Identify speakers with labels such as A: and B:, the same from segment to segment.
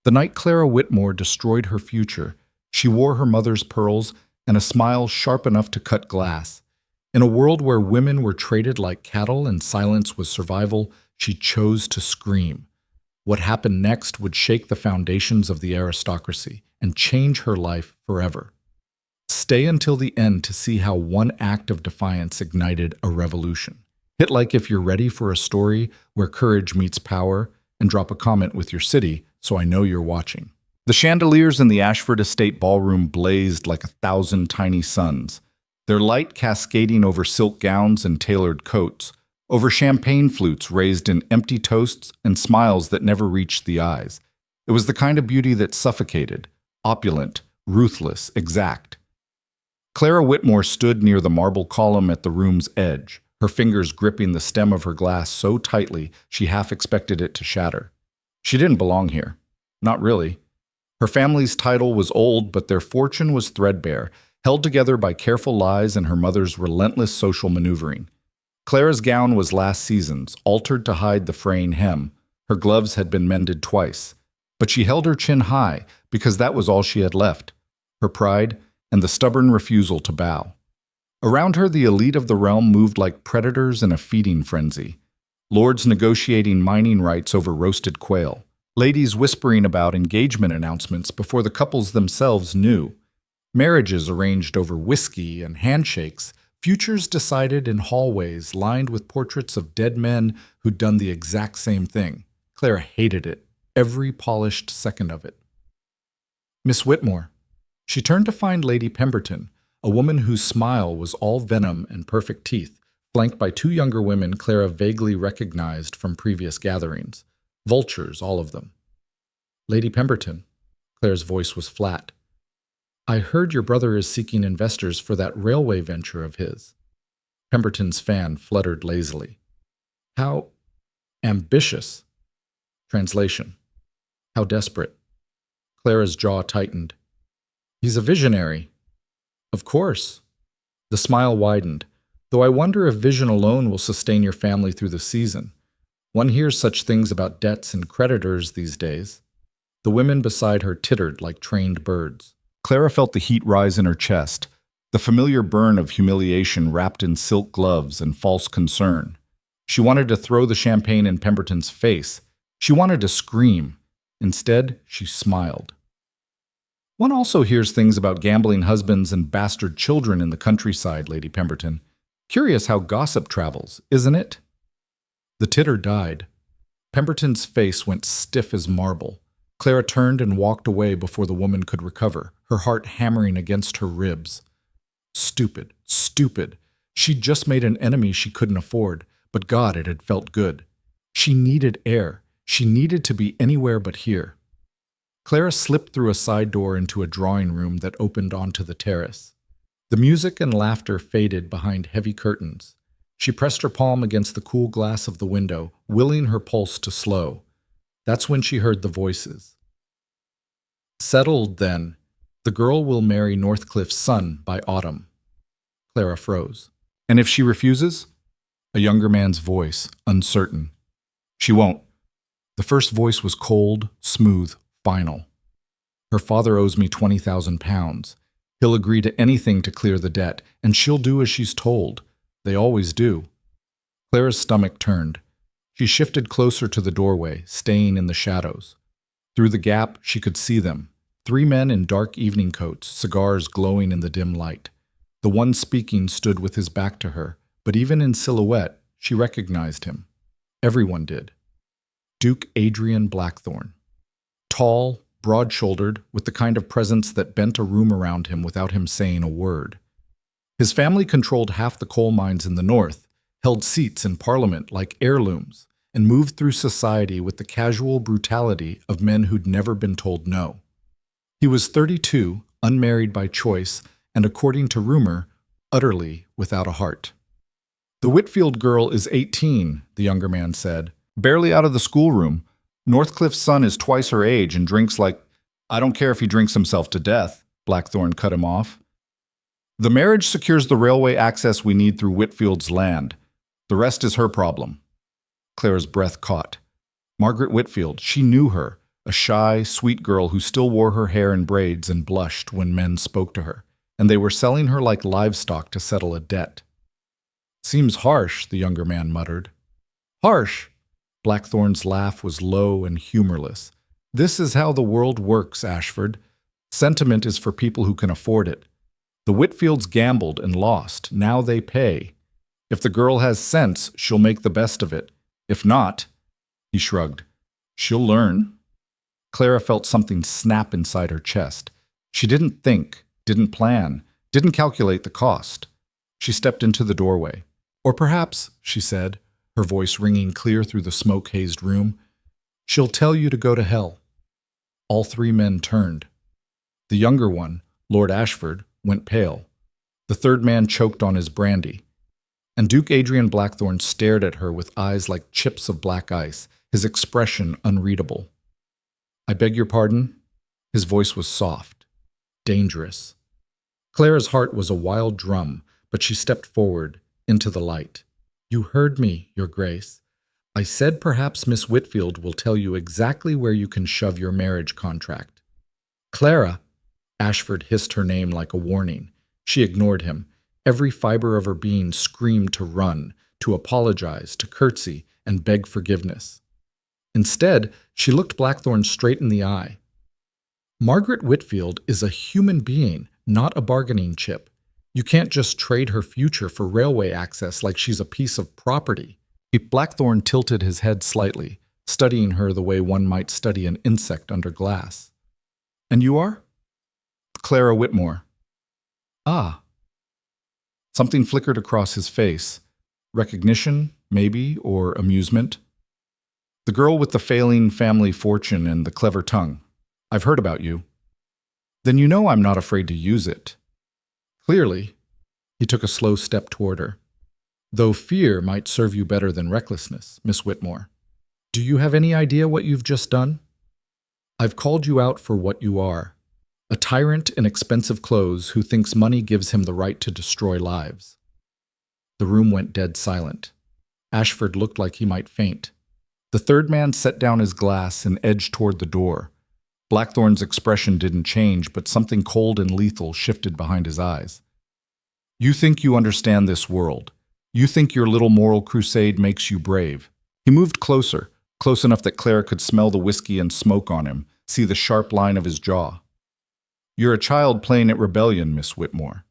A: The night Clara Whitmore destroyed her future, she wore her mother's pearls and a smile sharp enough to cut glass. In a world where women were traded like cattle and silence was survival, she chose to scream. What happened next would shake the foundations of the aristocracy and change her life forever. Stay until the end to see how one act of defiance ignited a revolution. Hit like if you're ready for a story where courage meets power, and drop a comment with your city so I know you're watching. The chandeliers in the Ashford Estate ballroom blazed like 1,000 tiny suns, their light cascading over silk gowns and tailored coats, over champagne flutes raised in empty toasts and smiles that never reached the eyes. It was the kind of beauty that suffocated, opulent, ruthless, exact. Clara Whitmore stood near the marble column at the room's edge, her fingers gripping the stem of her glass so tightly she half expected it to shatter. She didn't belong here. Not really. Her family's title was old, but their fortune was threadbare, held together by careful lies and her mother's relentless social maneuvering. Clara's gown was last season's, altered to hide the fraying hem. Her gloves had been mended twice. But she held her chin high because that was all she had left, her pride and the stubborn refusal to bow. Around her, the elite of the realm moved like predators in a feeding frenzy. Lords negotiating mining rights over roasted quail. Ladies whispering about engagement announcements before the couples themselves knew. Marriages arranged over whiskey and handshakes. Futures decided in hallways lined with portraits of dead men who'd done the exact same thing. Clara hated it, every polished second of it. Miss Whitmore. She turned to find Lady Pemberton, a woman whose smile was all venom and perfect teeth, flanked by two younger women Clara vaguely recognized from previous gatherings. Vultures, all of them. Lady Pemberton. Clara's voice was flat. I heard your brother is seeking investors for that railway venture of his. Pemberton's fan fluttered lazily. How ambitious. Translation. How desperate. Clara's jaw tightened. He's a visionary. Of course. The smile widened, though I wonder if vision alone will sustain your family through the season. One hears such things about debts and creditors these days. The women beside her tittered like trained birds. Clara felt the heat rise in her chest, the familiar burn of humiliation wrapped in silk gloves and false concern. She wanted to throw the champagne in Pemberton's face. She wanted to scream. Instead, she smiled. One also hears things about gambling husbands and bastard children in the countryside, Lady Pemberton. Curious how gossip travels, isn't it? The titter died. Pemberton's face went stiff as marble. Clara turned and walked away before the woman could recover, her heart hammering against her ribs. Stupid, stupid. She'd just made an enemy she couldn't afford, but God, it had felt good. She needed air. She needed to be anywhere but here. Clara slipped through a side door into a drawing room that opened onto the terrace. The music and laughter faded behind heavy curtains. She pressed her palm against the cool glass of the window, willing her pulse to slow. That's when she heard the voices. Settled, then. The girl will marry Northcliffe's son by autumn. Clara froze. And if she refuses? A younger man's voice, uncertain. She won't. The first voice was cold, smooth, final. Her father owes me £20,000. He'll agree to anything to clear the debt, and she'll do as she's told. They always do. Clara's stomach turned. She shifted closer to the doorway, staying in the shadows. Through the gap, she could see them. 3 men in dark evening coats, cigars glowing in the dim light. The one speaking stood with his back to her, but even in silhouette, she recognized him. Everyone did. Duke Adrian Blackthorne. Tall, broad-shouldered, with the kind of presence that bent a room around him without him saying a word. His family controlled half the coal mines in the north, held seats in Parliament like heirlooms, and moved through society with the casual brutality of men who'd never been told no. He was 32, unmarried by choice, and according to rumor, utterly without a heart. The Whitfield girl is 18, the younger man said, barely out of the schoolroom. Northcliffe's son is twice her age and drinks like, I don't care if he drinks himself to death, Blackthorne cut him off. The marriage secures the railway access we need through Whitfield's land. The rest is her problem. Clara's breath caught. Margaret Whitfield, she knew her. a shy, sweet girl who still wore her hair in braids and blushed when men spoke to her, and they were selling her like livestock to settle a debt. "Seems harsh," the younger man muttered. "Harsh?" Blackthorn's laugh was low and humorless. "This is how the world works, Ashford. Sentiment is for people who can afford it. The Whitfields gambled and lost. Now they pay. If the girl has sense, she'll make the best of it. If not," he shrugged, "she'll learn." Clara felt something snap inside her chest. She didn't think, didn't plan, didn't calculate the cost. She stepped into the doorway. "Or perhaps," she said, her voice ringing clear through the smoke-hazed room, "she'll tell you to go to hell." All three men turned. The younger one, Lord Ashford, went pale. The third man choked on his brandy. And Duke Adrian Blackthorn stared at her with eyes like chips of black ice, his expression unreadable. "I beg your pardon?" His voice was soft, dangerous. Clara's heart was a wild drum, but she stepped forward, into the light. "You heard me, Your Grace. I said perhaps Miss Whitfield will tell you exactly where you can shove your marriage contract." "Clara!" Ashford hissed her name like a warning. She ignored him. Every fiber of her being screamed to run, to apologize, to curtsy, and beg forgiveness. Instead, she looked Blackthorn straight in the eye. "Margaret Whitfield is a human being, not a bargaining chip. You can't just trade her future for railway access like she's a piece of property." Blackthorn tilted his head slightly, studying her the way one might study an insect under glass. "And you are?" "Clara Whitmore." "Ah." Something flickered across his face. Recognition, maybe, or amusement. "The girl with the failing family fortune and the clever tongue. I've heard about you." "Then you know I'm not afraid to use it." "Clearly." He took a slow step toward her. "Though fear might serve you better than recklessness, Miss Whitmore. Do you have any idea what you've just done? I've called you out for what you are. A tyrant in expensive clothes who thinks money gives him the right to destroy lives." The room went dead silent. Ashford looked like he might faint. The third man set down his glass and edged toward the door. Blackthorn's expression didn't change, but something cold and lethal shifted behind his eyes. "You think you understand this world. You think your little moral crusade makes you brave." He moved closer, close enough that Clara could smell the whiskey and smoke on him, see the sharp line of his jaw. "You're a child playing at rebellion, Miss Whitmore.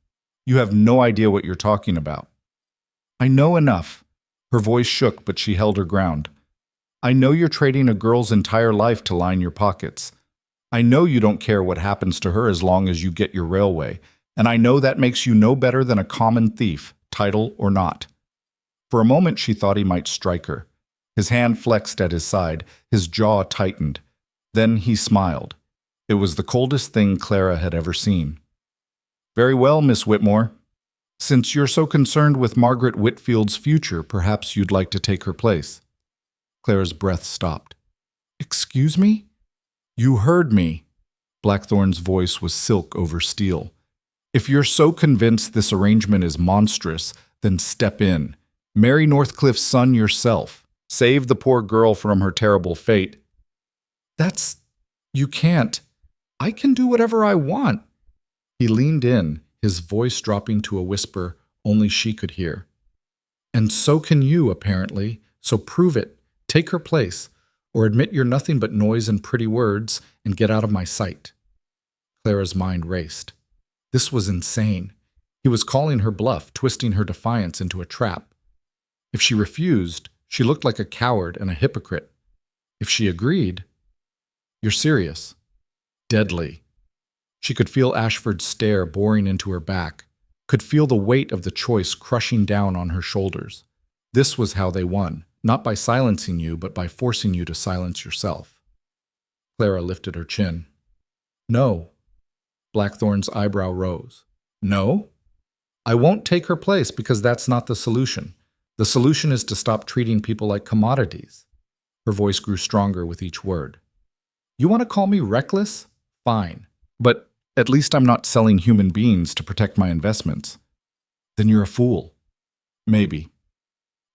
A: You have no idea what you're talking about." "I know enough." Her voice shook, but she held her ground. "I know you're trading a girl's entire life to line your pockets. I know you don't care what happens to her as long as you get your railway, and I know that makes you no better than a common thief, title or not." For a moment she thought he might strike her. His hand flexed at his side, his jaw tightened. Then he smiled. It was the coldest thing Clara had ever seen. "Very well, Miss Whitmore. Since you're so concerned with Margaret Whitfield's future, perhaps you'd like to take her place." Clara's breath stopped. "Excuse me?" "You heard me." Blackthorn's voice was silk over steel. "If you're so convinced this arrangement is monstrous, then step in. Marry Northcliffe's son yourself. Save the poor girl from her terrible fate." You can't. I can do whatever I want." He leaned in, his voice dropping to a whisper only she could hear. "And so can you, apparently, so prove it. Take her place, or admit you're nothing but noise and pretty words, and get out of my sight." Clara's mind raced. This was insane. He was calling her bluff, twisting her defiance into a trap. If she refused, she looked like a coward and a hypocrite. If she agreed, "You're serious?" Deadly. She could feel Ashford's stare boring into her back, could feel the weight of the choice crushing down on her shoulders. This was how they won, not by silencing you, but by forcing you to silence yourself. Clara lifted her chin. "No." Blackthorn's eyebrow rose. "No? I won't take her place because that's not the solution. The solution is to stop treating people like commodities." Her voice grew stronger with each word. "You want to call me reckless? Fine. But at least I'm not selling human beings to protect my investments." "Then you're a fool." "Maybe."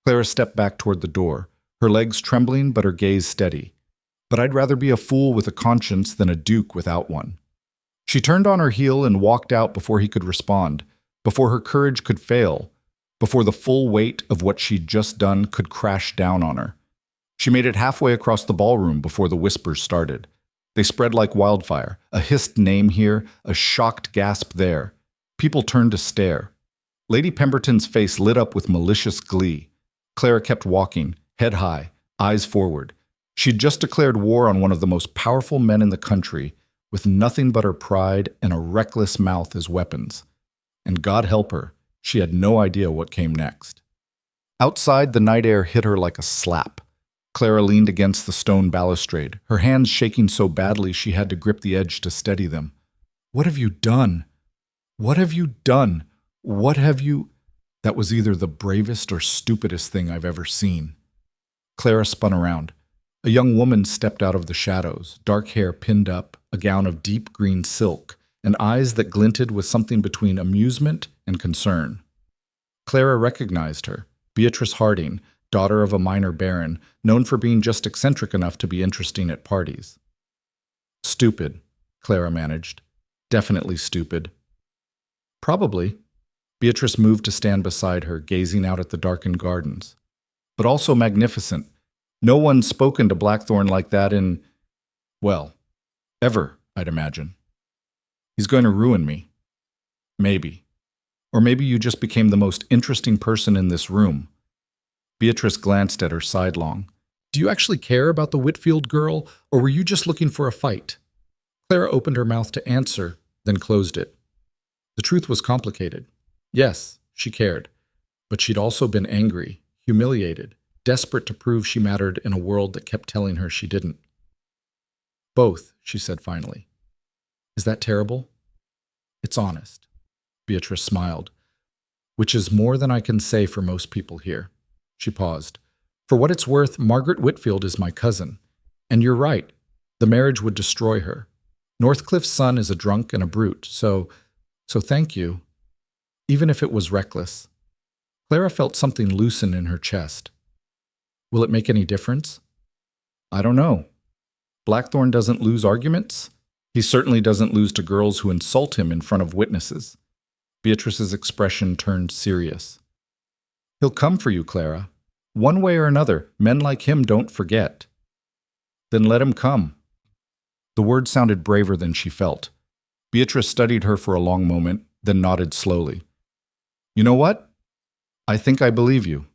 A: Clara stepped back toward the door, her legs trembling but her gaze steady. but I'd rather be a fool with a conscience than a duke without one." She turned on her heel and walked out before he could respond, before her courage could fail, before the full weight of what she'd just done could crash down on her. She made it halfway across the ballroom before the whispers started. They spread like wildfire, a hissed name here, a shocked gasp there. People turned to stare. Lady Pemberton's face lit up with malicious glee. Clara kept walking, head high, eyes forward. She'd just declared war on one of the most powerful men in the country, with nothing but her pride and a reckless mouth as weapons. And God help her, she had no idea what came next. Outside, the night air hit her like a slap. Clara leaned against the stone balustrade, her hands shaking so badly she had to grip the edge to steady them. "What have you done? What have you done? What have you—" That was either the bravest or stupidest thing I've ever seen. Clara spun around. A young woman stepped out of the shadows, dark hair pinned up, a gown of deep green silk, and eyes that glinted with something between amusement and concern. Clara recognized her, Beatrice Harding, daughter of a minor baron, known for being just eccentric enough to be interesting at parties. "Stupid," Clara managed. "Definitely stupid." "Probably." Beatrice moved to stand beside her, gazing out at the darkened gardens. "But also magnificent. No one's spoken to Blackthorn like that in, well, ever, I'd imagine. He's going to ruin me. Maybe. Or maybe you just became the most interesting person in this room." Beatrice glanced at her sidelong. "Do you actually care about the Whitfield girl, or were you just looking for a fight?" Clara opened her mouth to answer, then closed it. The truth was complicated. Yes, she cared. But she'd also been angry, humiliated, desperate to prove she mattered in a world that kept telling her she didn't. "Both," she said finally. "Is that terrible?" "It's honest." Beatrice smiled. "Which is more than I can say for most people here." She paused. "For what it's worth, Margaret Whitfield is my cousin. And you're right. The marriage would destroy her. Northcliffe's son is a drunk and a brute, so thank you. Even if it was reckless." Clara felt something loosen in her chest. "Will it make any difference?" "I don't know. Blackthorn doesn't lose arguments. He certainly doesn't lose to girls who insult him in front of witnesses." Beatrice's expression turned serious. "He'll come for you, Clara. One way or another, men like him don't forget." "Then let him come." The word sounded braver than she felt. Beatrice studied her for a long moment, then nodded slowly. "You know what? I think I believe you."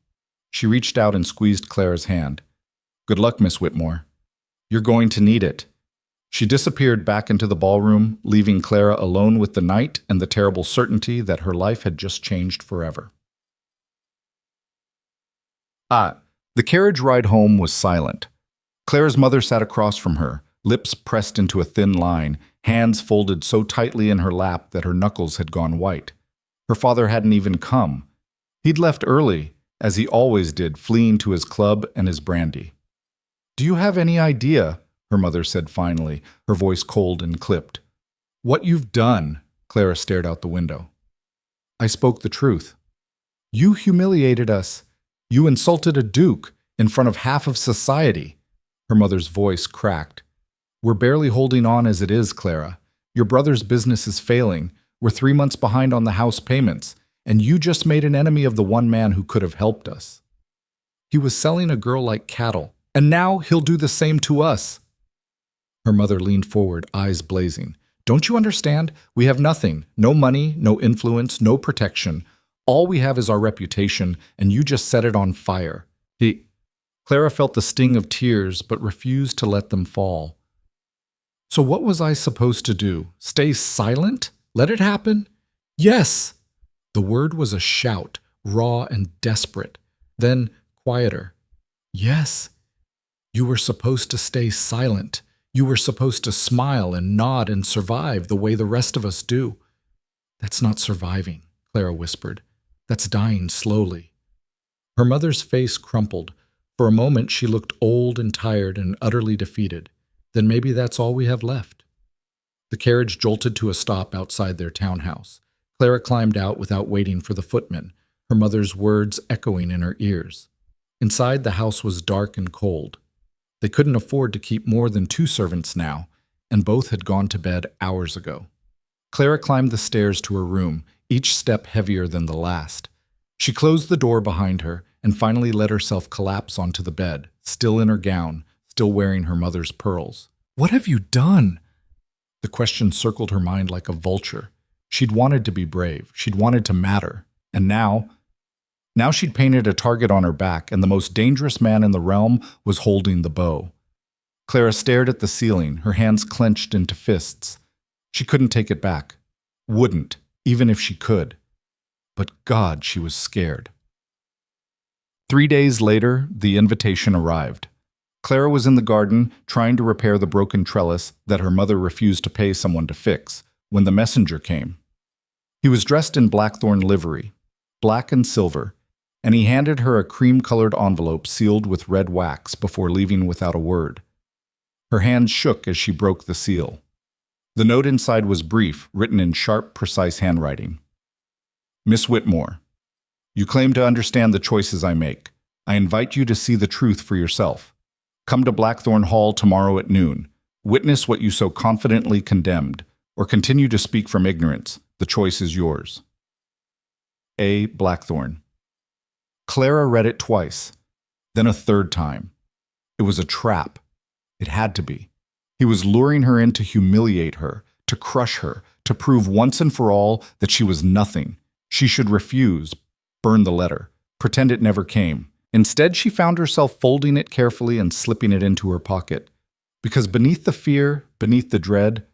A: She reached out and squeezed Clara's hand. "Good luck, Miss Whitmore. You're going to need it." She disappeared back into the ballroom, leaving Clara alone with the night and the terrible certainty that her life had just changed forever. The carriage ride home was silent. Clara's mother sat across from her, lips pressed into a thin line, hands folded so tightly in her lap that her knuckles had gone white. Her father hadn't even come. He'd left early, as he always did, fleeing to his club and his brandy. "Do you have any idea," her mother said finally, her voice cold and clipped, "what you've done?" Clara stared out the window. "I spoke the truth. You humiliated us. You insulted a duke in front of half of society." Her mother's voice cracked. "We're barely holding on as it is, Clara. Your brother's business is failing. We're 3 months behind on the house payments, and you just made an enemy of the one man who could have helped us. He was selling a girl like cattle, and now he'll do the same to us." Her mother leaned forward, eyes blazing. "Don't you understand? We have nothing. No money, no influence, no protection. All we have is our reputation, and you just set it on fire." Clara felt the sting of tears, but refused to let them fall. "So what was I supposed to do? Stay silent? Let it happen?" "Yes!" The word was a shout, raw and desperate. Then, quieter. "Yes. You were supposed to stay silent. You were supposed to smile and nod and survive the way the rest of us do." "That's not surviving," Clara whispered. "That's dying slowly." Her mother's face crumpled. For a moment she looked old and tired and utterly defeated. Then maybe that's all we have left. The carriage jolted to a stop outside their townhouse. Clara climbed out without waiting for the footman, her mother's words echoing in her ears. Inside, the house was dark and cold. They couldn't afford to keep more than 2 servants now, and both had gone to bed hours ago. Clara climbed the stairs to her room, each step heavier than the last. She closed the door behind her and finally let herself collapse onto the bed, still in her gown, still wearing her mother's pearls. "What have you done?" The question circled her mind like a vulture. She'd wanted to be brave. She'd wanted to matter. And now she'd painted a target on her back, and the most dangerous man in the realm was holding the bow. Clara stared at the ceiling, her hands clenched into fists. She couldn't take it back. Wouldn't, even if she could. But God, she was scared. 3 days later, the invitation arrived. Clara was in the garden, trying to repair the broken trellis that her mother refused to pay someone to fix, when the messenger came. He was dressed in blackthorn livery, black and silver, and he handed her a cream-colored envelope sealed with red wax before leaving without a word. Her hands shook as she broke the seal. The note inside was brief, written in sharp, precise handwriting. "Miss Whitmore, you claim to understand the choices I make. I invite you to see the truth for yourself. Come to Blackthorn Hall tomorrow at noon. Witness what you so confidently condemned, or continue to speak from ignorance. The choice is yours. A. Blackthorn." Clara read it twice, then a third time. It was a trap. It had to be. He was luring her in to humiliate her, to crush her, to prove once and for all that she was nothing. She should refuse, burn the letter, pretend it never came. Instead, she found herself folding it carefully and slipping it into her pocket. Because beneath the fear, beneath the dread,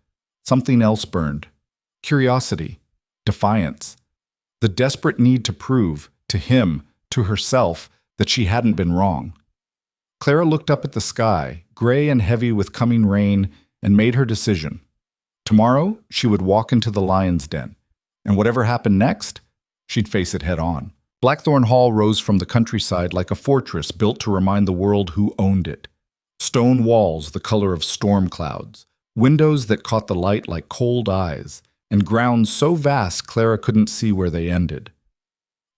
A: something else burned. Curiosity, defiance, the desperate need to prove, to him, to herself, that she hadn't been wrong. Clara looked up at the sky, gray and heavy with coming rain, and made her decision. Tomorrow, she would walk into the lion's den, and whatever happened next, she'd face it head on. Blackthorn Hall rose from the countryside like a fortress built to remind the world who owned it. Stone walls the color of storm clouds, windows that caught the light like cold eyes, and grounds so vast Clara couldn't see where they ended.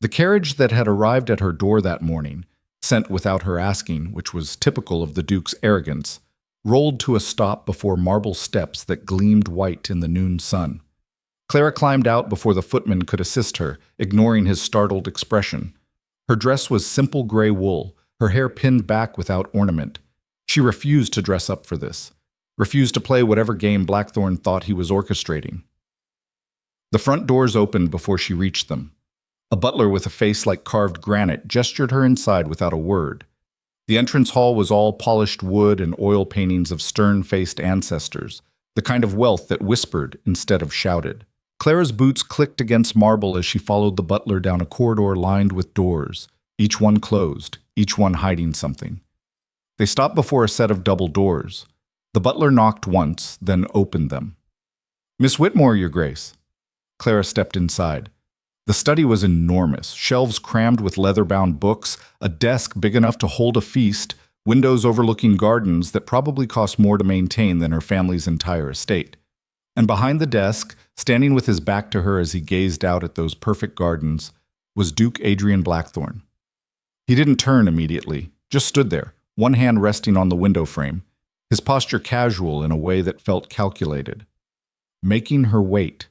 A: The carriage that had arrived at her door that morning, sent without her asking, which was typical of the Duke's arrogance, rolled to a stop before marble steps that gleamed white in the noon sun. Clara climbed out before the footman could assist her, ignoring his startled expression. Her dress was simple gray wool, her hair pinned back without ornament. She refused to dress up for this, refused to play whatever game Blackthorn thought he was orchestrating. The front doors opened before she reached them. A butler with a face like carved granite gestured her inside without a word. The entrance hall was all polished wood and oil paintings of stern-faced ancestors, the kind of wealth that whispered instead of shouted. Clara's boots clicked against marble as she followed the butler down a corridor lined with doors, each one closed, each one hiding something. They stopped before a set of double doors. The butler knocked once, then opened them. "Miss Whitmore, Your Grace." Clara stepped inside. The study was enormous, shelves crammed with leather-bound books, a desk big enough to hold a feast, windows overlooking gardens that probably cost more to maintain than her family's entire estate. And behind the desk, standing with his back to her as he gazed out at those perfect gardens, was Duke Adrian Blackthorn. He didn't turn immediately, just stood there, one hand resting on the window frame, his posture casual in a way that felt calculated. Making her wait.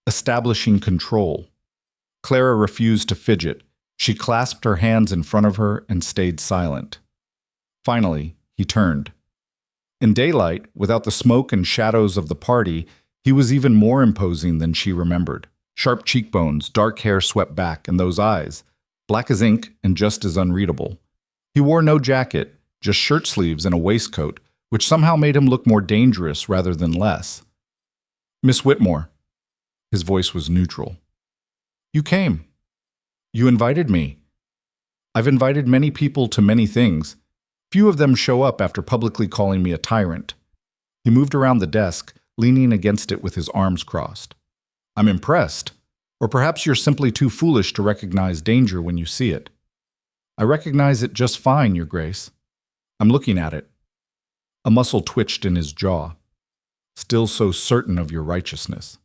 A: Establishing control. Clara refused to fidget. She clasped her hands in front of her and stayed silent. Finally, he turned. In daylight, without the smoke and shadows of the party, he was even more imposing than she remembered. Sharp cheekbones, dark hair swept back, and those eyes, black as ink and just as unreadable. He wore no jacket, just shirt sleeves and a waistcoat, which somehow made him look more dangerous rather than less. "Miss Whitmore." His voice was neutral. "You came. You invited me. I've invited many people to many things. Few of them show up after publicly calling me a tyrant." He moved around the desk, leaning against it with his arms crossed. "I'm impressed. Or perhaps you're simply too foolish to recognize danger when you see it." "I recognize it just fine, Your Grace. I'm looking at it." A muscle twitched in his jaw. "Still so certain of your righteousness.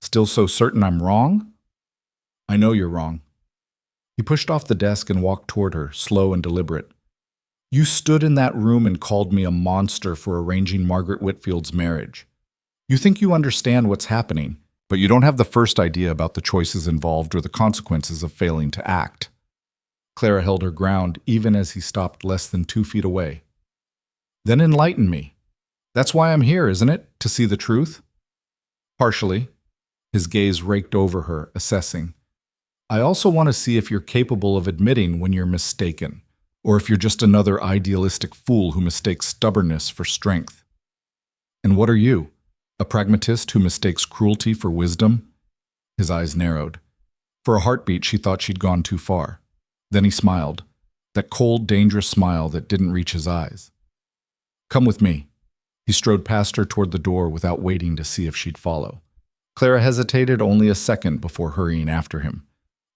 A: Still so certain I'm wrong?" "I know you're wrong." He pushed off the desk and walked toward her, slow and deliberate. You stood in that room and called me a monster for arranging Margaret Whitfield's marriage. You think you understand what's happening, but you don't have the first idea about the choices involved or the consequences of failing to act. Clara held her ground even as he stopped less than 2 feet away. Then enlighten me. That's why I'm here, isn't it? To see the truth? Partially. His gaze raked over her, assessing. I also want to see if you're capable of admitting when you're mistaken, or if you're just another idealistic fool who mistakes stubbornness for strength. And what are you? A pragmatist who mistakes cruelty for wisdom? His eyes narrowed. For a heartbeat, she thought she'd gone too far. Then he smiled, that cold, dangerous smile that didn't reach his eyes. Come with me. He strode past her toward the door without waiting to see if she'd follow. Clara hesitated only a second before hurrying after him.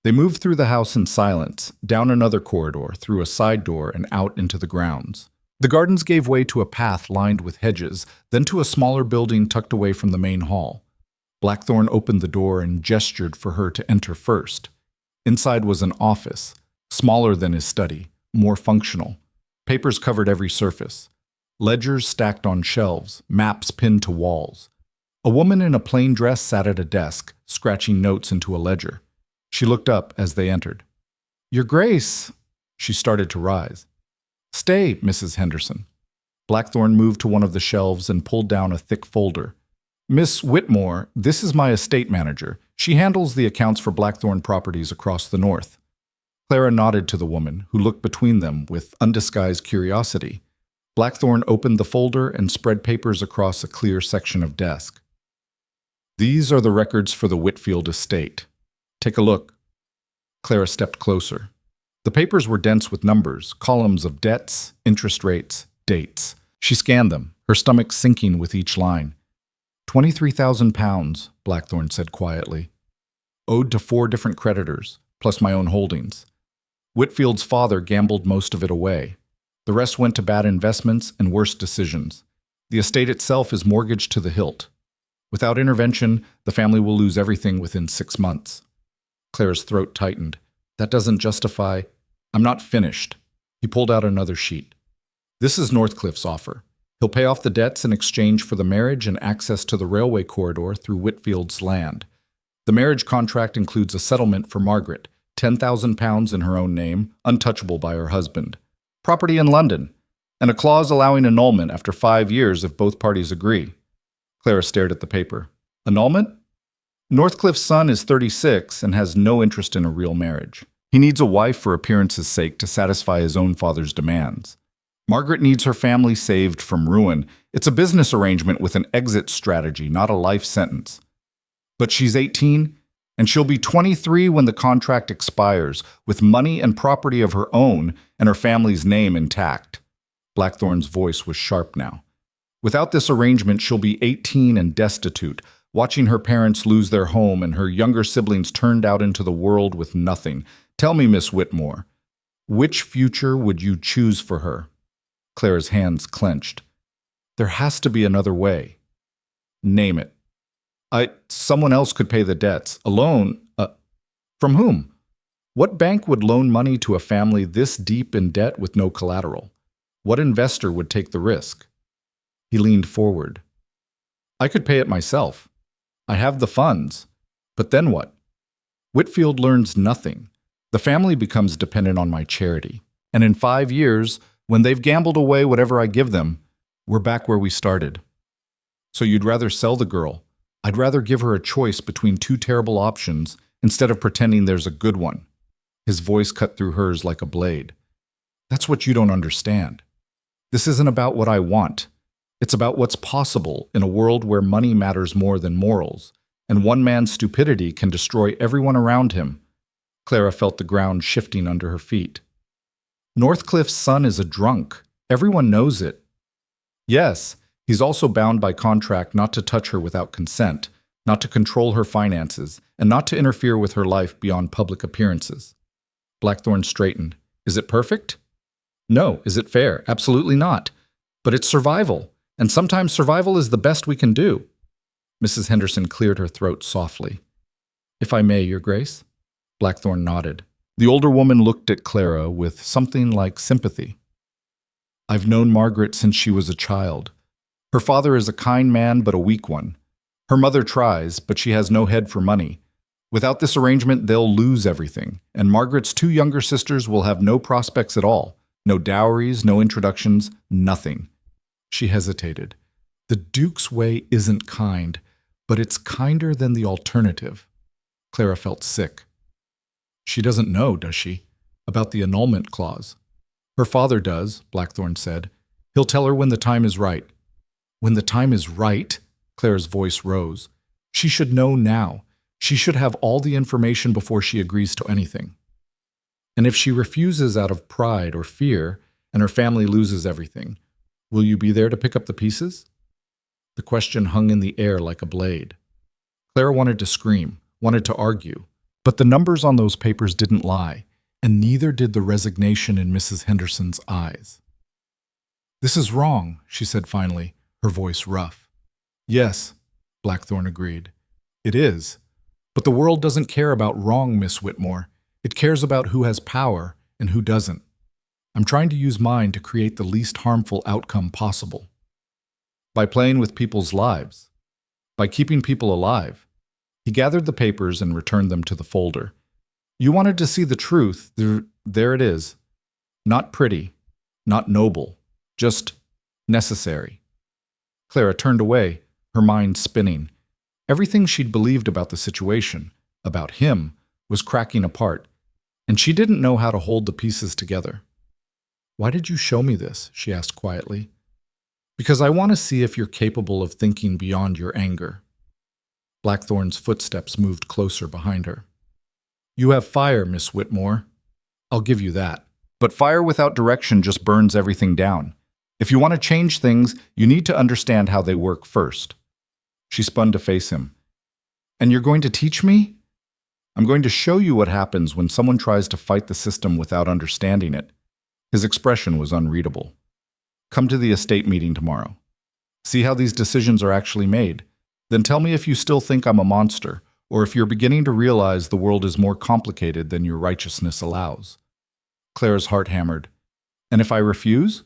A: They moved through the house in silence, down another corridor, through a side door, and out into the grounds. The gardens gave way to a path lined with hedges, then to a smaller building tucked away from the main hall. Blackthorn opened the door and gestured for her to enter first. Inside was an office, smaller than his study, more functional. Papers covered every surface. Ledgers stacked on shelves, maps pinned to walls. A woman in a plain dress sat at a desk, scratching notes into a ledger. She looked up as they entered. Your Grace! She started to rise. Stay, Mrs. Henderson. Blackthorn moved to one of the shelves and pulled down a thick folder. Miss Whitmore, this is my estate manager. She handles the accounts for Blackthorn properties across the north. Clara nodded to the woman, who looked between them with undisguised curiosity. Blackthorn opened the folder and spread papers across a clear section of desk. These are the records for the Whitfield estate. Take a look. Clara stepped closer. The papers were dense with numbers, columns of debts, interest rates, dates. She scanned them, her stomach sinking with each line. £23,000, Blackthorn said quietly. Owed to 4 different creditors, plus my own holdings. Whitfield's father gambled most of it away. The rest went to bad investments and worse decisions. The estate itself is mortgaged to the hilt. Without intervention, the family will lose everything within 6 months. Clara's throat tightened. That doesn't justify... I'm not finished. He pulled out another sheet. This is Northcliffe's offer. He'll pay off the debts in exchange for the marriage and access to the railway corridor through Whitfield's land. The marriage contract includes a settlement for Margaret, £10,000 in her own name, untouchable by her husband. Property in London, and a clause allowing annulment after 5 years if both parties agree. Clara stared at the paper. Annulment? Northcliffe's son is 36 and has no interest in a real marriage. He needs a wife for appearance's sake to satisfy his own father's demands. Margaret needs her family saved from ruin. It's a business arrangement with an exit strategy, not a life sentence. But she's 18, and she'll be 23 when the contract expires, with money and property of her own and her family's name intact. Blackthorn's voice was sharp now. Without this arrangement, she'll be 18 and destitute, watching her parents lose their home and her younger siblings turned out into the world with nothing. Tell me, Miss Whitmore, which future would you choose for her? Clara's hands clenched. There has to be another way. Name it. Someone else could pay the debts. A loan? From whom? What bank would loan money to a family this deep in debt with no collateral? What investor would take the risk? He leaned forward. I could pay it myself. I have the funds. But then what? Whitfield learns nothing. The family becomes dependent on my charity. And in 5 years, when they've gambled away whatever I give them, we're back where we started. So you'd rather sell the girl. I'd rather give her a choice between 2 terrible options instead of pretending there's a good one. His voice cut through hers like a blade. That's what you don't understand. This isn't about what I want. It's about what's possible in a world where money matters more than morals, and one man's stupidity can destroy everyone around him. Clara felt the ground shifting under her feet. Northcliffe's son is a drunk. Everyone knows it. Yes, he's also bound by contract not to touch her without consent, not to control her finances, and not to interfere with her life beyond public appearances. Blackthorn straightened. Is it perfect? No. Is it fair? Absolutely not. But it's survival, and sometimes survival is the best we can do. Mrs. Henderson cleared her throat softly. If I may, Your Grace? Blackthorn nodded. The older woman looked at Clara with something like sympathy. I've known Margaret since she was a child. Her father is a kind man but a weak one. Her mother tries, but she has no head for money. Without this arrangement, they'll lose everything, and Margaret's two younger sisters will have no prospects at all. No dowries, no introductions, nothing. She hesitated. The Duke's way isn't kind, but it's kinder than the alternative. Clara felt sick. She doesn't know, does she, about the annulment clause? Her father does, Blackthorne said. He'll tell her when the time is right. When the time is right? Clara's voice rose. She should know now. She should have all the information before she agrees to anything. And if she refuses out of pride or fear, and her family loses everything, will you be there to pick up the pieces? The question hung in the air like a blade. Clara wanted to scream, wanted to argue, but the numbers on those papers didn't lie, and neither did the resignation in Mrs. Henderson's eyes. This is wrong, she said finally, her voice rough. Yes, Blackthorne agreed. It is. But the world doesn't care about wrong, Miss Whitmore. It cares about who has power and who doesn't. I'm trying to use mine to create the least harmful outcome possible. By playing with people's lives. By keeping people alive. He gathered the papers and returned them to the folder. You wanted to see the truth. There it is. Not pretty, not noble, just necessary. Clara turned away, her mind spinning. Everything she'd believed about the situation, about him, was cracking apart, and she didn't know how to hold the pieces together. Why did you show me this? She asked quietly. Because I want to see if you're capable of thinking beyond your anger. Blackthorne's footsteps moved closer behind her. You have fire, Miss Whitmore. I'll give you that. But fire without direction just burns everything down. If you want to change things, you need to understand how they work first. She spun to face him. And you're going to teach me? I'm going to show you what happens when someone tries to fight the system without understanding it. His expression was unreadable. Come to the estate meeting tomorrow. See how these decisions are actually made. Then tell me if you still think I'm a monster, or if you're beginning to realize the world is more complicated than your righteousness allows. Clara's heart hammered. And if I refuse?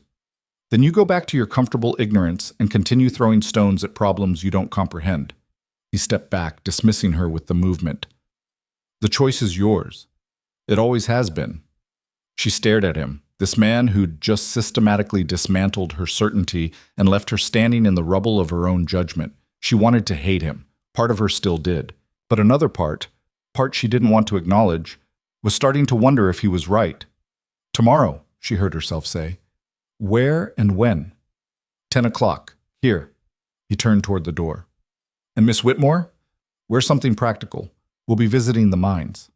A: Then you go back to your comfortable ignorance and continue throwing stones at problems you don't comprehend. He stepped back, dismissing her with the movement. The choice is yours. It always has been. She stared at him, this man who'd just systematically dismantled her certainty and left her standing in the rubble of her own judgment. She wanted to hate him. Part of her still did. But another part she didn't want to acknowledge, was starting to wonder if he was right. Tomorrow, she heard herself say. Where and when? 10 o'clock. Here. He turned toward the door. And Miss Whitmore? Wear something practical. We'll be visiting the mines.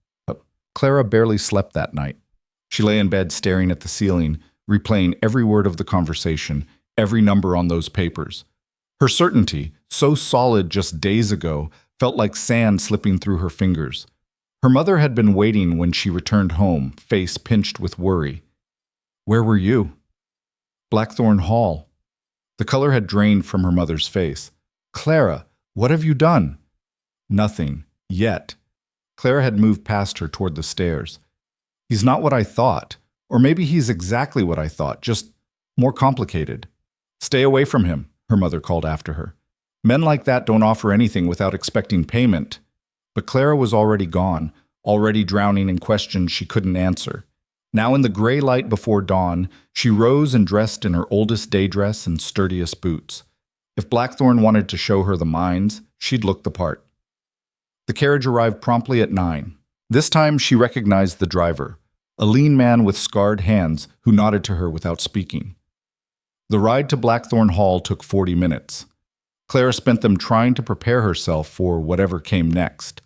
A: Clara barely slept that night. She lay in bed staring at the ceiling, replaying every word of the conversation, every number on those papers. Her certainty, so solid just days ago, felt like sand slipping through her fingers. Her mother had been waiting when she returned home, face pinched with worry. Where were you? Blackthorne Hall. The color had drained from her mother's face. Clara, what have you done? Nothing. Yet. Clara had moved past her toward the stairs. He's not what I thought. Or maybe he's exactly what I thought, just more complicated. Stay away from him, her mother called after her. Men like that don't offer anything without expecting payment. But Clara was already gone, already drowning in questions she couldn't answer. Now in the gray light before dawn, she rose and dressed in her oldest day dress and sturdiest boots. If Blackthorne wanted to show her the mines, she'd look the part. The carriage arrived promptly at 9. This time she recognized the driver, a lean man with scarred hands who nodded to her without speaking. The ride to Blackthorne Hall took 40 minutes. Clara spent them trying to prepare herself for whatever came next.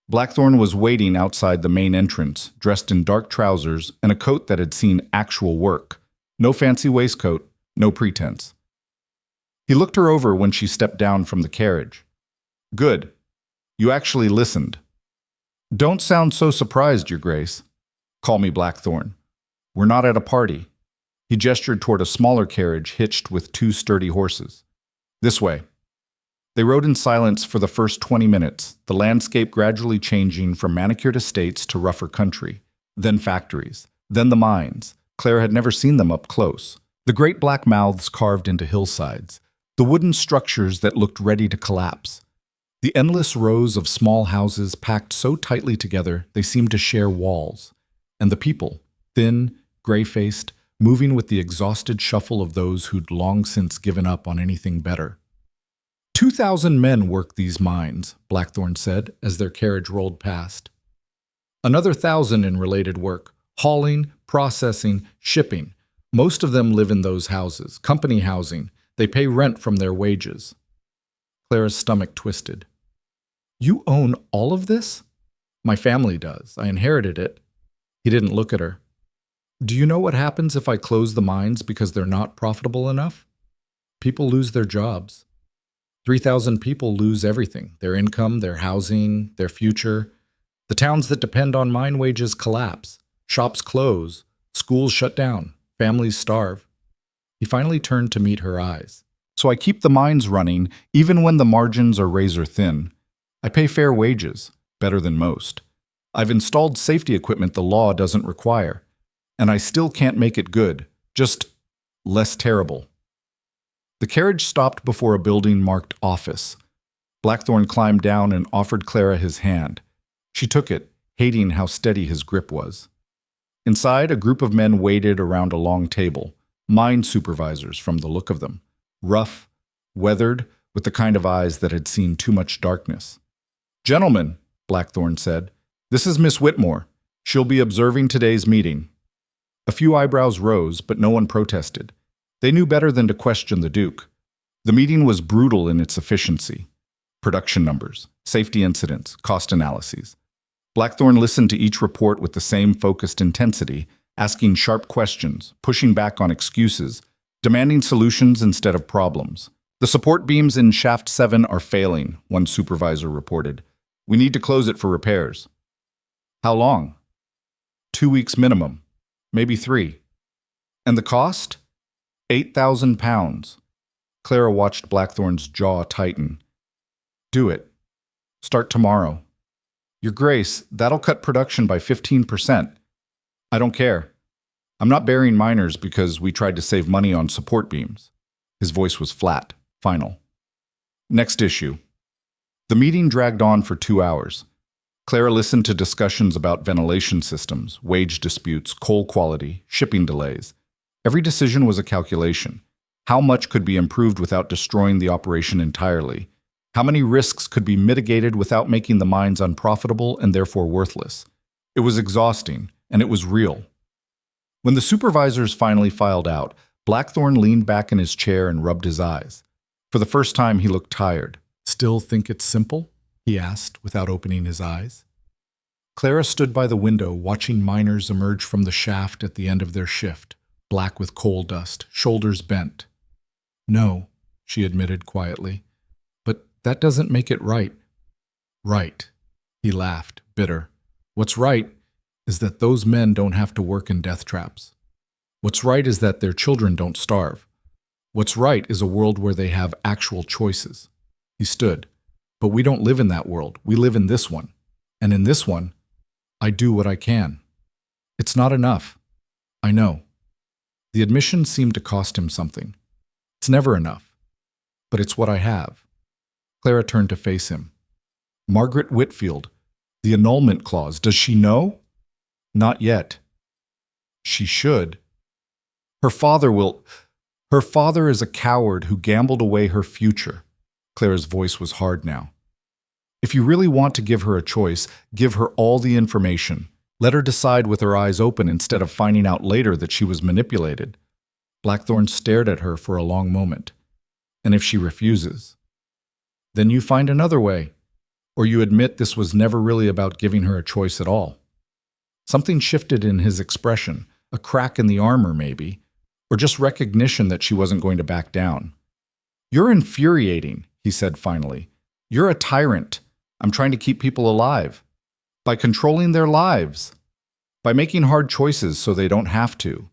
A: Blackthorne was waiting outside the main entrance, dressed in dark trousers and a coat that had seen actual work. No fancy waistcoat, no pretense. He looked her over when she stepped down from the carriage. Good. You actually listened. Don't sound so surprised, Your Grace. Call me Blackthorne. We're not at a party. He gestured toward a smaller carriage hitched with 2 sturdy horses. This way. They rode in silence for the first 20 minutes, the landscape gradually changing from manicured estates to rougher country, then factories, then the mines. Clara had never seen them up close. The great black mouths carved into hillsides, the wooden structures that looked ready to collapse, the endless rows of small houses packed so tightly together they seemed to share walls, and the people, thin, gray-faced, moving with the exhausted shuffle of those who'd long since given up on anything better. 2,000 men work these mines, Blackthorne said as their carriage rolled past. Another 1,000 in related work, hauling, processing, shipping. Most of them live in those houses, company housing. They pay rent from their wages. Clara's stomach twisted. You own all of this? My family does. I inherited it. He didn't look at her. Do you know what happens if I close the mines because they're not profitable enough? People lose their jobs. 3,000 people lose everything, their income, their housing, their future. The towns that depend on mine wages collapse. Shops close. Schools shut down. Families starve. He finally turned to meet her eyes. So I keep the mines running, even when the margins are razor thin. I pay fair wages, better than most. I've installed safety equipment the law doesn't require. And I still can't make it good, just less terrible. The carriage stopped before a building marked office. Blackthorne climbed down and offered Clara his hand. She took it, hating how steady his grip was. Inside, a group of men waited around a long table, mine supervisors from the look of them, rough, weathered, with the kind of eyes that had seen too much darkness. Gentlemen, Blackthorne said, this is Miss Whitmore. She'll be observing today's meeting. A few eyebrows rose, but no one protested. They knew better than to question the Duke. The meeting was brutal in its efficiency. Production numbers, safety incidents, cost analyses. Blackthorne listened to each report with the same focused intensity, asking sharp questions, pushing back on excuses, demanding solutions instead of problems. The support beams in Shaft 7 are failing, one supervisor reported. We need to close it for repairs. How long? 2 weeks minimum, maybe 3. And the cost? £8,000. Clara watched Blackthorne's jaw tighten. Do it. Start tomorrow. Your Grace, that'll cut production by 15%. I don't care. I'm not burying miners because we tried to save money on support beams. His voice was flat, final. Next issue. The meeting dragged on for 2 hours. Clara listened to discussions about ventilation systems, wage disputes, coal quality, shipping delays. Every decision was a calculation. How much could be improved without destroying the operation entirely? How many risks could be mitigated without making the mines unprofitable and therefore worthless? It was exhausting, and it was real. When the supervisors finally filed out, Blackthorne leaned back in his chair and rubbed his eyes. For the first time, he looked tired. Still think it's simple? He asked, without opening his eyes. Clara stood by the window, watching miners emerge from the shaft at the end of their shift, black with coal dust, shoulders bent. No, she admitted quietly. But that doesn't make it right. Right. He laughed, bitter. What's right is that those men don't have to work in death traps. What's right is that their children don't starve. What's right is a world where they have actual choices. He stood. But we don't live in that world. We live in this one. And in this one, I do what I can. It's not enough. I know. The admission seemed to cost him something. It's never enough. But it's what I have. Clara turned to face him. Margaret Whitfield, the annulment clause, does she know? Not yet. She should. Her father is a coward who gambled away her future. Clara's voice was hard now. If you really want to give her a choice, give her all the information. Let her decide with her eyes open instead of finding out later that she was manipulated. Blackthorne stared at her for a long moment. And if she refuses? Then you find another way. Or you admit this was never really about giving her a choice at all. Something shifted in his expression, a crack in the armor maybe, or just recognition that she wasn't going to back down. You're infuriating, he said finally. You're a tyrant. I'm trying to keep people alive. By controlling their lives. By making hard choices so they don't have to.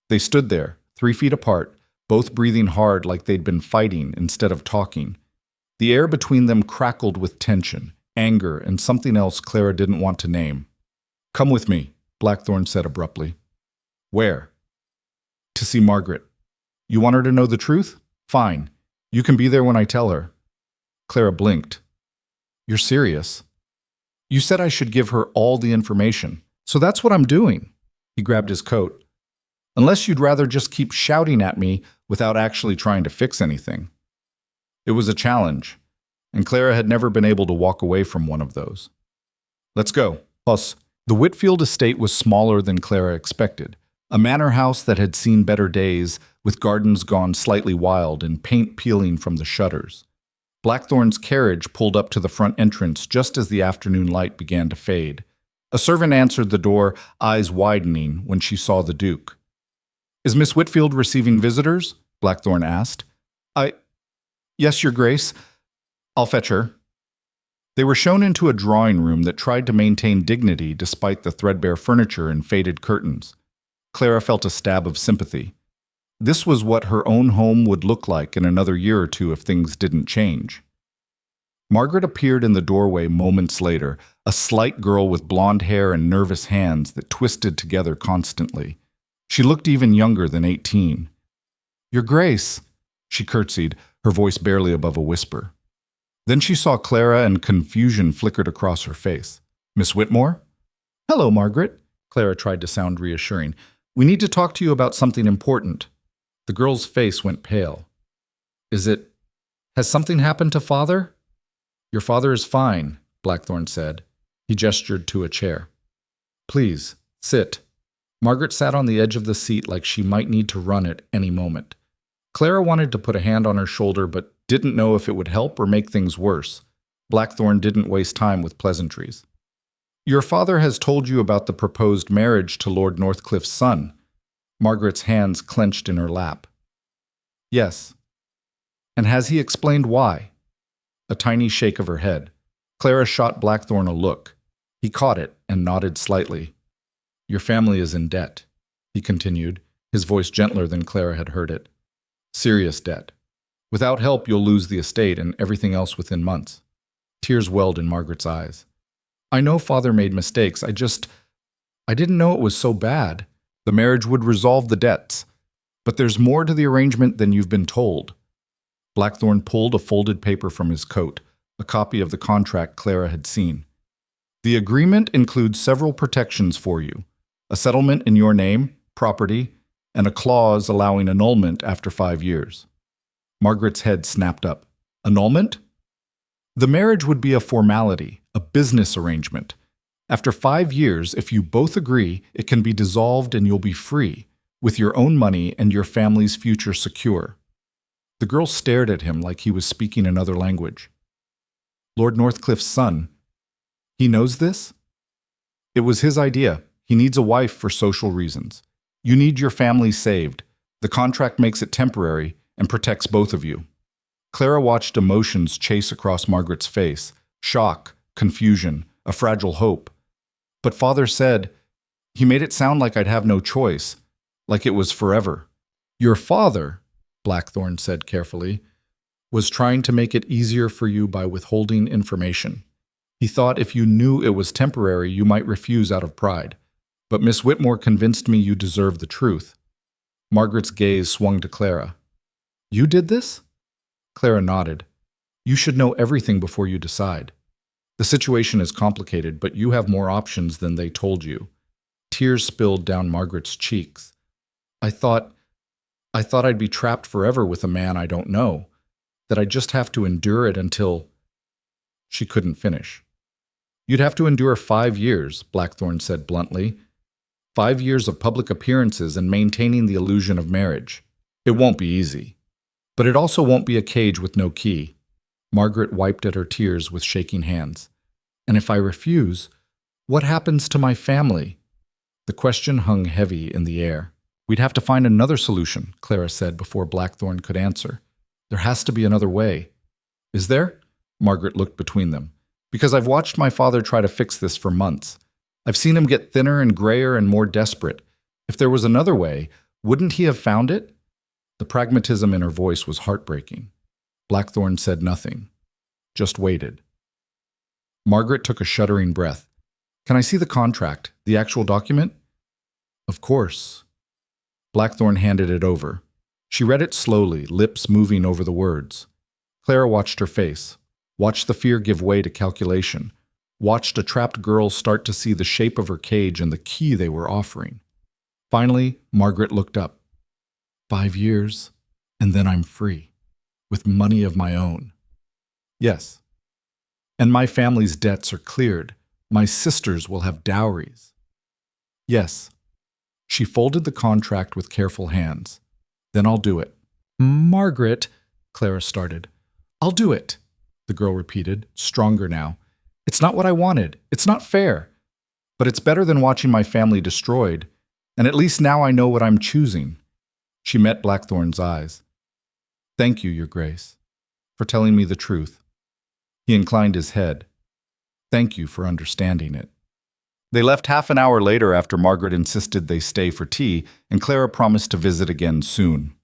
A: They stood there, 3 feet apart, both breathing hard like they'd been fighting instead of talking. The air between them crackled with tension, anger, and something else Clara didn't want to name. Come with me, Blackthorne said abruptly. Where? To see Margaret. You want her to know the truth? Fine. You can be there when I tell her. Clara blinked. You're serious? You said I should give her all the information, so that's what I'm doing. He grabbed his coat. Unless you'd rather just keep shouting at me without actually trying to fix anything. It was a challenge, and Clara had never been able to walk away from one of those. Let's go. Plus, the Whitfield estate was smaller than Clara expected. A manor house that had seen better days, with gardens gone slightly wild and paint peeling from the shutters. Blackthorn's carriage pulled up to the front entrance just as the afternoon light began to fade. A servant answered the door, eyes widening when she saw the Duke. Is Miss Whitfield receiving visitors? Blackthorn asked. Yes, Your Grace. I'll fetch her. They were shown into a drawing room that tried to maintain dignity despite the threadbare furniture and faded curtains. Clara felt a stab of sympathy. This was what her own home would look like in another year or two if things didn't change. Margaret appeared in the doorway moments later, a slight girl with blonde hair and nervous hands that twisted together constantly. She looked even younger than 18. Your Grace, she curtsied, her voice barely above a whisper. Then she saw Clara and confusion flickered across her face. Miss Whitmore? Hello, Margaret. Clara tried to sound reassuring. We need to talk to you about something important. The girl's face went pale. Has something happened to Father? Your father is fine, Blackthorn said. He gestured to a chair. Please, sit. Margaret sat on the edge of the seat like she might need to run at any moment. Clara wanted to put a hand on her shoulder but didn't know if it would help or make things worse. Blackthorn didn't waste time with pleasantries. Your father has told you about the proposed marriage to Lord Northcliffe's son. Margaret's hands clenched in her lap. Yes. And has he explained why? A tiny shake of her head. Clara shot Blackthorn a look. He caught it and nodded slightly. Your family is in debt, he continued, his voice gentler than Clara had heard it. Serious debt. Without help, you'll lose the estate and everything else within months. Tears welled in Margaret's eyes. I know Father made mistakes. I didn't know it was so bad. The marriage would resolve the debts. But there's more to the arrangement than you've been told. Blackthorn pulled a folded paper from his coat, a copy of the contract Clara had seen. The agreement includes several protections for you. A settlement in your name, property, and a clause allowing annulment after 5 years. Margaret's head snapped up. Annulment? The marriage would be a formality, a business arrangement. After 5 years, if you both agree, it can be dissolved and you'll be free, with your own money and your family's future secure. The girl stared at him like he was speaking another language. Lord Northcliffe's son. He knows this? It was his idea. He needs a wife for social reasons. You need your family saved. The contract makes it temporary and protects both of you. Clara watched emotions chase across Margaret's face. Shock, confusion, a fragile hope. But Father said, he made it sound like I'd have no choice, like it was forever. Your father, Blackthorn said carefully, was trying to make it easier for you by withholding information. He thought if you knew it was temporary, you might refuse out of pride. But Miss Whitmore convinced me you deserve the truth. Margaret's gaze swung to Clara. You did this? Clara nodded. You should know everything before you decide. The situation is complicated, but you have more options than they told you. Tears spilled down Margaret's cheeks. I thought I'd be trapped forever with a man I don't know, that I'd just have to endure it until... She couldn't finish. You'd have to endure 5 years, Blackthorn said bluntly. 5 years of public appearances and maintaining the illusion of marriage. It won't be easy. But it also won't be a cage with no key. Margaret wiped at her tears with shaking hands. And if I refuse, what happens to my family? The question hung heavy in the air. We'd have to find another solution, Clara said before Blackthorn could answer. There has to be another way. Is there? Margaret looked between them. Because I've watched my father try to fix this for months. I've seen him get thinner and grayer and more desperate. If there was another way, wouldn't he have found it? The pragmatism in her voice was heartbreaking. Blackthorn said nothing, just waited. Margaret took a shuddering breath. Can I see the contract, the actual document? Of course. Blackthorn handed it over. She read it slowly, lips moving over the words. Clara watched her face, watched the fear give way to calculation, watched a trapped girl start to see the shape of her cage and the key they were offering. Finally, Margaret looked up. 5 years, and then I'm free, with money of my own. Yes. And my family's debts are cleared. My sisters will have dowries. Yes. She folded the contract with careful hands. Then I'll do it. Margaret, Clara started. I'll do it, the girl repeated, stronger now. It's not what I wanted. It's not fair. But it's better than watching my family destroyed, and at least now I know what I'm choosing. She met Blackthorn's eyes. Thank you, Your Grace, for telling me the truth. He inclined his head. Thank you for understanding it. They left half an hour later after Margaret insisted they stay for tea, and Clara promised to visit again soon.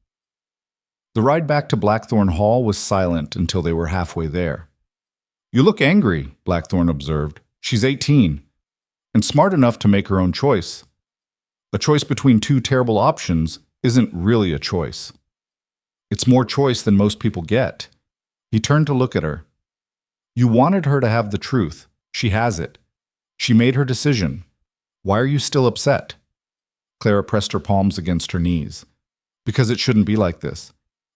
A: The ride back to Blackthorn Hall was silent until they were halfway there. You look angry, Blackthorn observed. She's 18, and smart enough to make her own choice. A choice between two terrible options isn't really a choice. It's more choice than most people get. He turned to look at her. You wanted her to have the truth. She has it. She made her decision. Why are you still upset? Clara pressed her palms against her knees. Because it shouldn't be like this.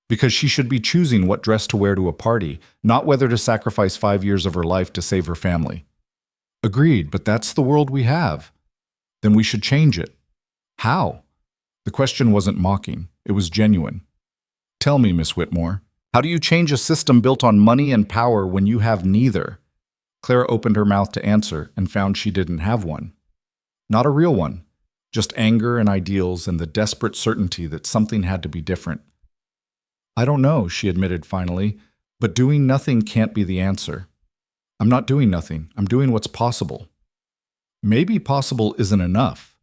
A: Because she should be choosing what dress to wear to a party, not whether to sacrifice 5 years of her life to save her family. Agreed, but that's the world we have. Then we should change it. How? The question wasn't mocking. It was genuine. Tell me, Miss Whitmore, how do you change a system built on money and power when you have neither? Clara opened her mouth to answer and found she didn't have one. Not a real one. Just anger and ideals and the desperate certainty that something had to be different. I don't know, she admitted finally, but doing nothing can't be the answer. I'm not doing nothing. I'm doing what's possible. Maybe possible isn't enough.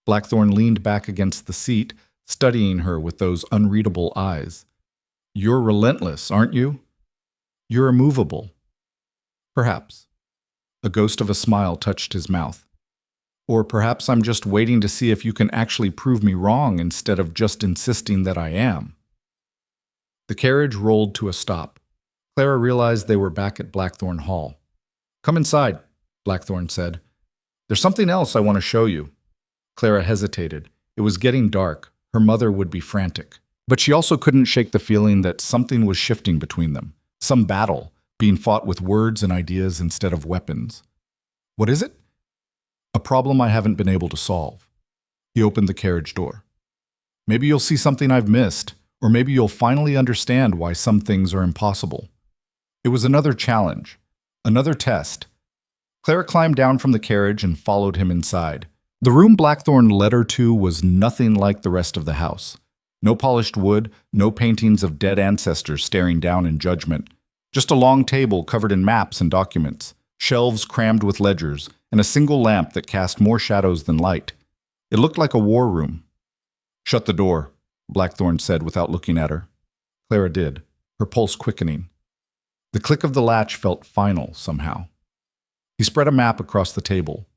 A: Blackthorn leaned back against the seat, studying her with those unreadable eyes. You're relentless, aren't you? You're immovable. Perhaps. A ghost of a smile touched his mouth. Or perhaps I'm just waiting to see if you can actually prove me wrong instead of just insisting that I am. The carriage rolled to a stop. Clara realized they were back at Blackthorn Hall. Come inside, Blackthorn said. There's something else I want to show you. Clara hesitated. It was getting dark. Her mother would be frantic. But she also couldn't shake the feeling that something was shifting between them. Some battle, being fought with words and ideas instead of weapons. What is it? A problem I haven't been able to solve. He opened the carriage door. Maybe you'll see something I've missed, or maybe you'll finally understand why some things are impossible. It was another challenge, another test. Clara climbed down from the carriage and followed him inside. The room Blackthorn led her to was nothing like the rest of the house. No polished wood, no paintings of dead ancestors staring down in judgment. Just a long table covered in maps and documents, shelves crammed with ledgers, and a single lamp that cast more shadows than light. It looked like a war room. Shut the door, Blackthorn said without looking at her. Clara did, her pulse quickening. The click of the latch felt final somehow. He spread a map across the table.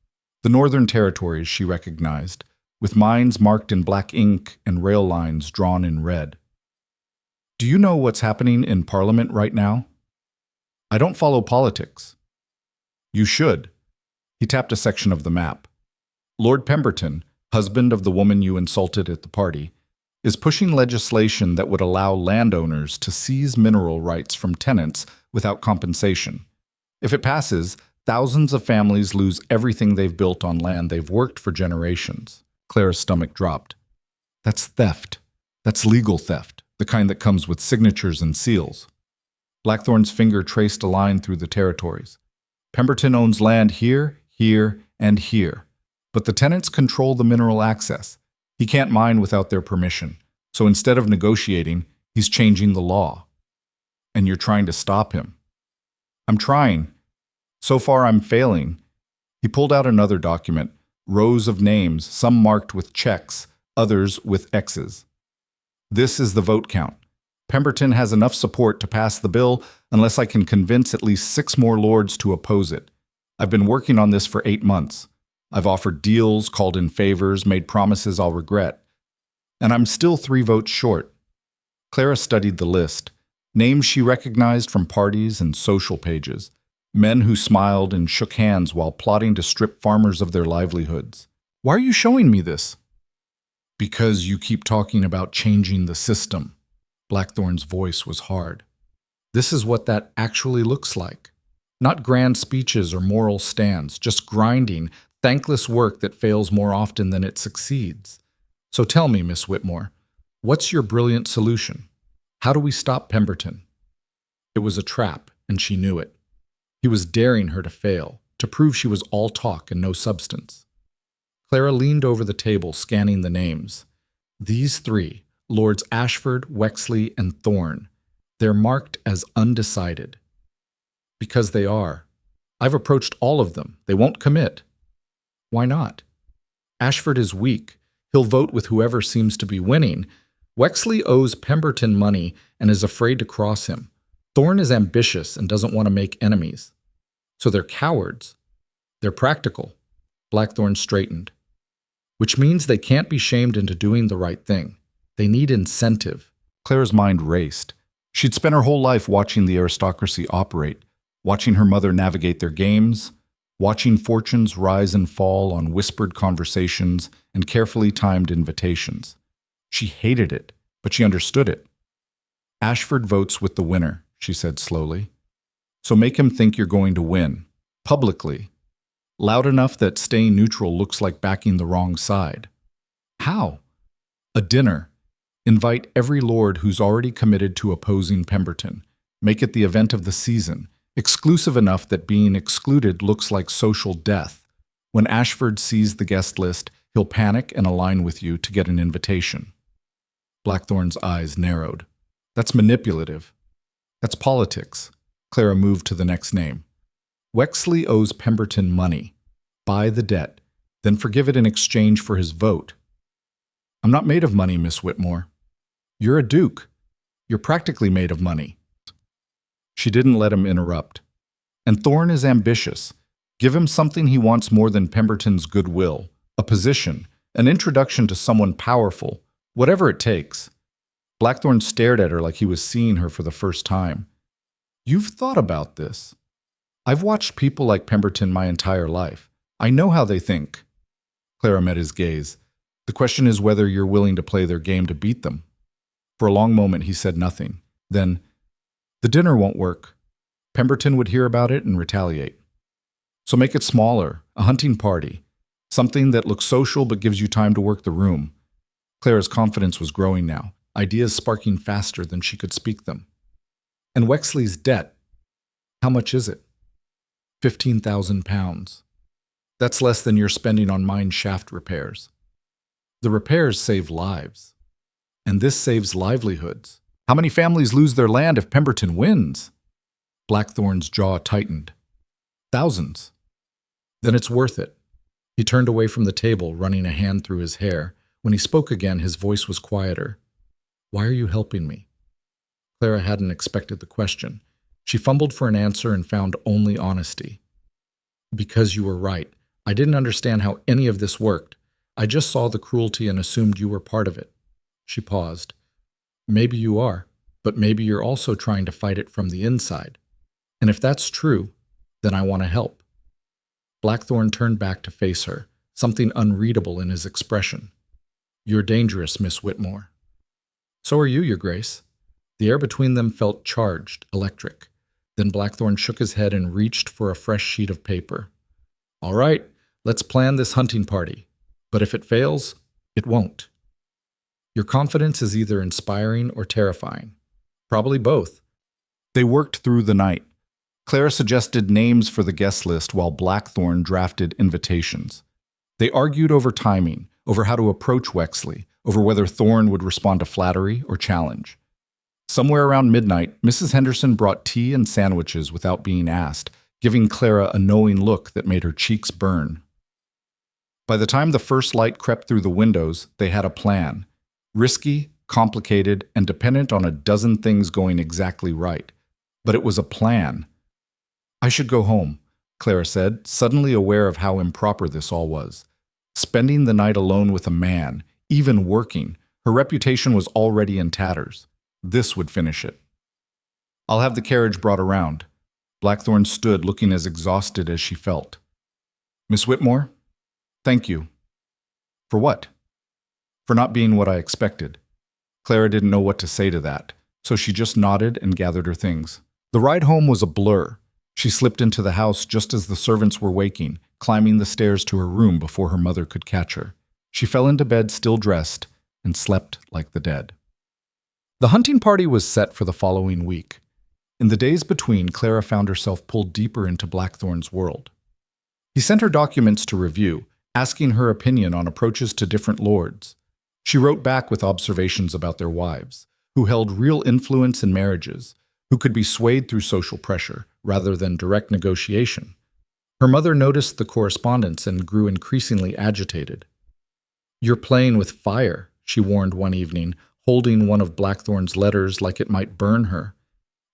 A: The northern territories she recognized, with mines marked in black ink and rail lines drawn in red. Do you know what's happening in Parliament right now? I don't follow politics. You should. He tapped a section of the map. Lord Pemberton, husband of the woman you insulted at the party, is pushing legislation that would allow landowners to seize mineral rights from tenants without compensation. If it passes, thousands of families lose everything they've built on land they've worked for generations. Clara's stomach dropped. That's theft. That's legal theft, the kind that comes with signatures and seals. Blackthorn's finger traced a line through the territories. Pemberton owns land here, here, and here. But the tenants control the mineral access. He can't mine without their permission. So instead of negotiating, he's changing the law. And you're trying to stop him. I'm trying. So far, I'm failing. He pulled out another document, rows of names, some marked with checks, others with X's. This is the vote count. Pemberton has enough support to pass the bill unless I can convince at least 6 more lords to oppose it. I've been working on this for 8 months. I've offered deals, called in favors, made promises I'll regret. And I'm still 3 votes short. Clara studied the list. Names she recognized from parties and social pages. Men who smiled and shook hands while plotting to strip farmers of their livelihoods. Why are you showing me this? Because you keep talking about changing the system. Blackthorn's voice was hard. This is what that actually looks like. Not grand speeches or moral stands, just grinding, thankless work that fails more often than it succeeds. So tell me, Miss Whitmore, what's your brilliant solution? How do we stop Pemberton? It was a trap, and she knew it. He was daring her to fail, to prove she was all talk and no substance. Clara leaned over the table, scanning the names. These three, Lords Ashford, Wexley, and Thorne, they're marked as undecided. Because they are. I've approached all of them. They won't commit. Why not? Ashford is weak. He'll vote with whoever seems to be winning. Wexley owes Pemberton money and is afraid to cross him. Thorne is ambitious and doesn't want to make enemies. So they're cowards. They're practical. Blackthorn straightened. Which means they can't be shamed into doing the right thing. They need incentive. Clara's mind raced. She'd spent her whole life watching the aristocracy operate, watching her mother navigate their games, watching fortunes rise and fall on whispered conversations and carefully timed invitations. She hated it, but she understood it. Ashford votes with the winner, she said slowly. So make him think you're going to win, publicly, loud enough that staying neutral looks like backing the wrong side. How? A dinner. Invite every lord who's already committed to opposing Pemberton. Make it the event of the season, exclusive enough that being excluded looks like social death. When Ashford sees the guest list, he'll panic and align with you to get an invitation. Blackthorn's eyes narrowed. That's manipulative. That's politics. Clara moved to the next name. Wexley owes Pemberton money. Buy the debt, then forgive it in exchange for his vote. I'm not made of money, Miss Whitmore. You're a duke. You're practically made of money. She didn't let him interrupt. And Thorne is ambitious. Give him something he wants more than Pemberton's goodwill, a position, an introduction to someone powerful, whatever it takes. Blackthorn stared at her like he was seeing her for the first time. You've thought about this. I've watched people like Pemberton my entire life. I know how they think. Clara met his gaze. The question is whether you're willing to play their game to beat them. For a long moment he said nothing. Then, the dinner won't work. Pemberton would hear about it and retaliate. So make it smaller, a hunting party. Something that looks social but gives you time to work the room. Clara's confidence was growing now, ideas sparking faster than she could speak them. And Wexley's debt. How much is it? 15,000 pounds. That's less than you're spending on mine shaft repairs. The repairs save lives. And this saves livelihoods. How many families lose their land if Pemberton wins? Blackthorn's jaw tightened. Thousands. Then it's worth it. He turned away from the table, running a hand through his hair. When he spoke again, his voice was quieter. Why are you helping me? Clara hadn't expected the question. She fumbled for an answer and found only honesty. Because you were right. I didn't understand how any of this worked. I just saw the cruelty and assumed you were part of it. She paused. Maybe you are, but maybe you're also trying to fight it from the inside. And if that's true, then I want to help. Blackthorn turned back to face her, something unreadable in his expression. You're dangerous, Miss Whitmore. So are you, Your Grace. The air between them felt charged, electric. Then Blackthorn shook his head and reached for a fresh sheet of paper. All right, let's plan this hunting party. But if it fails, it won't. Your confidence is either inspiring or terrifying. Probably both. They worked through the night. Clara suggested names for the guest list while Blackthorn drafted invitations. They argued over timing, over how to approach Wexley, over whether Thorne would respond to flattery or challenge. Somewhere around midnight, Mrs. Henderson brought tea and sandwiches without being asked, giving Clara a knowing look that made her cheeks burn. By the time the first light crept through the windows, they had a plan. Risky, complicated, and dependent on a dozen things going exactly right. But it was a plan. I should go home, Clara said, suddenly aware of how improper this all was. Spending the night alone with a man, even working, her reputation was already in tatters. This would finish it. I'll have the carriage brought around. Blackthorn stood, looking as exhausted as she felt. Miss Whitmore, thank you. For what? For not being what I expected. Clara didn't know what to say to that, so she just nodded and gathered her things. The ride home was a blur. She slipped into the house just as the servants were waking, climbing the stairs to her room before her mother could catch her. She fell into bed still dressed and slept like the dead. The hunting party was set for the following week. In the days between, Clara found herself pulled deeper into Blackthorn's world. He sent her documents to review, asking her opinion on approaches to different lords. She wrote back with observations about their wives, who held real influence in marriages, who could be swayed through social pressure rather than direct negotiation. Her mother noticed the correspondence and grew increasingly agitated. "You're playing with fire," she warned one evening, holding one of Blackthorn's letters like it might burn her.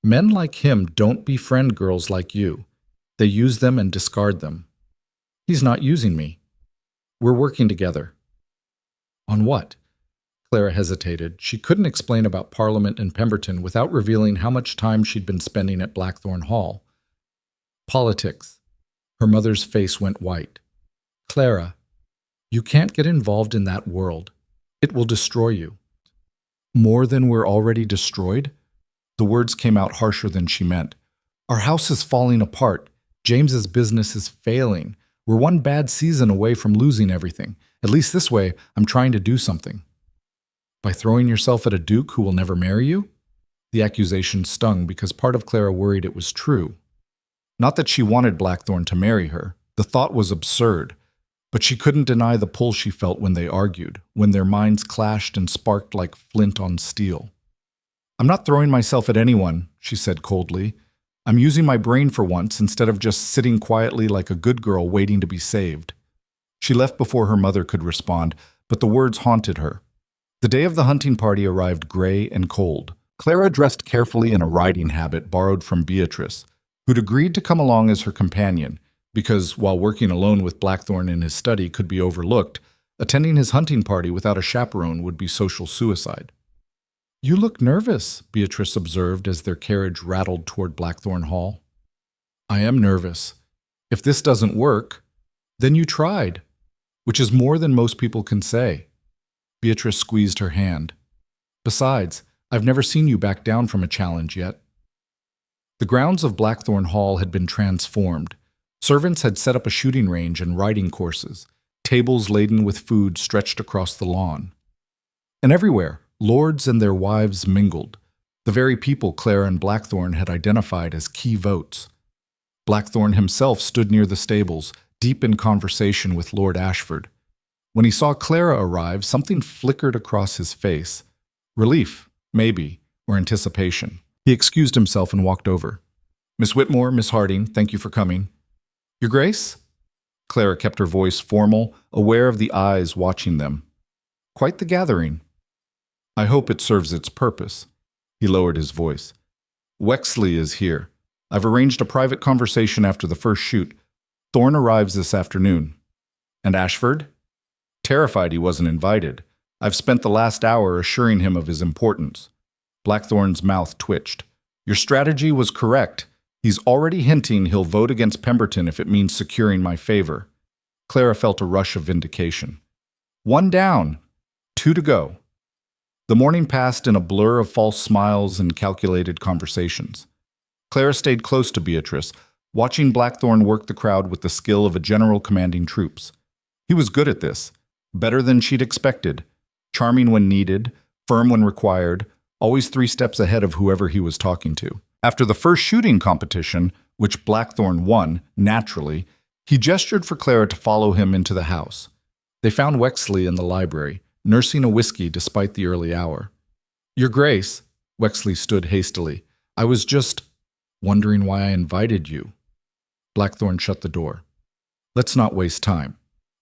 A: "Men like him don't befriend girls like you. They use them and discard them. He's not using me. We're working together." On what? Clara hesitated. She couldn't explain about Parliament and Pemberton without revealing how much time she'd been spending at Blackthorn Hall. Politics. Her mother's face went white. "Clara, you can't get involved in that world. It will destroy you." "More than we're already destroyed?" The words came out harsher than she meant. "Our house is falling apart. James's business is failing. We're one bad season away from losing everything. At least this way, I'm trying to do something." "By throwing yourself at a duke who will never marry you?" The accusation stung because part of Clara worried it was true. Not that she wanted Blackthorn to marry her. The thought was absurd. But she couldn't deny the pull she felt when they argued, when their minds clashed and sparked like flint on steel. "I'm not throwing myself at anyone," she said coldly. "I'm using my brain for once instead of just sitting quietly like a good girl waiting to be saved." She left before her mother could respond, but the words haunted her. The day of the hunting party arrived gray and cold. Clara dressed carefully in a riding habit borrowed from Beatrice, who'd agreed to come along as her companion, because while working alone with Blackthorn in his study could be overlooked, attending his hunting party without a chaperone would be social suicide. "You look nervous," Beatrice observed as their carriage rattled toward Blackthorn Hall. "I am nervous. If this doesn't work, then you tried, which is more than most people can say." Beatrice squeezed her hand. "Besides, I've never seen you back down from a challenge yet." The grounds of Blackthorn Hall had been transformed. Servants had set up a shooting range and riding courses. Tables laden with food stretched across the lawn. And everywhere, lords and their wives mingled, the very people Clara and Blackthorn had identified as key votes. Blackthorn himself stood near the stables, deep in conversation with Lord Ashford. When he saw Clara arrive, something flickered across his face. Relief, maybe, or anticipation. He excused himself and walked over. "Miss Whitmore, Miss Harding, thank you for coming." "Your Grace?" Clara kept her voice formal, aware of the eyes watching them. "Quite the gathering." "I hope it serves its purpose." He lowered his voice. "Wexley is here. I've arranged a private conversation after the first shoot. Thorne arrives this afternoon." "And Ashford?" "Terrified he wasn't invited. I've spent the last hour assuring him of his importance." Blackthorn's mouth twitched. "Your strategy was correct. He's already hinting he'll vote against Pemberton if it means securing my favor." Clara felt a rush of vindication. "One down. 2 to go." The morning passed in a blur of false smiles and calculated conversations. Clara stayed close to Beatrice, watching Blackthorn work the crowd with the skill of a general commanding troops. He was good at this, better than she'd expected, charming when needed, firm when required, always 3 steps ahead of whoever he was talking to. After the first shooting competition, which Blackthorn won, naturally, he gestured for Clara to follow him into the house. They found Wexley in the library, nursing a whiskey despite the early hour. "Your Grace," Wexley stood hastily, "I was just wondering why I invited you." Blackthorn shut the door. "Let's not waste time.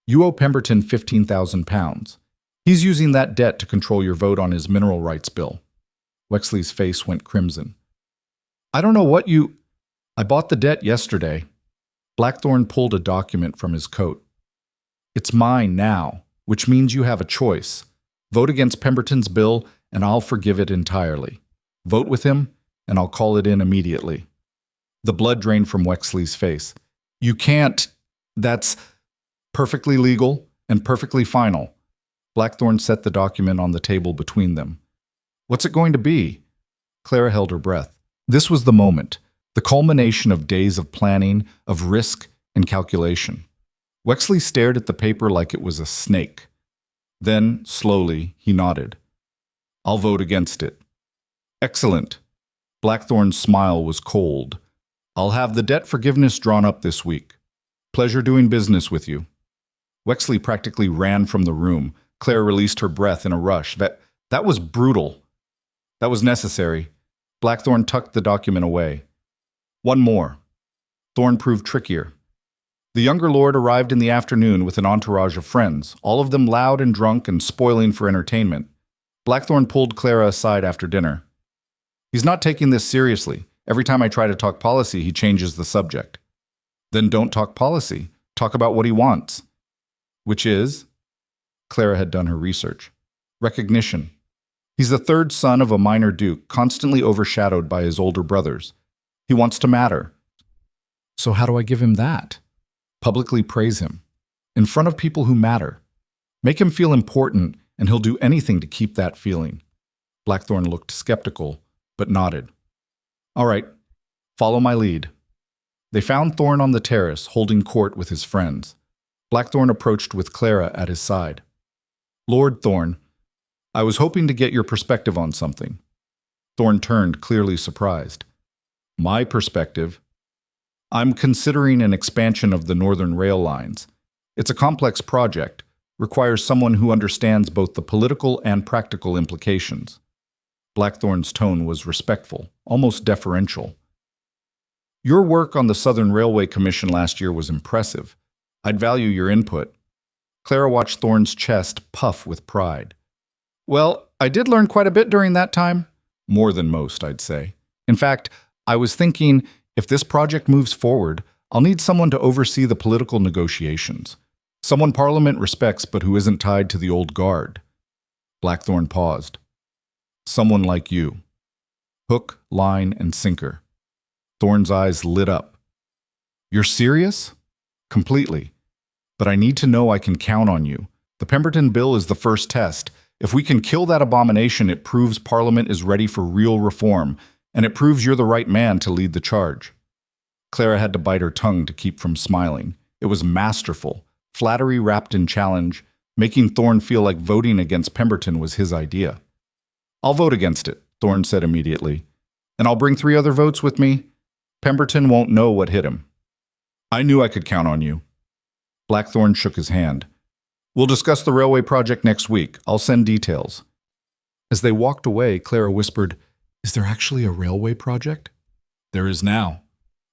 A: You owe Pemberton £15,000. He's using that debt to control your vote on his mineral rights bill." Wexley's face went crimson. "I don't know what you—" "I bought the debt yesterday." Blackthorn pulled a document from his coat. "It's mine now, which means you have a choice. Vote against Pemberton's bill, and I'll forgive it entirely." Vote with him, and I'll call it in immediately. The blood drained from Wexley's face. You can't. That's perfectly legal and perfectly final. Blackthorn set the document on the table between them. What's it going to be? Clara held her breath. This was the moment, the culmination of days of planning, of risk and calculation. Wexley stared at the paper like it was a snake. Then, slowly, he nodded. I'll vote against it. Excellent. Blackthorn's smile was cold. I'll have the debt forgiveness drawn up this week. Pleasure doing business with you. Wexley practically ran from the room. Claire released her breath in a rush. That was brutal. That was necessary. Blackthorn tucked the document away. One more. Thorn proved trickier. The younger lord arrived in the afternoon with an entourage of friends, all of them loud and drunk and spoiling for entertainment. Blackthorn pulled Clara aside after dinner. He's not taking this seriously. Every time I try to talk policy, he changes the subject. Then don't talk policy. Talk about what he wants. Which is? Clara had done her research. Recognition. He's the third son of a minor duke, constantly overshadowed by his older brothers. He wants to matter. So how do I give him that? Publicly praise him. In front of people who matter. Make him feel important, and he'll do anything to keep that feeling. Blackthorn looked skeptical, but nodded. All right, follow my lead. They found Thorn on the terrace, holding court with his friends. Blackthorn approached with Clara at his side. Lord Thorn, I was hoping to get your perspective on something. Thorn turned, clearly surprised. My perspective? I'm considering an expansion of the northern rail lines. It's a complex project, requires someone who understands both the political and practical implications. Blackthorn's tone was respectful, almost deferential. Your work on the Southern Railway Commission last year was impressive. I'd value your input. Clara watched Thorn's chest puff with pride. Well, I did learn quite a bit during that time. More than most, I'd say. In fact, I was thinking, if this project moves forward, I'll need someone to oversee the political negotiations. Someone Parliament respects but who isn't tied to the old guard. Blackthorn paused. Someone like you. Hook, line, and sinker. Thorn's eyes lit up. You're serious? Completely. But I need to know I can count on you. The Pemberton Bill is the first test. If we can kill that abomination, it proves Parliament is ready for real reform, and it proves you're the right man to lead the charge. Clara had to bite her tongue to keep from smiling. It was masterful, flattery wrapped in challenge, making Thorn feel like voting against Pemberton was his idea. I'll vote against it, Thorn said immediately. And I'll bring 3 other votes with me. Pemberton won't know what hit him. I knew I could count on you. Blackthorn shook his hand. We'll discuss the railway project next week. I'll send details. As they walked away, Clara whispered, Is there actually a railway project? There is now.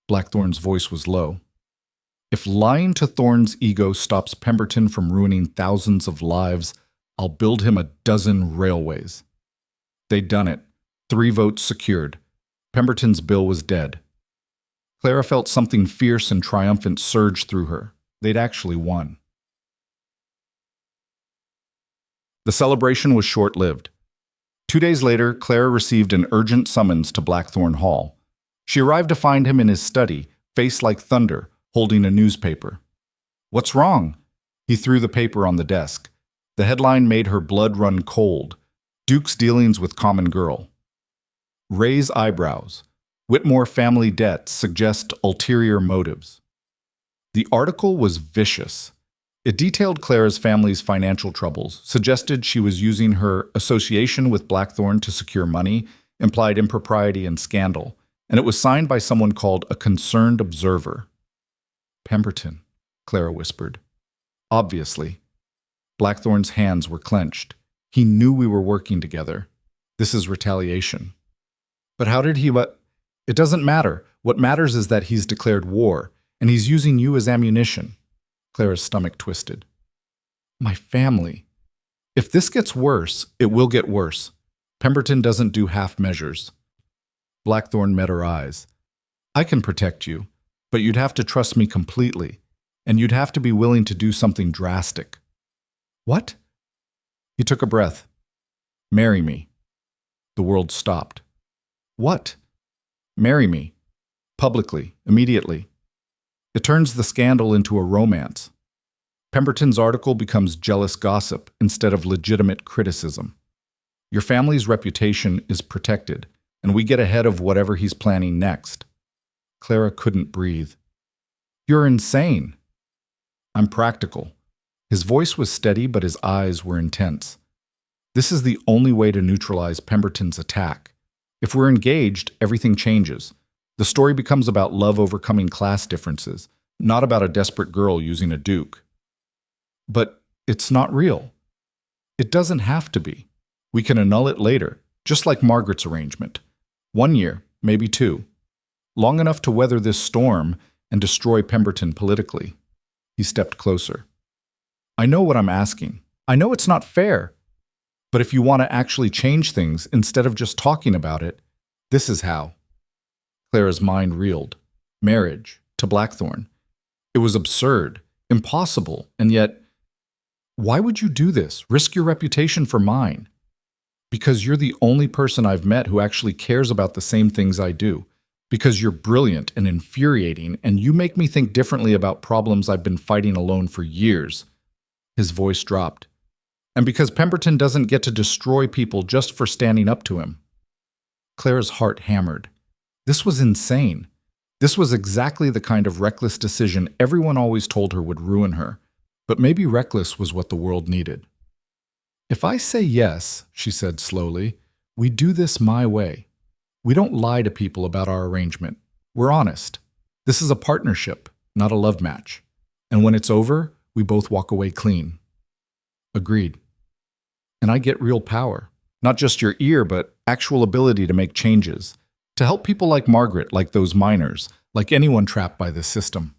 A: Blackthorn's voice was low. If lying to Thorn's ego stops Pemberton from ruining thousands of lives, I'll build him a dozen railways. They'd done it. 3 votes secured. Pemberton's bill was dead. Clara felt something fierce and triumphant surge through her. They'd actually won. The celebration was short-lived. 2 days later, Clara received an urgent summons to Blackthorn Hall. She arrived to find him in his study, face like thunder, holding a newspaper. What's wrong? He threw the paper on the desk. The headline made her blood run cold. Duke's dealings with common girl. Raise eyebrows. Whitmore family debts suggest ulterior motives. The article was vicious. It detailed Clara's family's financial troubles, suggested she was using her association with Blackthorn to secure money, implied impropriety and scandal, and it was signed by someone called a concerned observer. Pemberton, Clara whispered. Obviously. Blackthorn's hands were clenched. He knew we were working together. This is retaliation. But how did he... It doesn't matter. What matters is that he's declared war, and he's using you as ammunition. Clara's stomach twisted. My family. If this gets worse, it will get worse. Pemberton doesn't do half measures. Blackthorn met her eyes. I can protect you, but you'd have to trust me completely, and you'd have to be willing to do something drastic. What? He took a breath. Marry me. The world stopped. What? Marry me. Publicly, immediately. It turns the scandal into a romance. Pemberton's article becomes jealous gossip instead of legitimate criticism. Your family's reputation is protected, and we get ahead of whatever he's planning next. Clara couldn't breathe. You're insane. I'm practical. His voice was steady, but his eyes were intense. This is the only way to neutralize Pemberton's attack. If we're engaged, everything changes. The story becomes about love overcoming class differences, not about a desperate girl using a duke. But it's not real. It doesn't have to be. We can annul it later, just like Margaret's arrangement. 1 year, maybe 2. Long enough to weather this storm and destroy Pemberton politically. He stepped closer. I know what I'm asking. I know it's not fair. But if you want to actually change things instead of just talking about it, this is how. Clara's mind reeled. Marriage to Blackthorne. It was absurd, impossible, and yet, why would you do this? Risk your reputation for mine? Because you're the only person I've met who actually cares about the same things I do. Because you're brilliant and infuriating, and you make me think differently about problems I've been fighting alone for years. His voice dropped. And because Pemberton doesn't get to destroy people just for standing up to him. Clara's heart hammered. This was insane. This was exactly the kind of reckless decision everyone always told her would ruin her. But maybe reckless was what the world needed. If I say yes, she said slowly, we do this my way. We don't lie to people about our arrangement. We're honest. This is a partnership, not a love match. And when it's over, we both walk away clean. Agreed. And I get real power. Not just your ear, but actual ability to make changes. To help people like Margaret, like those miners, like anyone trapped by this system.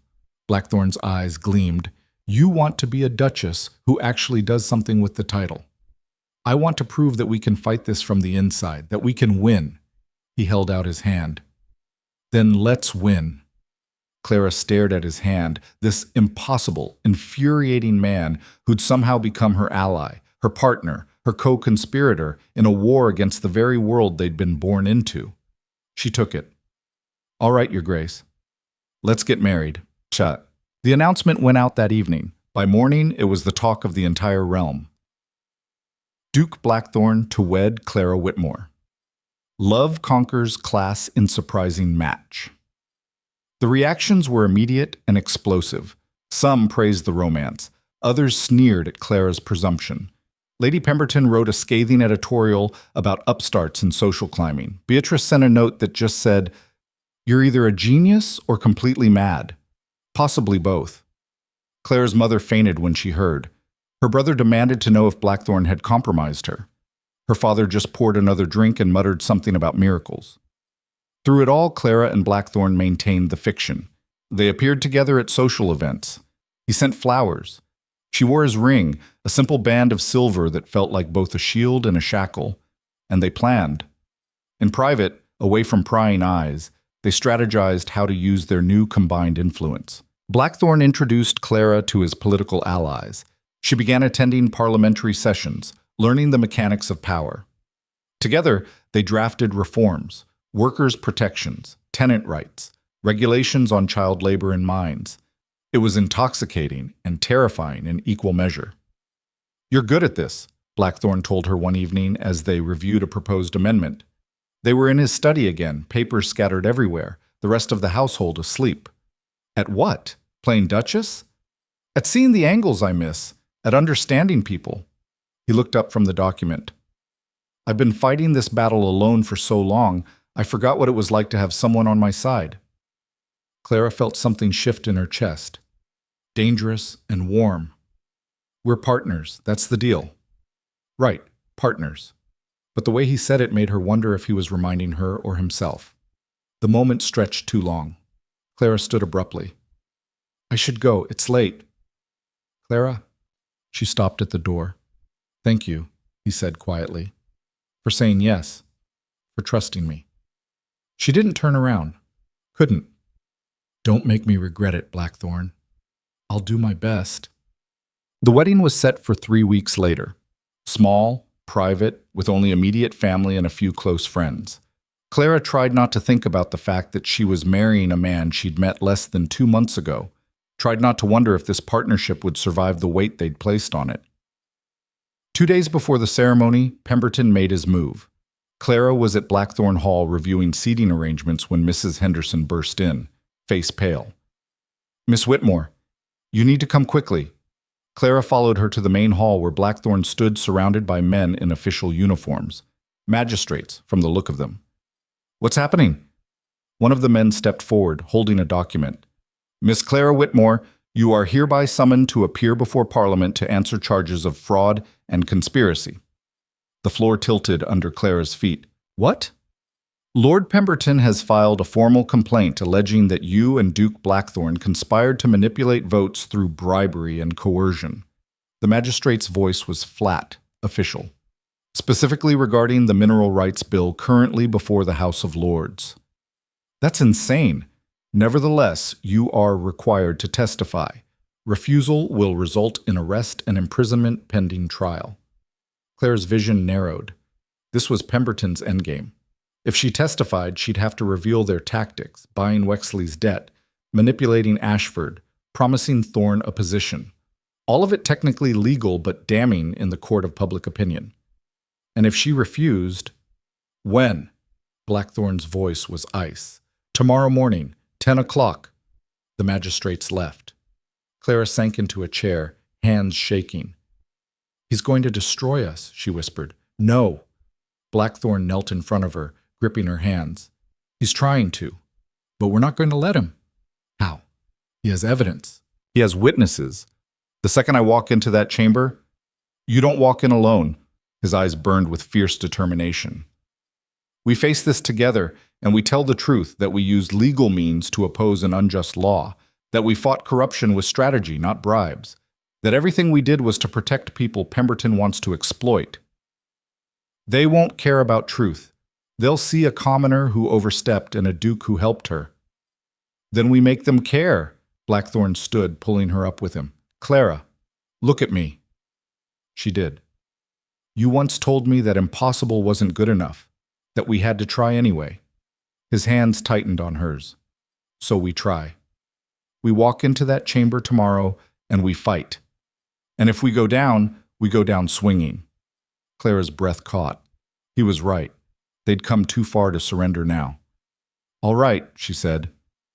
A: Blackthorne's eyes gleamed. You want to be a duchess who actually does something with the title. I want to prove that we can fight this from the inside, that we can win. He held out his hand. Then let's win. Clara stared at his hand, this impossible, infuriating man who'd somehow become her ally, her partner, her co-conspirator in a war against the very world they'd been born into. She took it. All right, Your Grace. Let's get married. Chut. The announcement went out that evening. By morning, it was the talk of the entire realm. Duke Blackthorne to wed Clara Whitmore. Love conquers class in surprising match. The reactions were immediate and explosive. Some praised the romance. Others sneered at Clara's presumption. Lady Pemberton wrote a scathing editorial about upstarts in social climbing. Beatrice sent a note that just said, "You're either a genius or completely mad. Possibly both." Clara's mother fainted when she heard. Her brother demanded to know if Blackthorne had compromised her. Her father just poured another drink and muttered something about miracles. Through it all, Clara and Blackthorne maintained the fiction. They appeared together at social events. He sent flowers. She wore his ring, a simple band of silver that felt like both a shield and a shackle. And they planned. In private, away from prying eyes, they strategized how to use their new combined influence. Blackthorne introduced Clara to his political allies. She began attending parliamentary sessions, learning the mechanics of power. Together, they drafted reforms, workers' protections, tenant rights, regulations on child labor in mines. It was intoxicating and terrifying in equal measure. "You're good at this," Blackthorne told her one evening as they reviewed a proposed amendment. They were in his study again, papers scattered everywhere, the rest of the household asleep. At what? Playing Duchess? At seeing the angles I miss, at understanding people. He looked up from the document. I've been fighting this battle alone for so long, I forgot what it was like to have someone on my side. Clara felt something shift in her chest. Dangerous and warm. We're partners, that's the deal. Right, partners. But the way he said it made her wonder if he was reminding her or himself. The moment stretched too long. Clara stood abruptly. I should go, it's late. Clara? She stopped at the door. Thank you, he said quietly, for saying yes, for trusting me. She didn't turn around. Couldn't. Don't make me regret it, Blackthorne. I'll do my best. The wedding was set for 3 weeks later. Small, private, with only immediate family and a few close friends. Clara tried not to think about the fact that she was marrying a man she'd met less than 2 months ago, tried not to wonder if this partnership would survive the weight they'd placed on it. 2 days before the ceremony, Pemberton made his move. Clara was at Blackthorn Hall reviewing seating arrangements when Mrs. Henderson burst in, face pale. "Miss Whitmore, you need to come quickly." Clara followed her to the main hall where Blackthorn stood surrounded by men in official uniforms, magistrates from the look of them. "What's happening?" One of the men stepped forward, holding a document. "Miss Clara Whitmore, you are hereby summoned to appear before Parliament to answer charges of fraud and conspiracy." The floor tilted under Clara's feet. "What?" "Lord Pemberton has filed a formal complaint alleging that you and Duke Blackthorn conspired to manipulate votes through bribery and coercion." The magistrate's voice was flat, official, specifically regarding the mineral rights bill currently before the House of Lords. "That's insane. Nevertheless, you are required to testify. Refusal will result in arrest and imprisonment pending trial." Clara's vision narrowed. This was Pemberton's endgame. If she testified, she'd have to reveal their tactics, buying Wexley's debt, manipulating Ashford, promising Thorne a position. All of it technically legal but damning in the court of public opinion. And if she refused, when? Blackthorn's voice was ice. "Tomorrow morning, 10 o'clock. The magistrates left. Clara sank into a chair, hands shaking. "He's going to destroy us," she whispered. "No." Blackthorn knelt in front of her, gripping her hands. "He's trying to, but we're not going to let him." "How?" "He has evidence. He has witnesses. The second I walk into that chamber, you don't walk in alone." His eyes burned with fierce determination. "We face this together, and we tell the truth that we used legal means to oppose an unjust law, that we fought corruption with strategy, not bribes, that everything we did was to protect people Pemberton wants to exploit. They won't care about truth. They'll see a commoner who overstepped and a duke who helped her." "Then we make them care." Blackthorn stood, pulling her up with him. "Clara, look at me." She did. "You once told me that impossible wasn't good enough, that we had to try anyway." His hands tightened on hers. "So we try. We walk into that chamber tomorrow and we fight. And if we go down swinging." Clara's breath caught. He was right. They'd come too far to surrender now. "All right," she said.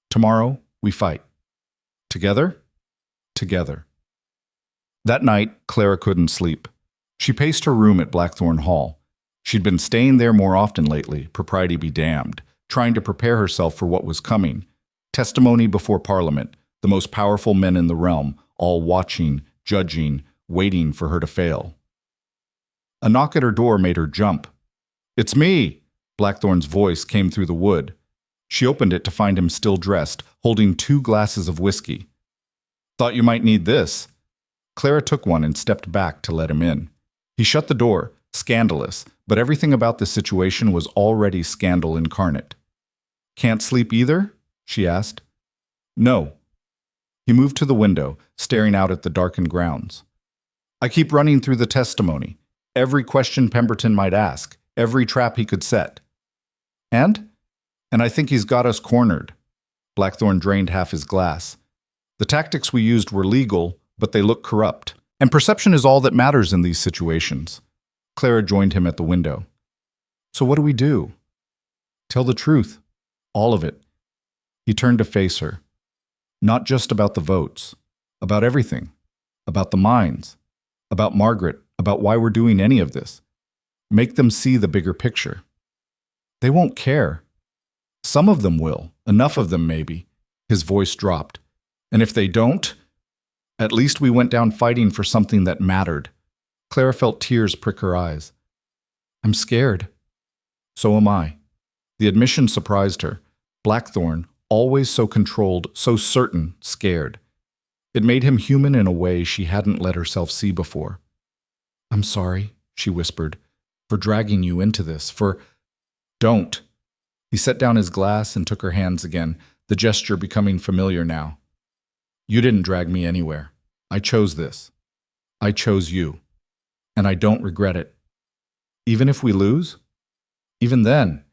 A: "Tomorrow we fight. Together? Together." That night, Clara couldn't sleep. She paced her room at Blackthorn Hall. She'd been staying there more often lately, propriety be damned, trying to prepare herself for what was coming. Testimony before Parliament, the most powerful men in the realm, all watching, judging, waiting for her to fail. A knock at her door made her jump. "It's me!" Blackthorn's voice came through the wood. She opened it to find him still dressed, holding 2 glasses of whiskey. "Thought you might need this." Clara took one and stepped back to let him in. He shut the door, scandalous, but everything about the situation was already scandal incarnate. "Can't sleep either?" she asked. "No." He moved to the window, staring out at the darkened grounds. "I keep running through the testimony. Every question Pemberton might ask, every trap he could set. And I think he's got us cornered." Blackthorn drained half his glass. "The tactics we used were legal, but they look corrupt. And perception is all that matters in these situations." Clara joined him at the window. "So what do we do?" "Tell the truth. All of it." He turned to face her. "Not just about the votes. About everything. About the mines. About Margaret. About why we're doing any of this. Make them see the bigger picture. They won't care. Some of them will. Enough of them, maybe." His voice dropped. "And if they don't, at least we went down fighting for something that mattered." Clara felt tears prick her eyes. "I'm scared." "So am I." The admission surprised her. Blackthorn, always so controlled, so certain, scared. It made him human in a way she hadn't let herself see before. "I'm sorry," she whispered, "for dragging you into this, for—" "Don't." He set down his glass and took her hands again, the gesture becoming familiar now. "You didn't drag me anywhere. I chose this. I chose you. And I don't regret it. Even if we lose? Even then."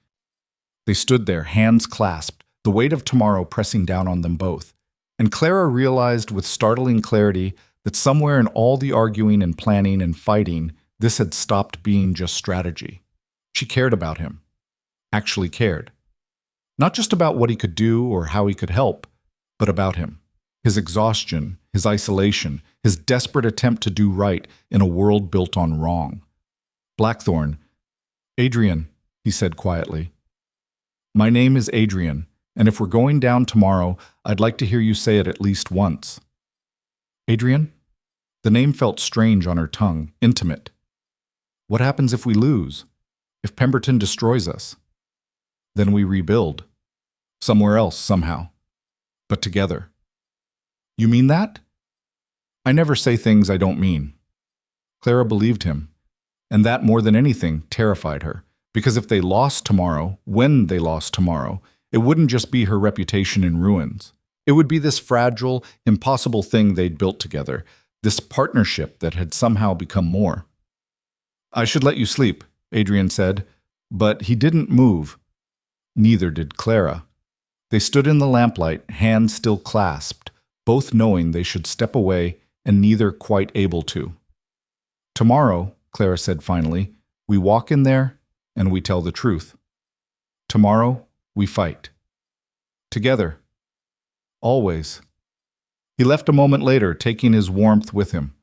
A: They stood there, hands clasped, the weight of tomorrow pressing down on them both. And Clara realized with startling clarity that somewhere in all the arguing and planning and fighting, this had stopped being just strategy. She cared about him. Actually cared. Not just about what he could do or how he could help, but about him. His exhaustion, his isolation, his desperate attempt to do right in a world built on wrong. Blackthorn. Adrian, he said quietly. My name is Adrian, and if we're going down tomorrow, I'd like to hear you say it at least once. Adrian? The name felt strange on her tongue, intimate. What happens if we lose? If Pemberton destroys us? Then we rebuild. Somewhere else, somehow. But together. You mean that? I never say things I don't mean. Clara believed him, and that more than anything terrified her, because if they lost tomorrow, when they lost tomorrow, it wouldn't just be her reputation in ruins. It would be this fragile, impossible thing they'd built together, this partnership that had somehow become more. I should let you sleep, Adrian said, but he didn't move. Neither did Clara. They stood in the lamplight, hands still clasped, both knowing they should step away and neither quite able to. Tomorrow, Clara said finally, we walk in there and we tell the truth. Tomorrow, we fight. Together. Always. He left a moment later, taking his warmth with him.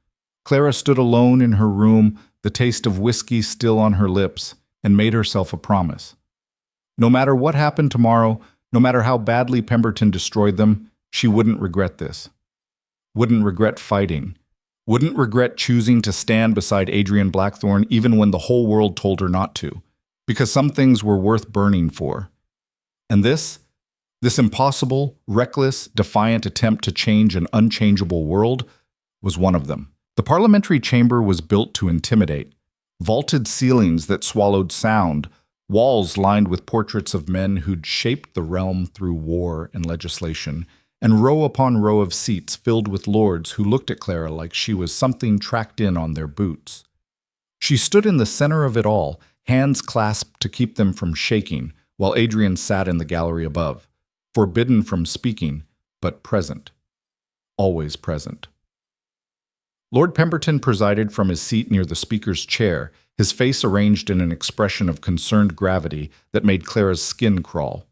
A: Clara stood alone in her room, the taste of whiskey still on her lips, and made herself a promise. No matter what happened tomorrow, no matter how badly Pemberton destroyed them, she wouldn't regret this. Wouldn't regret fighting. Wouldn't regret choosing to stand beside Adrian Blackthorn even when the whole world told her not to, because some things were worth burning for. And this impossible, reckless, defiant attempt to change an unchangeable world was one of them. The parliamentary chamber was built to intimidate. Vaulted ceilings that swallowed sound, walls lined with portraits of men who'd shaped the realm through war and legislation, and row upon row of seats filled with lords who looked at Clara like she was something tracked in on their boots. She stood in the center of it all, hands clasped to keep them from shaking, while Adrian sat in the gallery above, forbidden from speaking, but present. Always present. Lord Pemberton presided from his seat near the speaker's chair, his face arranged in an expression of concerned gravity that made Clara's skin crawl.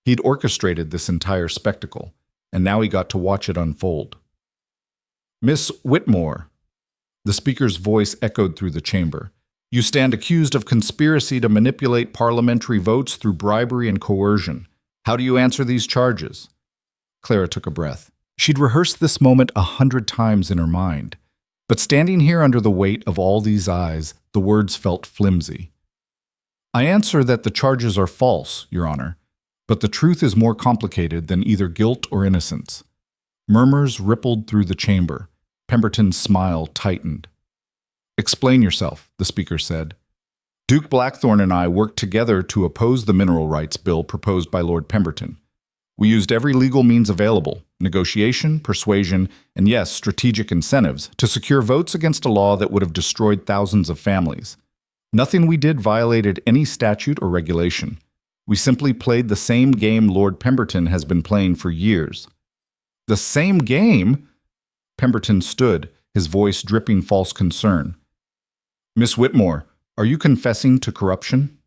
A: He'd orchestrated this entire spectacle, and now he got to watch it unfold. Miss Whitmore, the speaker's voice echoed through the chamber. You stand accused of conspiracy to manipulate parliamentary votes through bribery and coercion. How do you answer these charges? Clara took a breath. She'd rehearsed this moment 100 times in her mind. But standing here under the weight of all these eyes, the words felt flimsy. I answer that the charges are false, Your Honor, but the truth is more complicated than either guilt or innocence. Murmurs rippled through the chamber. Pemberton's smile tightened. Explain yourself, the speaker said. Duke Blackthorn and I worked together to oppose the mineral rights bill proposed by Lord Pemberton. We used every legal means available, negotiation, persuasion, and yes, strategic incentives, to secure votes against a law that would have destroyed thousands of families. Nothing we did violated any statute or regulation. We simply played the same game Lord Pemberton has been playing for years. The same game? Pemberton stood, his voice dripping false concern. Miss Whitmore, are you confessing to corruption?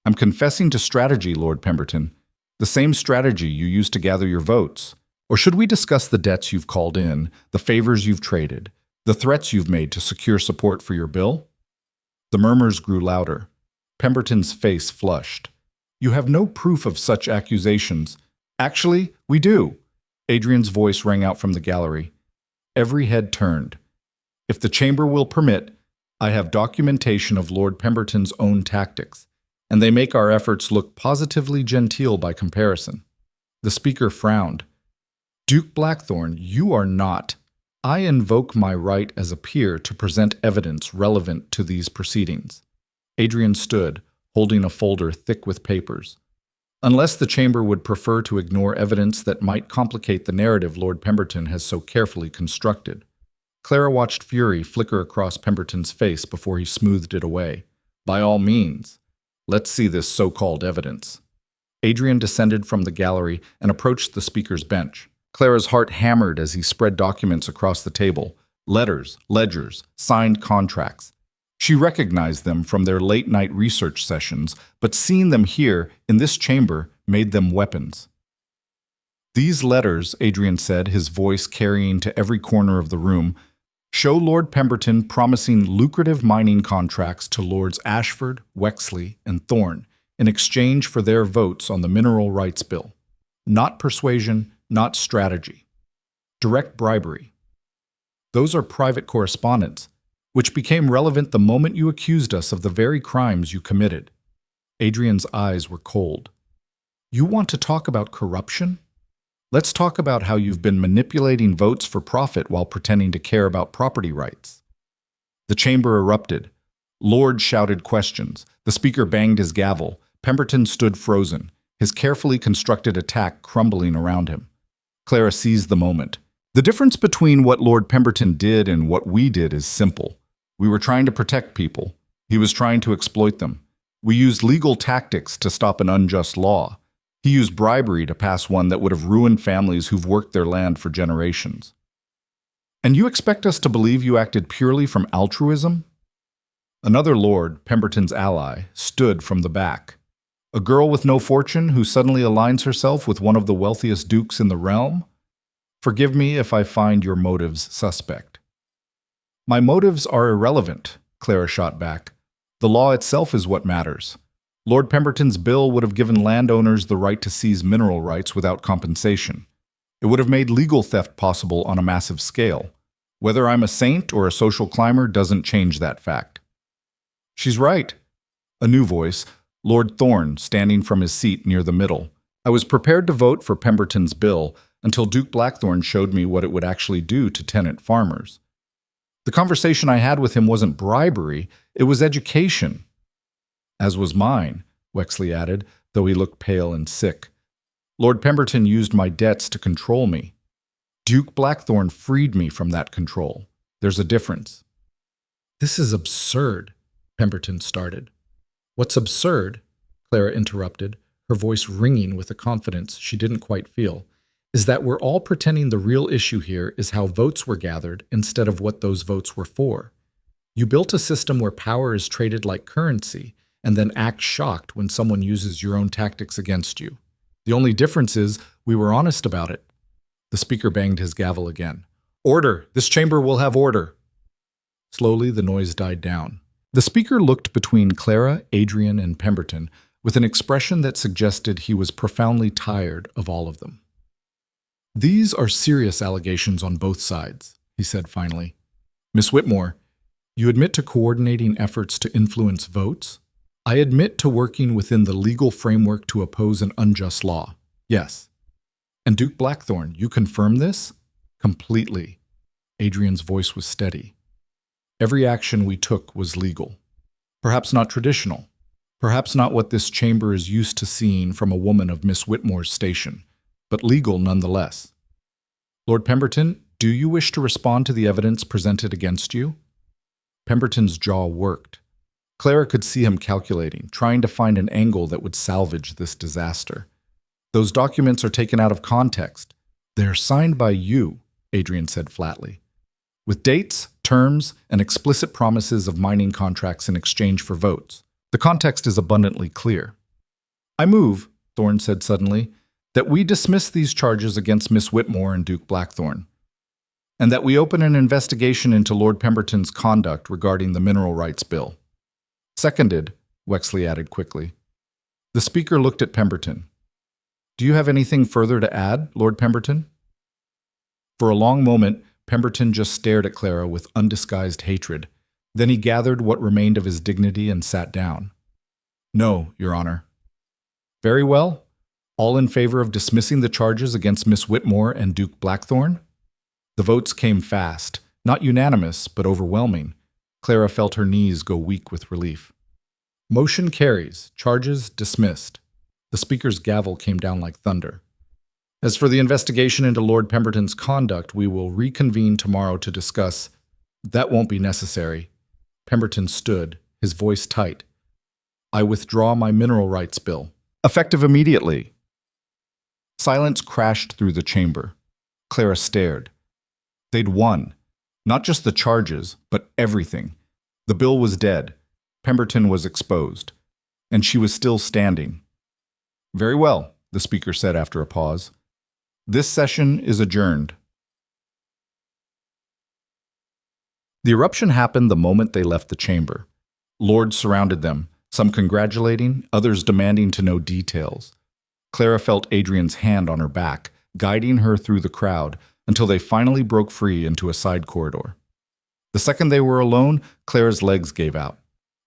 A: I'm confessing to strategy, Lord Pemberton. The same strategy you used to gather your votes. Or should we discuss the debts you've called in, the favors you've traded, the threats you've made to secure support for your bill? The murmurs grew louder. Pemberton's face flushed. You have no proof of such accusations. Actually, we do. Adrian's voice rang out from the gallery. Every head turned. If the chamber will permit, I have documentation of Lord Pemberton's own tactics, and they make our efforts look positively genteel by comparison. The speaker frowned. Duke Blackthorn, you are not. I invoke my right as a peer to present evidence relevant to these proceedings. Adrian stood, holding a folder thick with papers. Unless the chamber would prefer to ignore evidence that might complicate the narrative Lord Pemberton has so carefully constructed. Clara watched fury flicker across Pemberton's face before he smoothed it away. By all means. Let's see this so-called evidence. Adrian descended from the gallery and approached the speaker's bench. Clara's heart hammered as he spread documents across the table. Letters, ledgers, signed contracts. She recognized them from their late-night research sessions, but seeing them here, in this chamber, made them weapons. These letters, Adrian said, his voice carrying to every corner of the room, show Lord Pemberton promising lucrative mining contracts to Lords Ashford, Wexley, and Thorne in exchange for their votes on the Mineral Rights Bill. Not persuasion, not strategy. Direct bribery. Those are private correspondence, which became relevant the moment you accused us of the very crimes you committed. Adrian's eyes were cold. You want to talk about corruption? Let's talk about how you've been manipulating votes for profit while pretending to care about property rights. The chamber erupted. Lords shouted questions. The speaker banged his gavel. Pemberton stood frozen, his carefully constructed attack crumbling around him. Clara seized the moment. The difference between what Lord Pemberton did and what we did is simple. We were trying to protect people. He was trying to exploit them. We used legal tactics to stop an unjust law. He used bribery to pass one that would have ruined families who've worked their land for generations. And you expect us to believe you acted purely from altruism? Another lord, Pemberton's ally, stood from the back. A girl with no fortune who suddenly aligns herself with one of the wealthiest dukes in the realm? Forgive me if I find your motives suspect. My motives are irrelevant, Clara shot back. The law itself is what matters. Lord Pemberton's bill would have given landowners the right to seize mineral rights without compensation. It would have made legal theft possible on a massive scale. Whether I'm a saint or a social climber doesn't change that fact. She's right. A new voice, Lord Thorne, standing from his seat near the middle. I was prepared to vote for Pemberton's bill until Duke Blackthorne showed me what it would actually do to tenant farmers. The conversation I had with him wasn't bribery, it was education. As was mine, Wexley added, though he looked pale and sick. Lord Pemberton used my debts to control me. Duke Blackthorne freed me from that control. There's a difference. This is absurd, Pemberton started. What's absurd, Clara interrupted, her voice ringing with a confidence she didn't quite feel, is that we're all pretending the real issue here is how votes were gathered instead of what those votes were for. You built a system where power is traded like currency, and then act shocked when someone uses your own tactics against you. The only difference is we were honest about it. The speaker banged his gavel again. Order! This chamber will have order! Slowly, the noise died down. The speaker looked between Clara, Adrian, and Pemberton with an expression that suggested he was profoundly tired of all of them. These are serious allegations on both sides, he said finally. Miss Whitmore, you admit to coordinating efforts to influence votes? I admit to working within the legal framework to oppose an unjust law. Yes. And Duke Blackthorne, you confirm this? Completely. Adrian's voice was steady. Every action we took was legal. Perhaps not traditional. Perhaps not what this chamber is used to seeing from a woman of Miss Whitmore's station, but legal nonetheless. Lord Pemberton, do you wish to respond to the evidence presented against you? Pemberton's jaw worked. Clara could see him calculating, trying to find an angle that would salvage this disaster. Those documents are taken out of context. They're signed by you, Adrian said flatly, with dates, terms, and explicit promises of mining contracts in exchange for votes. The context is abundantly clear. I move, Thorne said suddenly, that we dismiss these charges against Miss Whitmore and Duke Blackthorne, and that we open an investigation into Lord Pemberton's conduct regarding the Mineral Rights Bill. Seconded, Wexley added quickly. The speaker looked at Pemberton. Do you have anything further to add, Lord Pemberton? For a long moment, Pemberton just stared at Clara with undisguised hatred. Then he gathered what remained of his dignity and sat down. No, Your Honor. Very well. All in favor of dismissing the charges against Miss Whitmore and Duke Blackthorne? The votes came fast, not unanimous, but overwhelming. Clara felt her knees go weak with relief. Motion carries, charges dismissed. The speaker's gavel came down like thunder. As for the investigation into Lord Pemberton's conduct, we will reconvene tomorrow to discuss. That won't be necessary. Pemberton stood, his voice tight. I withdraw my mineral rights bill. Effective immediately. Silence crashed through the chamber. Clara stared. They'd won. Not just the charges, but everything. The bill was dead. Pemberton was exposed. And she was still standing. Very well, the speaker said after a pause. This session is adjourned. The eruption happened the moment they left the chamber. Lords surrounded them, some congratulating, others demanding to know details. Clara felt Adrian's hand on her back, guiding her through the crowd until they finally broke free into a side corridor. The second they were alone, Clara's legs gave out.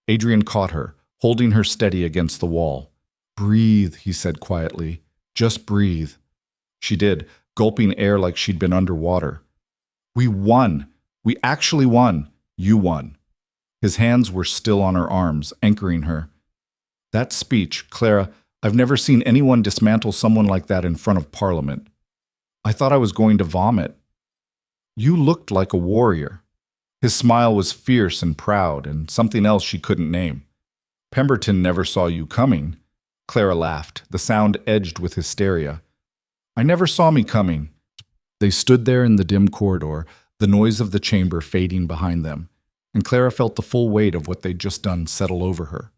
A: Adrian caught her, holding her steady against the wall. Breathe, he said quietly. Just breathe. She did, gulping air like she'd been underwater. We won. We actually won. You won. His hands were still on her arms, anchoring her. That speech, Clara, I've never seen anyone dismantle someone like that in front of Parliament. I thought I was going to vomit. You looked like a warrior. His smile was fierce and proud, and something else she couldn't name. Pemberton never saw you coming. Clara laughed, the sound edged with hysteria. I never saw me coming. They stood there in the dim corridor, the noise of the chamber fading behind them, and Clara felt the full weight of what they'd just done settle over her.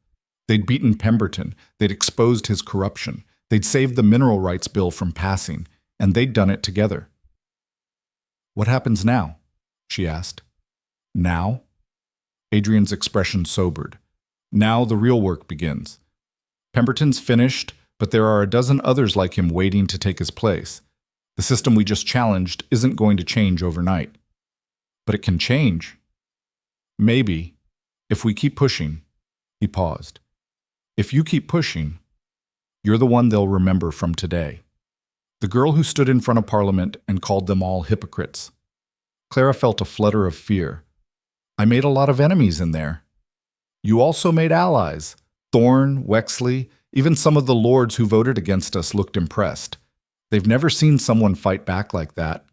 A: They'd beaten Pemberton, they'd exposed his corruption, they'd saved the mineral rights bill from passing, and they'd done it together. What happens now? She asked. Now? Adrian's expression sobered. Now the real work begins. Pemberton's finished, but there are a dozen others like him waiting to take his place. The system we just challenged isn't going to change overnight. But it can change. Maybe, if we keep pushing. He paused. If you keep pushing, you're the one they'll remember from today. The girl who stood in front of Parliament and called them all hypocrites. Clara felt a flutter of fear. I made a lot of enemies in there. You also made allies. Thorne, Wexley, even some of the lords who voted against us looked impressed. They've never seen someone fight back like that.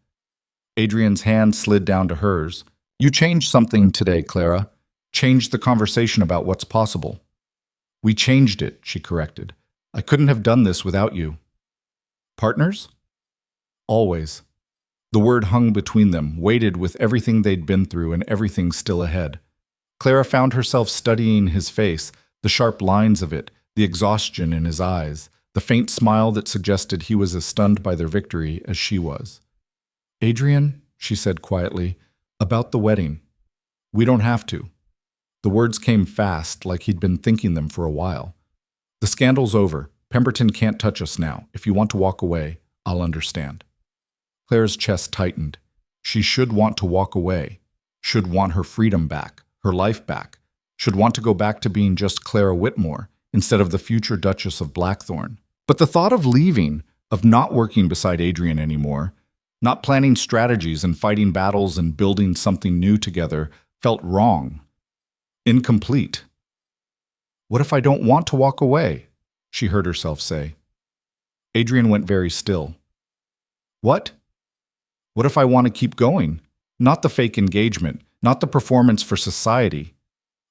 A: Adrian's hand slid down to hers. You changed something today, Clara. Changed the conversation about what's possible. We changed it, she corrected. I couldn't have done this without you. Partners? Always. The word hung between them, weighted with everything they'd been through and everything still ahead. Clara found herself studying his face, the sharp lines of it, the exhaustion in his eyes, the faint smile that suggested he was as stunned by their victory as she was. Adrian, she said quietly, about the wedding. We don't have to. The words came fast, like he'd been thinking them for a while. The scandal's over. Pemberton can't touch us now. If you want to walk away, I'll understand. Clara's chest tightened. She should want to walk away, should want her freedom back, her life back, should want to go back to being just Clara Whitmore instead of the future Duchess of Blackthorn. But the thought of leaving, of not working beside Adrian anymore, not planning strategies and fighting battles and building something new together, felt wrong, incomplete. What if I don't want to walk away? She heard herself say. Adrian went very still. What? What if I want to keep going? Not the fake engagement, not the performance for society.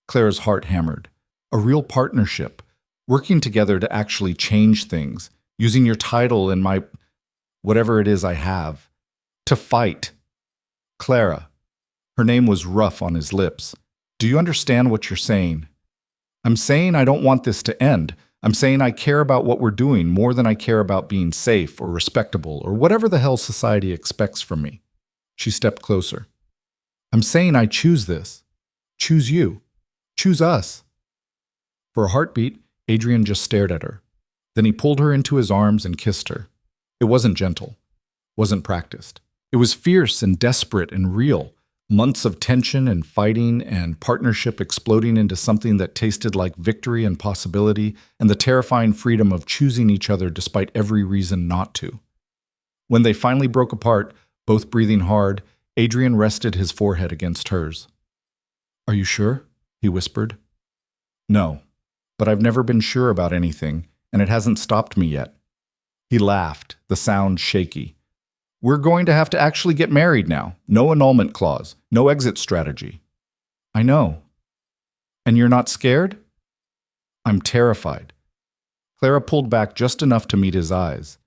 A: Clara's heart hammered. A real partnership, working together to actually change things, using your title and my, whatever it is I have, to fight. Clara. Her name was rough on his lips. Do you understand what you're saying? I'm saying I don't want this to end. I'm saying I care about what we're doing more than I care about being safe or respectable or whatever the hell society expects from me. She stepped closer. I'm saying I choose this. Choose you. Choose us. For a heartbeat, Adrian just stared at her. Then he pulled her into his arms and kissed her. It wasn't gentle. Wasn't practiced. It was fierce and desperate and real. Months of tension and fighting and partnership exploding into something that tasted like victory and possibility and the terrifying freedom of choosing each other despite every reason not to. When they finally broke apart, both breathing hard, Adrian rested his forehead against hers. Are you sure? He whispered. No, but I've never been sure about anything, and it hasn't stopped me yet. He laughed, the sound shaky. We're going to have to actually get married now. No annulment clause. No exit strategy. I know. And you're not scared? I'm terrified. Clara pulled back just enough to meet his eyes.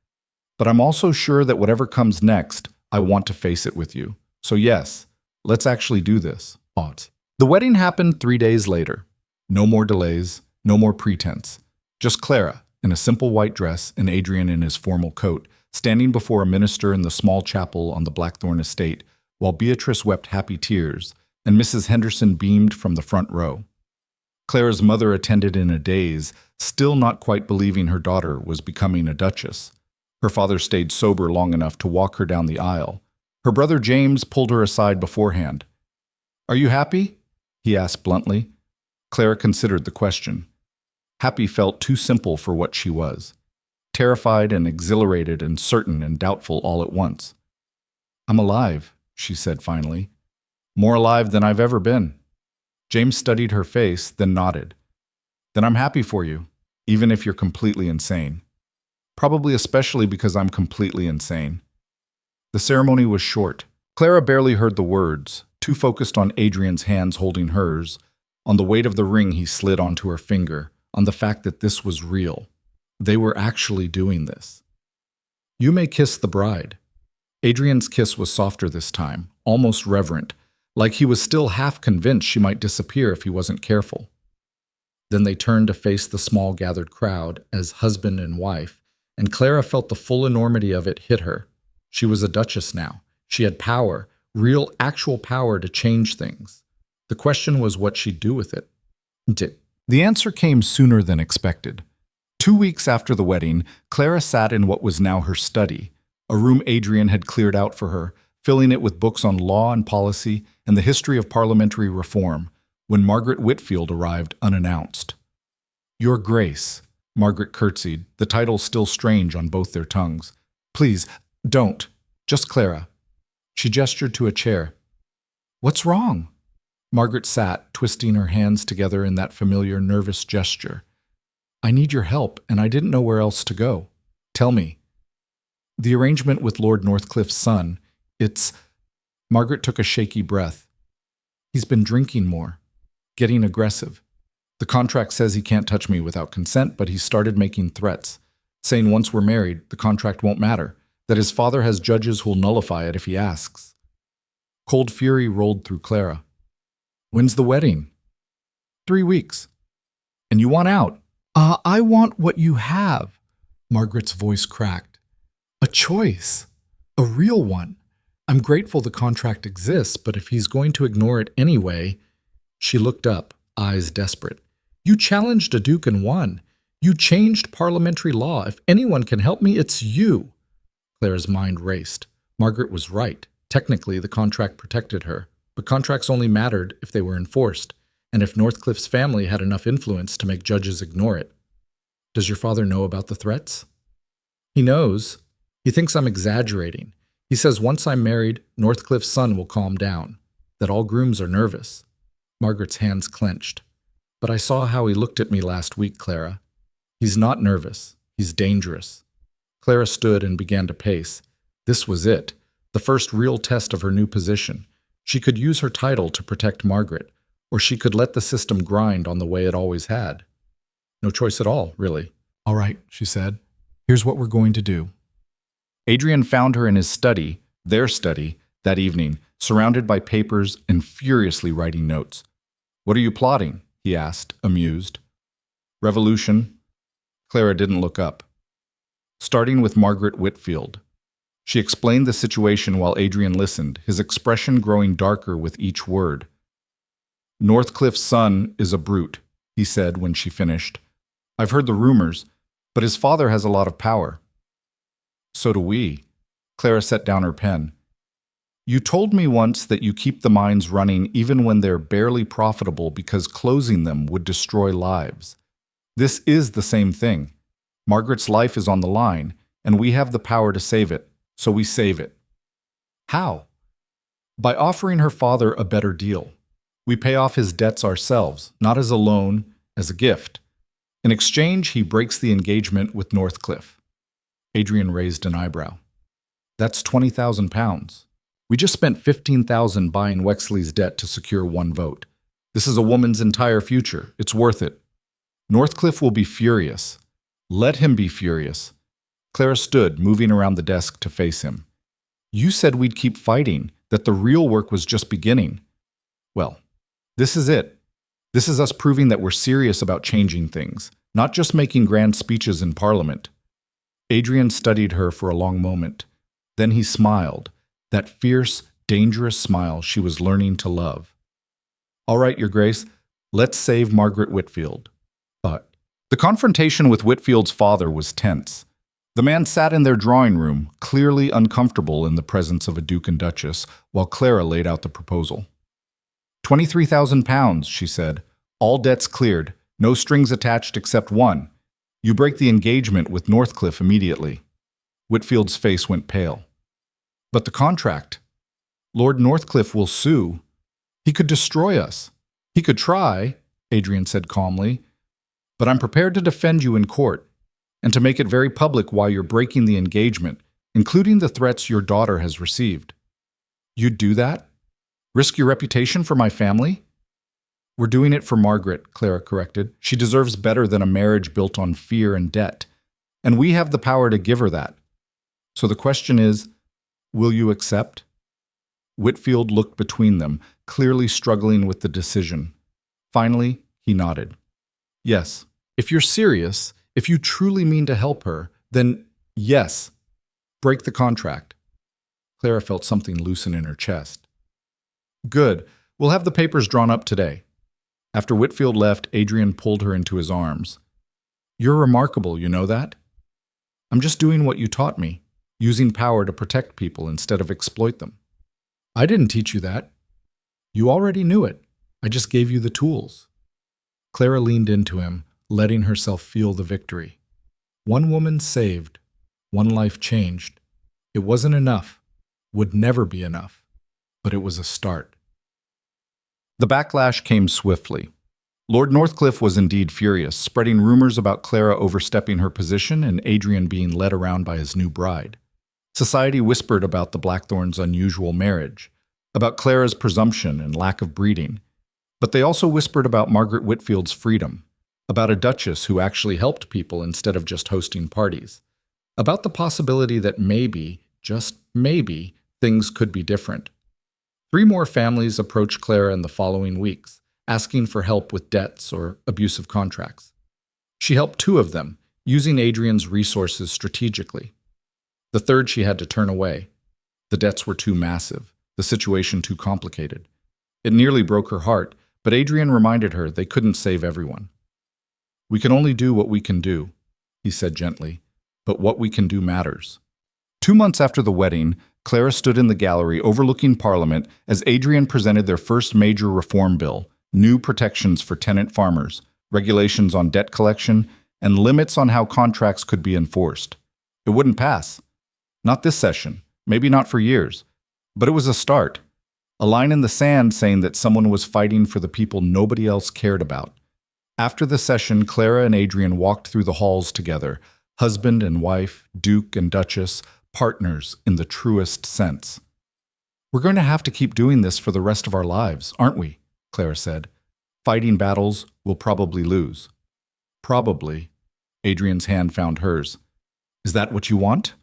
A: But I'm also sure that whatever comes next, I want to face it with you. So yes, let's actually do this. Ought. The wedding happened 3 days later. No more delays, no more pretense. Just Clara, in a simple white dress, and Adrian in his formal coat, standing before a minister in the small chapel on the Blackthorn estate, while Beatrice wept happy tears, and Mrs. Henderson beamed from the front row. Clara's mother attended in a daze, still not quite believing her daughter was becoming a duchess. Her father stayed sober long enough to walk her down the aisle. Her brother James pulled her aside beforehand. "Are you happy?" he asked bluntly. Clara considered the question. Happy felt too simple for what she was. Terrified and exhilarated and certain and doubtful all at once. "I'm alive," she said finally. "More alive than I've ever been." James studied her face, then nodded. "Then I'm happy for you, even if you're completely insane. Probably especially because I'm completely insane." The ceremony was short. Clara barely heard the words, too focused on Adrian's hands holding hers, on the weight of the ring he slid onto her finger, on the fact that this was real. They were actually doing this. "You may kiss the bride." Adrian's kiss was softer this time, almost reverent, like he was still half convinced she might disappear if he wasn't careful. Then they turned to face the small gathered crowd as husband and wife, and Clara felt the full enormity of it hit her. She was a duchess now. She had power, real, actual power to change things. The question was what she'd do with it. The answer came sooner than expected. 2 weeks after the wedding, Clara sat in what was now her study, a room Adrian had cleared out for her, filling it with books on law and policy and the history of parliamentary reform, when Margaret Whitfield arrived unannounced. "Your Grace," Margaret curtsied, the title still strange on both their tongues. "Please, don't. Just Clara." She gestured to a chair. "What's wrong?" Margaret sat, twisting her hands together in that familiar nervous gesture. "I need your help, and I didn't know where else to go. Tell me." "The arrangement with Lord Northcliffe's son, it's—" Margaret took a shaky breath. "He's been drinking more, getting aggressive. The contract says he can't touch me without consent, but he started making threats, saying once we're married, the contract won't matter, that his father has judges who'll nullify it if he asks." Cold fury rolled through Clara. "When's the wedding?" 3 weeks. "And you want out?" I want what you have." Margaret's voice cracked. "A choice. A real one. I'm grateful the contract exists, but if he's going to ignore it anyway—" She looked up, eyes desperate. "You challenged a duke and won. You changed parliamentary law. If anyone can help me, it's you." Clara's mind raced. Margaret was right. Technically, the contract protected her, but contracts only mattered if they were enforced, and if Northcliffe's family had enough influence to make judges ignore it. "Does your father know about the threats?" "He knows. He thinks I'm exaggerating. He says once I'm married, Northcliffe's son will calm down, that all grooms are nervous." Margaret's hands clenched. "But I saw how he looked at me last week, Clara. He's not nervous. He's dangerous." Clara stood and began to pace. This was it, the first real test of her new position. She could use her title to protect Margaret, or she could let the system grind on the way it always had. No choice at all, really. "All right," she said. "Here's what we're going to do." Adrian found her in his study, their study, that evening, surrounded by papers and furiously writing notes. "What are you plotting?" he asked, amused. "Revolution." Clara didn't look up. "Starting with Margaret Whitfield." She explained the situation while Adrian listened, his expression growing darker with each word. "Northcliffe's son is a brute," he said when she finished. "I've heard the rumors, but his father has a lot of power." "So do we." Clara set down her pen. "You told me once that you keep the mines running even when they're barely profitable because closing them would destroy lives. This is the same thing. Margaret's life is on the line, and we have the power to save it, so we save it." "How?" "By offering her father a better deal. We pay off his debts ourselves, not as a loan, as a gift. In exchange, he breaks the engagement with Northcliffe." Adrian raised an eyebrow. "That's £20,000. We just spent $15,000 buying Wexley's debt to secure 1 vote. This is a woman's entire future. It's worth it. Northcliffe will be furious. Let him be furious. Clara stood, moving around the desk to face him. You said we'd keep fighting, that the real work was just beginning. Well, this is it. This is us proving that we're serious about changing things, not just making grand speeches in Parliament. Adrian studied her for a long moment. Then he smiled, that fierce, dangerous smile she was learning to love. All right, Your Grace, let's save Margaret Whitfield. But the confrontation with Whitfield's father was tense. The man sat in their drawing room, clearly uncomfortable in the presence of a duke and duchess, while Clara laid out the proposal. £23,000, she said. All debts cleared, no strings attached except one. You break the engagement with Northcliffe immediately. Whitfield's face went pale. But the contract? Lord Northcliffe will sue. He could destroy us. He could try, Adrian said calmly. But I'm prepared to defend you in court, and to make it very public why you're breaking the engagement, including the threats your daughter has received. You'd do that? Risk your reputation for my family? We're doing it for Margaret, Clara corrected. She deserves better than a marriage built on fear and debt, and we have the power to give her that. So the question is, will you accept? Whitfield looked between them, clearly struggling with the decision. Finally, he nodded. Yes, if you're serious, if you truly mean to help her, then yes, break the contract. Clara felt something loosen in her chest. Good. We'll have the papers drawn up today. After Whitfield left, Adrian pulled her into his arms. You're remarkable, you know that? I'm just doing what you taught me, using power to protect people instead of exploit them. I didn't teach you that. You already knew it. I just gave you the tools. Clara leaned into him, letting herself feel the victory. One woman saved, one life changed. It wasn't enough, would never be enough, but it was a start. The backlash came swiftly. Lord Northcliffe was indeed furious, spreading rumors about Clara overstepping her position and Adrian being led around by his new bride. Society whispered about the Blackthorns' unusual marriage, about Clara's presumption and lack of breeding, but they also whispered about Margaret Whitfield's freedom, about a duchess who actually helped people instead of just hosting parties, about the possibility that maybe, just maybe, things could be different. 3 more families approached Clara in the following weeks, asking for help with debts or abusive contracts. She helped 2 of them, using Adrian's resources strategically. The third she had to turn away. The debts were too massive, the situation too complicated. It nearly broke her heart, but Adrian reminded her they couldn't save everyone. We can only do what we can do, he said gently, but what we can do matters. 2 months after the wedding, Clara stood in the gallery overlooking Parliament as Adrian presented their first major reform bill, new protections for tenant farmers, regulations on debt collection, and limits on how contracts could be enforced. It wouldn't pass. Not this session, maybe not for years, but it was a start. A line in the sand saying that someone was fighting for the people nobody else cared about. After the session, Clara and Adrian walked through the halls together, husband and wife, duke and duchess, partners in the truest sense. We're going to have to keep doing this for the rest of our lives, aren't we? Clara said. Fighting battles we'll probably lose. Probably. Adrian's hand found hers. Is that what you want?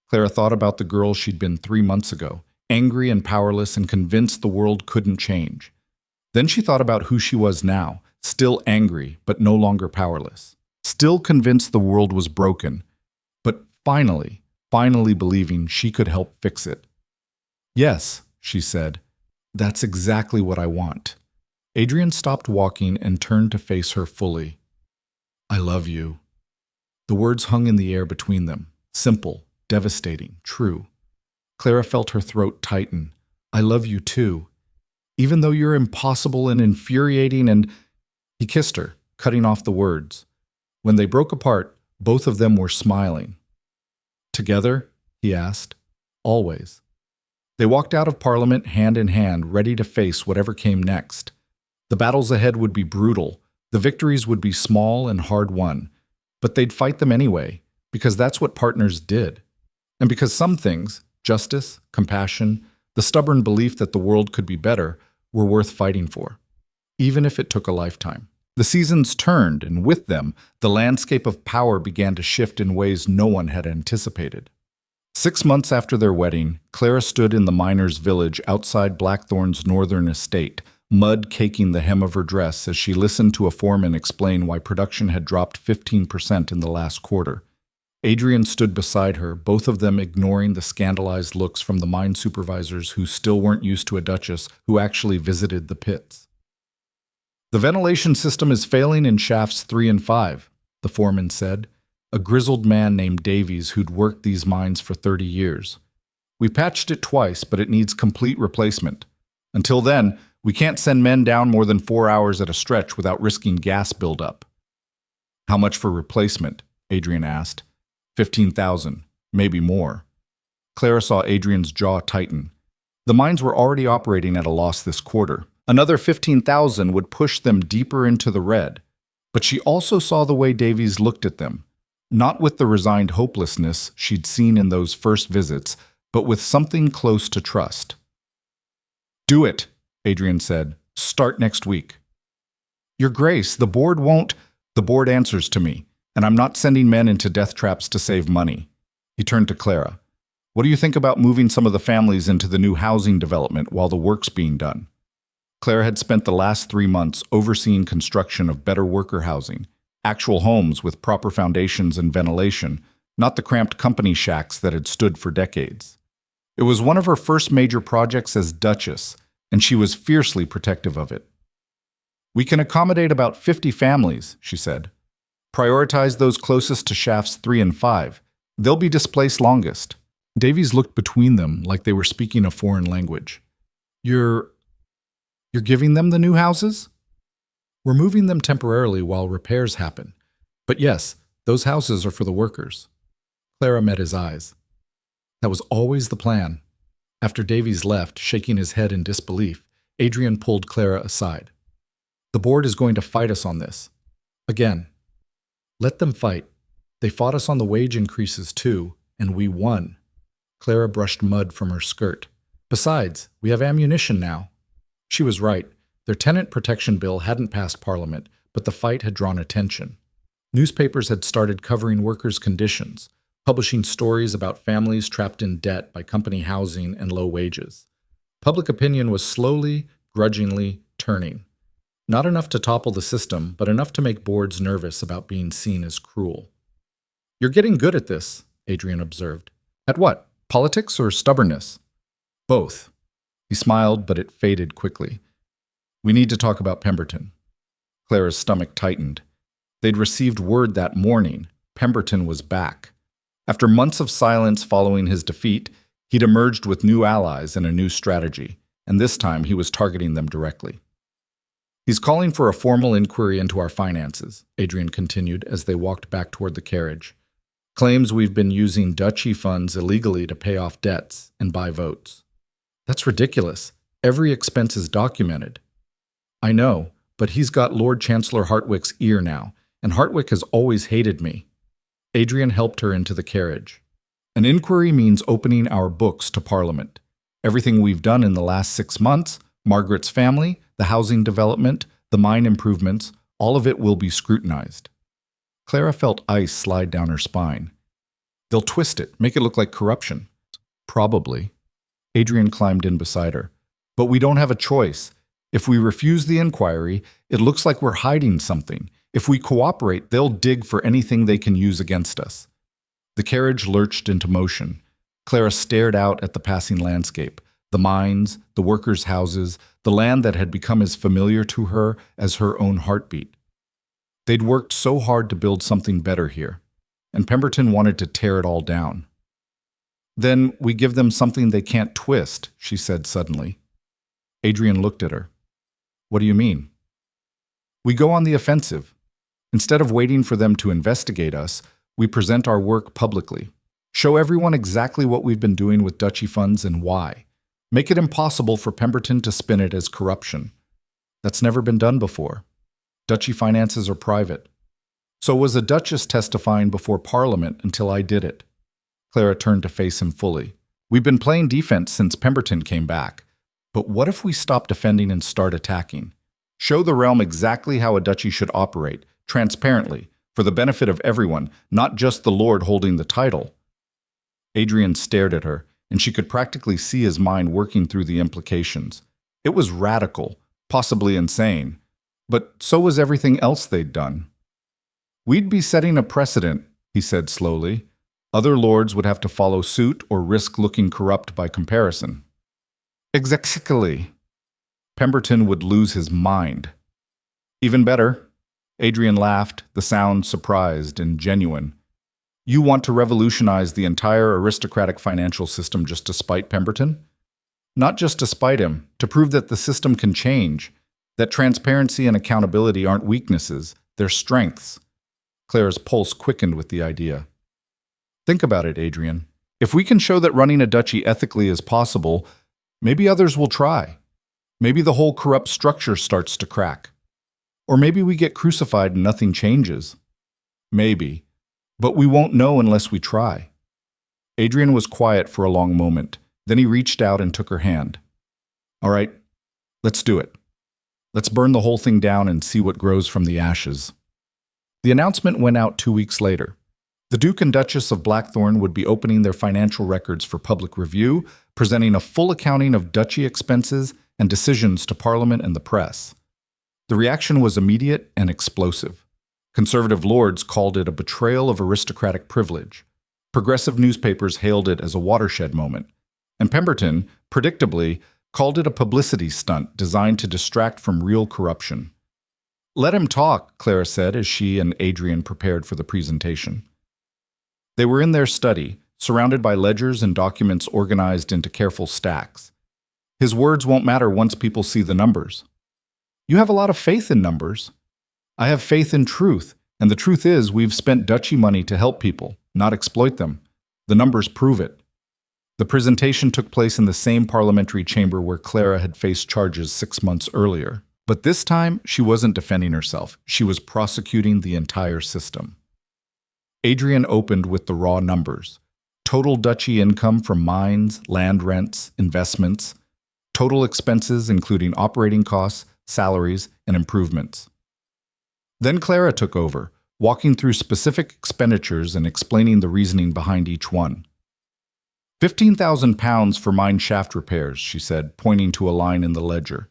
A: Clara thought about the girl she'd been 3 months ago, angry and powerless and convinced the world couldn't change. Then she thought about who she was now, still angry but no longer powerless, still convinced the world was broken, but finally believing she could help fix it. Yes, she said, that's exactly what I want. Adrian stopped walking and turned to face her fully. I love you. The words hung in the air between them, simple, devastating, true. Clara felt her throat tighten. I love you too. Even though you're impossible and infuriating and… He kissed her, cutting off the words. When they broke apart, both of them were smiling. Together? He asked. Always. They walked out of Parliament hand in hand, ready to face whatever came next. The battles ahead would be brutal. The victories would be small and hard-won. But they'd fight them anyway, because that's what partners did. And because some things, justice, compassion, the stubborn belief that the world could be better, were worth fighting for, even if it took a lifetime. The seasons turned, and with them, the landscape of power began to shift in ways no one had anticipated. 6 months after their wedding, Clara stood in the miners' village outside Blackthorn's northern estate, mud caking the hem of her dress as she listened to a foreman explain why production had dropped 15% in the last quarter. Adrian stood beside her, both of them ignoring the scandalized looks from the mine supervisors who still weren't used to a duchess who actually visited the pits. "The ventilation system is failing in shafts 3 and 5, the foreman said, a grizzled man named Davies who'd worked these mines for 30 years. "We patched it twice, but it needs complete replacement. Until then, we can't send men down more than 4 hours at a stretch without risking gas buildup." "How much for replacement?" Adrian asked. 15,000, maybe more. Clara saw Adrian's jaw tighten. The mines were already operating at a loss this quarter. Another 15,000 would push them deeper into the red. But she also saw the way Davies looked at them, not with the resigned hopelessness she'd seen in those first visits, but with something close to trust. "Do it," Adrian said. "Start next week." "Your Grace, the board won't—" "The board answers to me, and I'm not sending men into death traps to save money." He turned to Clara. "What do you think about moving some of the families into the new housing development while the work's being done?" Clara had spent the last 3 months overseeing construction of better worker housing, actual homes with proper foundations and ventilation, not the cramped company shacks that had stood for decades. It was one of her first major projects as Duchess, and she was fiercely protective of it. "We can accommodate about 50 families," she said. "Prioritize those closest to shafts 3 and 5. They'll be displaced longest." Davies looked between them like they were speaking a foreign language. You're giving them the new houses?" "We're moving them temporarily while repairs happen. But yes, those houses are for the workers." Clara met his eyes. That was always the plan. After Davies left, shaking his head in disbelief, Adrian pulled Clara aside. "The board is going to fight us on this. Again. Let them fight. They fought us on the wage increases too, and we won." Clara brushed mud from her skirt. "Besides, we have ammunition now." She was right. Their tenant protection bill hadn't passed Parliament, but the fight had drawn attention. Newspapers had started covering workers' conditions, publishing stories about families trapped in debt by company housing and low wages. Public opinion was slowly, grudgingly turning. Not enough to topple the system, but enough to make boards nervous about being seen as cruel. "You're getting good at this," Adrian observed. "At what? Politics or stubbornness?" "Both." He smiled, but it faded quickly. "We need to talk about Pemberton." Clara's stomach tightened. They'd received word that morning. Pemberton was back. After months of silence following his defeat, he'd emerged with new allies and a new strategy, and this time he was targeting them directly. "He's calling for a formal inquiry into our finances," Adrian continued as they walked back toward the carriage. "Claims we've been using duchy funds illegally to pay off debts and buy votes." "That's ridiculous. Every expense is documented." "I know, but he's got Lord Chancellor Hartwick's ear now, and Hartwick has always hated me." Adrian helped her into the carriage. "An inquiry means opening our books to Parliament. Everything we've done in the last 6 months, Margaret's family, the housing development, the mine improvements, all of it will be scrutinized." Clara felt ice slide down her spine. "They'll twist it, make it look like corruption." "Probably." Adrian climbed in beside her. "But we don't have a choice. If we refuse the inquiry, it looks like we're hiding something. If we cooperate, they'll dig for anything they can use against us." The carriage lurched into motion. Clara stared out at the passing landscape, the mines, the workers' houses, the land that had become as familiar to her as her own heartbeat. They'd worked so hard to build something better here, and Pemberton wanted to tear it all down. "Then we give them something they can't twist," she said suddenly. Adrian looked at her. "What do you mean?" "We go on the offensive. Instead of waiting for them to investigate us, we present our work publicly. Show everyone exactly what we've been doing with duchy funds and why. Make it impossible for Pemberton to spin it as corruption. That's never been done before. Duchy finances are private. So was a duchess testifying before Parliament until I did it." Clara turned to face him fully. "We've been playing defense since Pemberton came back. But what if we stop defending and start attacking? Show the realm exactly how a duchy should operate, transparently, for the benefit of everyone, not just the lord holding the title. Adrian stared at her, and she could practically see his mind working through the implications. It was radical, possibly insane, but so was everything else they'd done. We'd be setting a precedent, he said slowly. Other lords would have to follow suit or risk looking corrupt by comparison. Exactly. Pemberton would lose his mind. Even better, Adrian laughed, the sound surprised and genuine. You want to revolutionize the entire aristocratic financial system just to spite Pemberton? Not just to spite him, to prove that the system can change, that transparency and accountability aren't weaknesses, they're strengths. Clara's pulse quickened with the idea. Think about it, Adrian. If we can show that running a duchy ethically is possible, maybe others will try. Maybe the whole corrupt structure starts to crack. Or maybe we get crucified and nothing changes. Maybe. But we won't know unless we try. Adrian was quiet for a long moment. Then he reached out and took her hand. All right, let's do it. Let's burn the whole thing down and see what grows from the ashes. The announcement went out 2 weeks later. The Duke and Duchess of Blackthorn would be opening their financial records for public review, presenting a full accounting of duchy expenses and decisions to Parliament and the press. The reaction was immediate and explosive. Conservative lords called it a betrayal of aristocratic privilege. Progressive newspapers hailed it as a watershed moment. And Pemberton, predictably, called it a publicity stunt designed to distract from real corruption. Let him talk, Clara said as she and Adrian prepared for the presentation. They were in their study, surrounded by ledgers and documents organized into careful stacks. His words won't matter once people see the numbers. You have a lot of faith in numbers. I have faith in truth, and the truth is we've spent duchy money to help people, not exploit them. The numbers prove it. The presentation took place in the same parliamentary chamber where Clara had faced charges 6 months earlier. But this time, she wasn't defending herself. She was prosecuting the entire system. Adrian opened with the raw numbers. Total duchy income from mines, land rents, investments. Total expenses including operating costs, salaries, and improvements. Then Clara took over, walking through specific expenditures and explaining the reasoning behind each one. £15,000 for mine shaft repairs, she said, pointing to a line in the ledger.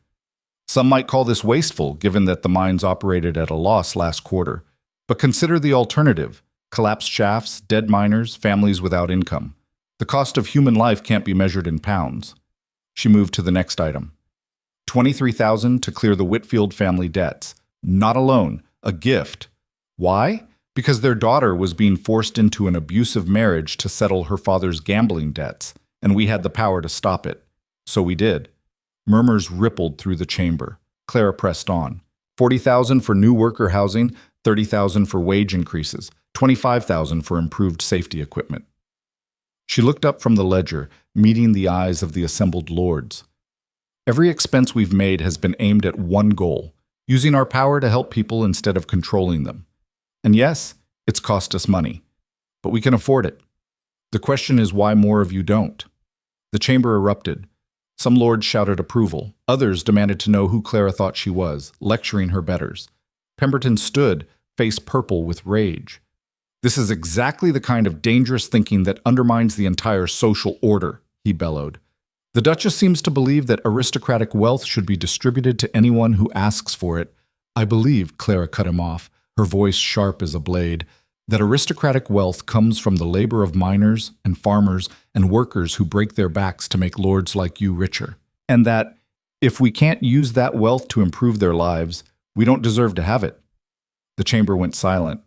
A: Some might call this wasteful, given that the mines operated at a loss last quarter. But consider the alternative: collapsed shafts, dead miners, families without income. The cost of human life can't be measured in pounds. She moved to the next item. $23,000 to clear the Whitfield family debts. Not a loan, a gift. Why? Because their daughter was being forced into an abusive marriage to settle her father's gambling debts, and we had the power to stop it. So we did. Murmurs rippled through the chamber. Clara pressed on. $40,000 for new worker housing, $30,000 for wage increases, $25,000 for improved safety equipment. She looked up from the ledger, meeting the eyes of the assembled lords. Every expense we've made has been aimed at one goal: using our power to help people instead of controlling them. And yes, it's cost us money, but we can afford it. The question is why more of you don't. The chamber erupted. Some lords shouted approval. Others demanded to know who Clara thought she was, lecturing her betters. Pemberton stood, face purple with rage. This is exactly the kind of dangerous thinking that undermines the entire social order, he bellowed. The Duchess seems to believe that aristocratic wealth should be distributed to anyone who asks for it. I believe, Clara cut him off, her voice sharp as a blade, that aristocratic wealth comes from the labor of miners and farmers and workers who break their backs to make lords like you richer. And that, if we can't use that wealth to improve their lives, we don't deserve to have it. The chamber went silent.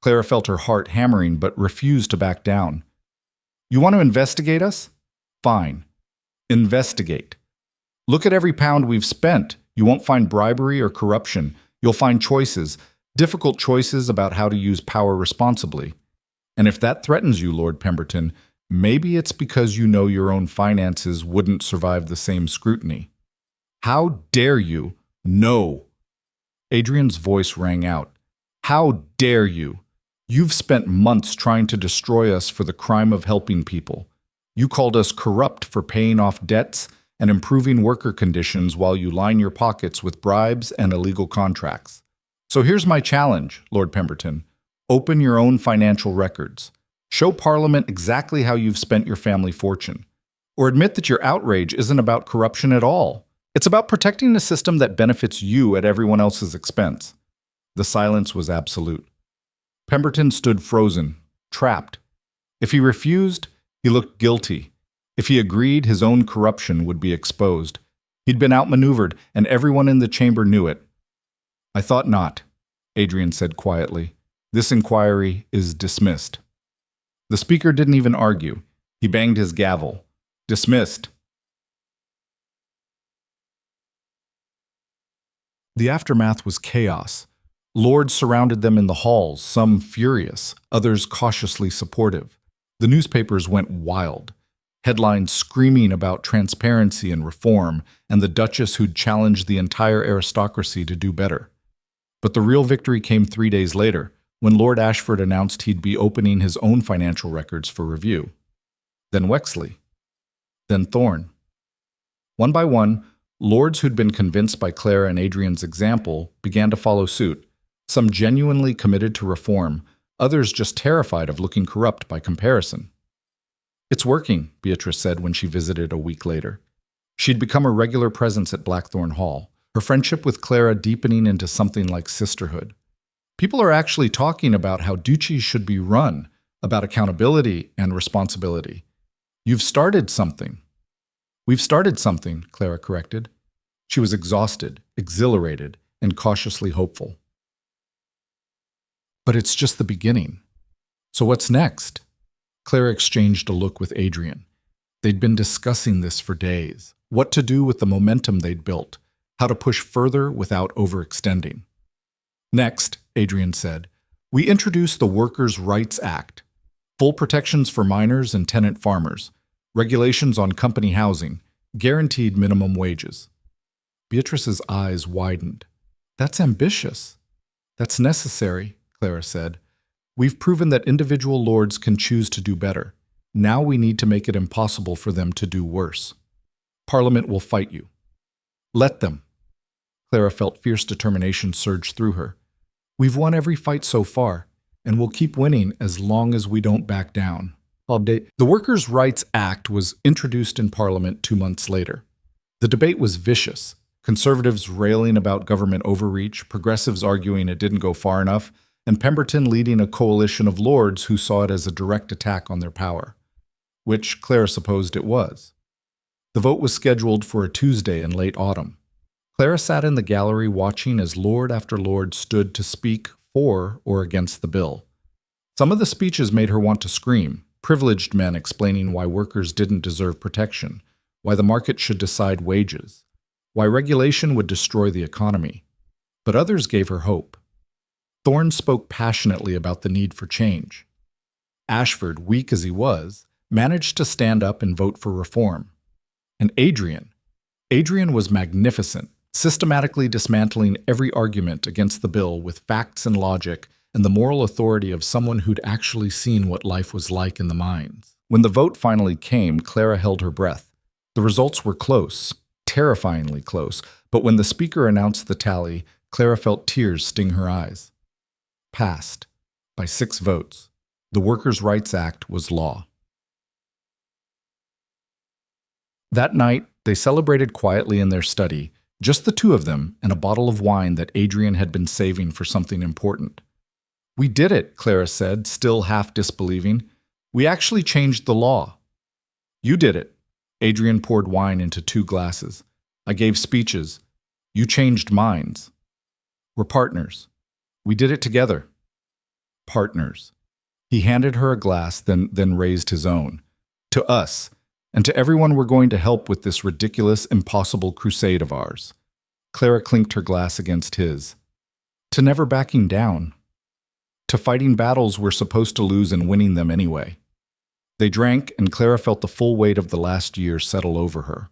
A: Clara felt her heart hammering but refused to back down. You want to investigate us? Fine. Investigate. Look at every pound we've spent. You won't find bribery or corruption. You'll find choices, difficult choices about how to use power responsibly. And if that threatens you, Lord Pemberton, maybe it's because you know your own finances wouldn't survive the same scrutiny. How dare you? No. Adrian's voice rang out. How dare you? You've spent months trying to destroy us for the crime of helping people. You called us corrupt for paying off debts, and improving worker conditions while you line your pockets with bribes and illegal contracts. So here's my challenge, Lord Pemberton. Open your own financial records. Show Parliament exactly how you've spent your family fortune. Or admit that your outrage isn't about corruption at all. It's about protecting a system that benefits you at everyone else's expense. The silence was absolute. Pemberton stood frozen, trapped. If he refused, he looked guilty. If he agreed, his own corruption would be exposed. He'd been outmaneuvered, and everyone in the chamber knew it. "I thought not," Adrian said quietly. "This inquiry is dismissed." The speaker didn't even argue. He banged his gavel. "Dismissed." The aftermath was chaos. Lords surrounded them in the halls, some furious, others cautiously supportive. The newspapers went wild. Headlines screaming about transparency and reform, and the Duchess who'd challenged the entire aristocracy to do better. But the real victory came 3 days later, when Lord Ashford announced he'd be opening his own financial records for review. Then Wexley. Then Thorne. One by one, lords who'd been convinced by Clara and Adrian's example began to follow suit, some genuinely committed to reform, others just terrified of looking corrupt by comparison. "It's working," Beatrice said when she visited a week later. She'd become a regular presence at Blackthorn Hall, her friendship with Clara deepening into something like sisterhood. People are actually talking about how duchies should be run, about accountability and responsibility. "You've started something." "We've started something," Clara corrected. She was exhausted, exhilarated, and cautiously hopeful. "But it's just the beginning. So what's next?" Clara exchanged a look with Adrian. They'd been discussing this for days. What to do with the momentum they'd built, how to push further without overextending. "Next," Adrian said, "we introduce the Workers' Rights Act. Full protections for miners and tenant farmers, regulations on company housing, guaranteed minimum wages." Beatrice's eyes widened. "That's ambitious." "That's necessary," Clara said. "We've proven that individual lords can choose to do better. Now we need to make it impossible for them to do worse. Parliament will fight you." "Let them." Clara felt fierce determination surge through her. "We've won every fight so far, and we'll keep winning as long as we don't back down." The Workers' Rights Act was introduced in Parliament 2 months later. The debate was vicious. Conservatives railing about government overreach, progressives arguing it didn't go far enough, and Pemberton leading a coalition of lords who saw it as a direct attack on their power, which Clara supposed it was. The vote was scheduled for a Tuesday in late autumn. Clara sat in the gallery watching as lord after lord stood to speak for or against the bill. Some of the speeches made her want to scream, privileged men explaining why workers didn't deserve protection, why the market should decide wages, why regulation would destroy the economy. But others gave her hope. Thorne spoke passionately about the need for change. Ashford, weak as he was, managed to stand up and vote for reform. And Adrian was magnificent, systematically dismantling every argument against the bill with facts and logic and the moral authority of someone who'd actually seen what life was like in the mines. When the vote finally came, Clara held her breath. The results were close, terrifyingly close, but when the speaker announced the tally, Clara felt tears sting her eyes. Passed. By 6 votes. The Workers' Rights Act was law. That night, they celebrated quietly in their study, just the 2 of them and a bottle of wine that Adrian had been saving for something important. "We did it," Clara said, still half disbelieving. "We actually changed the law." "You did it." Adrian poured wine into 2 glasses. "I gave speeches. You changed minds. We're partners. We did it together." Partners. He handed her a glass, then raised his own. "To us, and to everyone we're going to help with this ridiculous, impossible crusade of ours." Clara clinked her glass against his. "To never backing down. To fighting battles we're supposed to lose and winning them anyway." They drank, and Clara felt the full weight of the last year settle over her.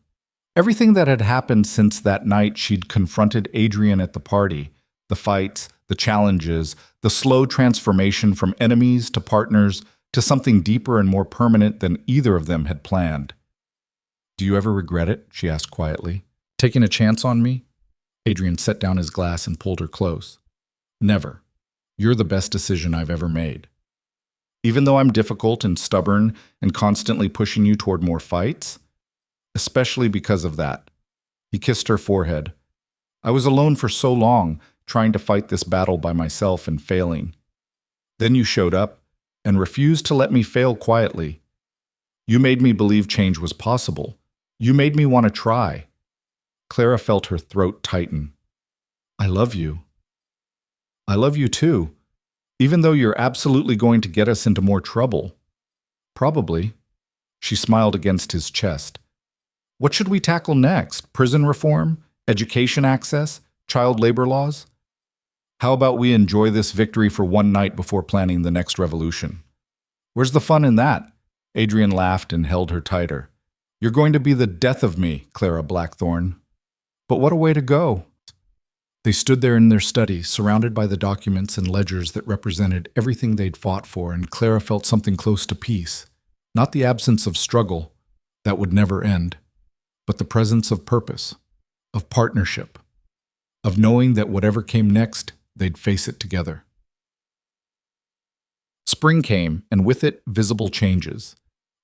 A: Everything that had happened since that night she'd confronted Adrian at the party, the fights, the challenges, the slow transformation from enemies to partners to something deeper and more permanent than either of them had planned. Do you ever regret it? She asked quietly. Taking a chance on me? Adrian set down his glass and pulled her close. Never. You're the best decision I've ever made. Even though I'm difficult and stubborn and constantly pushing you toward more fights, especially because of that. He kissed her forehead. I was alone for so long, trying to fight this battle by myself and failing. Then you showed up and refused to let me fail quietly. You made me believe change was possible. You made me want to try. Clara felt her throat tighten. I love you. I love you too, even though you're absolutely going to get us into more trouble. Probably. She smiled against his chest. What should we tackle next? Prison reform? Education access? Child labor laws? How about we enjoy this victory for one night before planning the next revolution? Where's the fun in that? Adrian laughed and held her tighter. You're going to be the death of me, Clara Blackthorne. But what a way to go. They stood there in their study, surrounded by the documents and ledgers that represented everything they'd fought for, and Clara felt something close to peace. Not the absence of struggle, that would never end, but the presence of purpose, of partnership, of knowing that whatever came next, they'd face it together. Spring came, and with it, visible changes.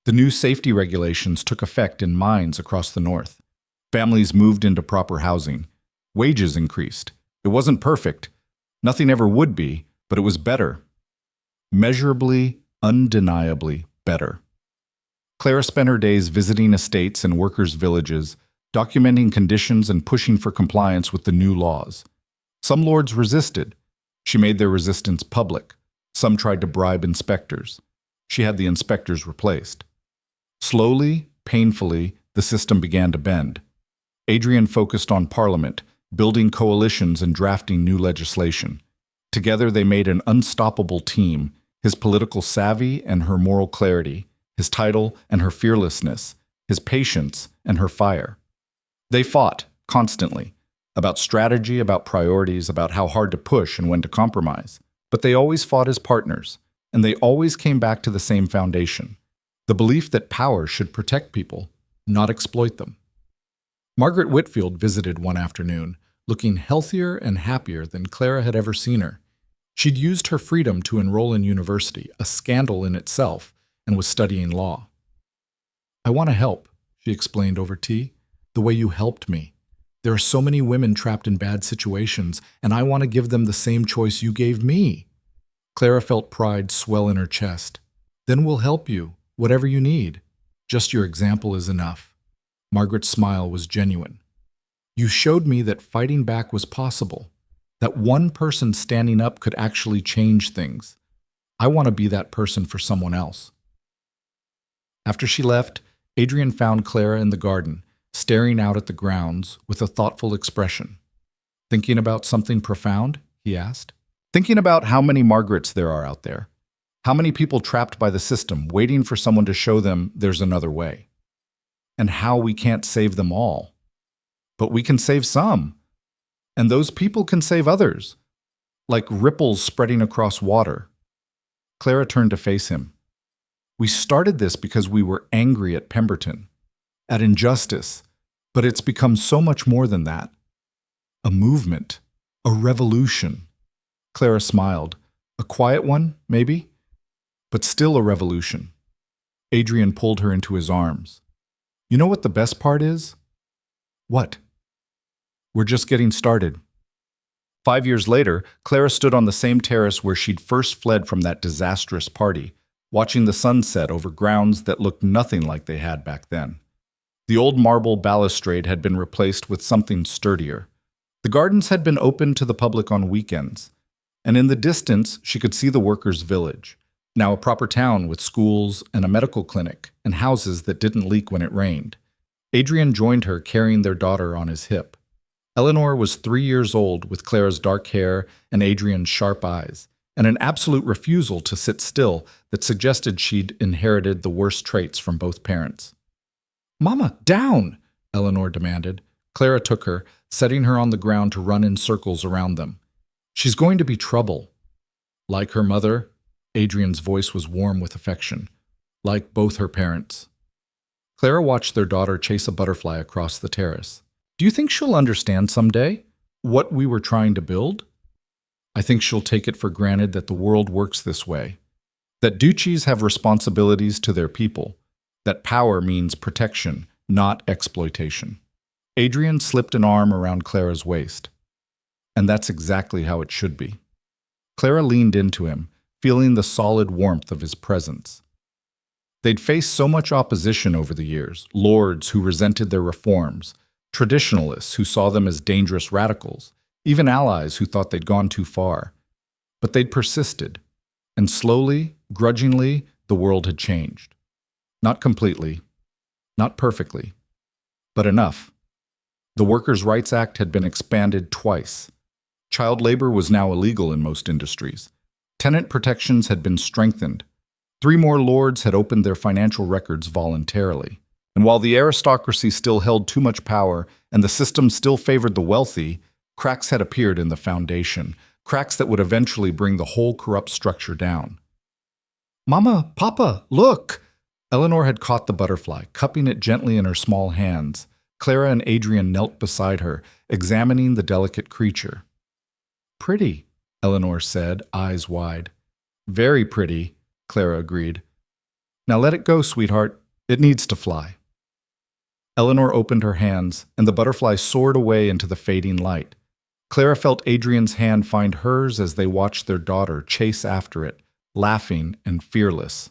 A: The new safety regulations took effect in mines across the north. Families moved into proper housing. Wages increased. It wasn't perfect. Nothing ever would be, but it was better. Measurably, undeniably better. Clara spent her days visiting estates and workers' villages, documenting conditions and pushing for compliance with the new laws. Some lords resisted. She made their resistance public. Some tried to bribe inspectors. She had the inspectors replaced. Slowly, painfully, the system began to bend. Adrian focused on Parliament, building coalitions and drafting new legislation. Together they made an unstoppable team, his political savvy and her moral clarity, his title and her fearlessness, his patience and her fire. They fought, constantly, about strategy, about priorities, about how hard to push and when to compromise. But they always fought as partners, and they always came back to the same foundation, the belief that power should protect people, not exploit them. Margaret Whitfield visited one afternoon, looking healthier and happier than Clara had ever seen her. She'd used her freedom to enroll in university, a scandal in itself, and was studying law. I want to help, she explained over tea, the way you helped me. There are so many women trapped in bad situations, and I want to give them the same choice you gave me. Clara felt pride swell in her chest. Then we'll help you, whatever you need. Just your example is enough. Margaret's smile was genuine. You showed me that fighting back was possible, that one person standing up could actually change things. I want to be that person for someone else. After she left, Adrian found Clara in the garden, staring out at the grounds with a thoughtful expression. Thinking about something profound? He asked. Thinking about how many Margarets there are out there. How many people trapped by the system, waiting for someone to show them there's another way. And how we can't save them all. But we can save some. And those people can save others. Like ripples spreading across water. Clara turned to face him. We started this because we were angry at Pemberton, at injustice, but it's become so much more than that. A movement, a revolution. Clara smiled. A quiet one, maybe? But still a revolution. Adrian pulled her into his arms. You know what the best part is? What? We're just getting started. 5 years later, Clara stood on the same terrace where she'd first fled from that disastrous party, watching the sun set over grounds that looked nothing like they had back then. The old marble balustrade had been replaced with something sturdier. The gardens had been opened to the public on weekends, and in the distance she could see the workers' village, now a proper town with schools and a medical clinic and houses that didn't leak when it rained. Adrian joined her, carrying their daughter on his hip. Eleanor was 3 years old, with Clara's dark hair and Adrian's sharp eyes, and an absolute refusal to sit still that suggested she'd inherited the worst traits from both parents. "Mama, down!" Eleanor demanded. Clara took her, setting her on the ground to run in circles around them. "She's going to be trouble." Like her mother, Adrian's voice was warm with affection. Like both her parents. Clara watched their daughter chase a butterfly across the terrace. Do you think she'll understand someday what we were trying to build? I think she'll take it for granted that the world works this way, that duchies have responsibilities to their people, that power means protection, not exploitation. Adrian slipped an arm around Clara's waist. And that's exactly how it should be. Clara leaned into him, feeling the solid warmth of his presence. They'd faced so much opposition over the years, lords who resented their reforms, traditionalists who saw them as dangerous radicals, even allies who thought they'd gone too far. But they'd persisted, and slowly, grudgingly, the world had changed. Not completely, not perfectly, but enough. The Workers' Rights Act had been expanded twice. Child labor was now illegal in most industries. Tenant protections had been strengthened. 3 more lords had opened their financial records voluntarily. And while the aristocracy still held too much power and the system still favored the wealthy, cracks had appeared in the foundation, cracks that would eventually bring the whole corrupt structure down. "Mama, Papa, look!" Eleanor had caught the butterfly, cupping it gently in her small hands. Clara and Adrian knelt beside her, examining the delicate creature. "Pretty," Eleanor said, eyes wide. "Very pretty," Clara agreed. "Now let it go, sweetheart. It needs to fly." Eleanor opened her hands, and the butterfly soared away into the fading light. Clara felt Adrian's hand find hers as they watched their daughter chase after it, laughing and fearless.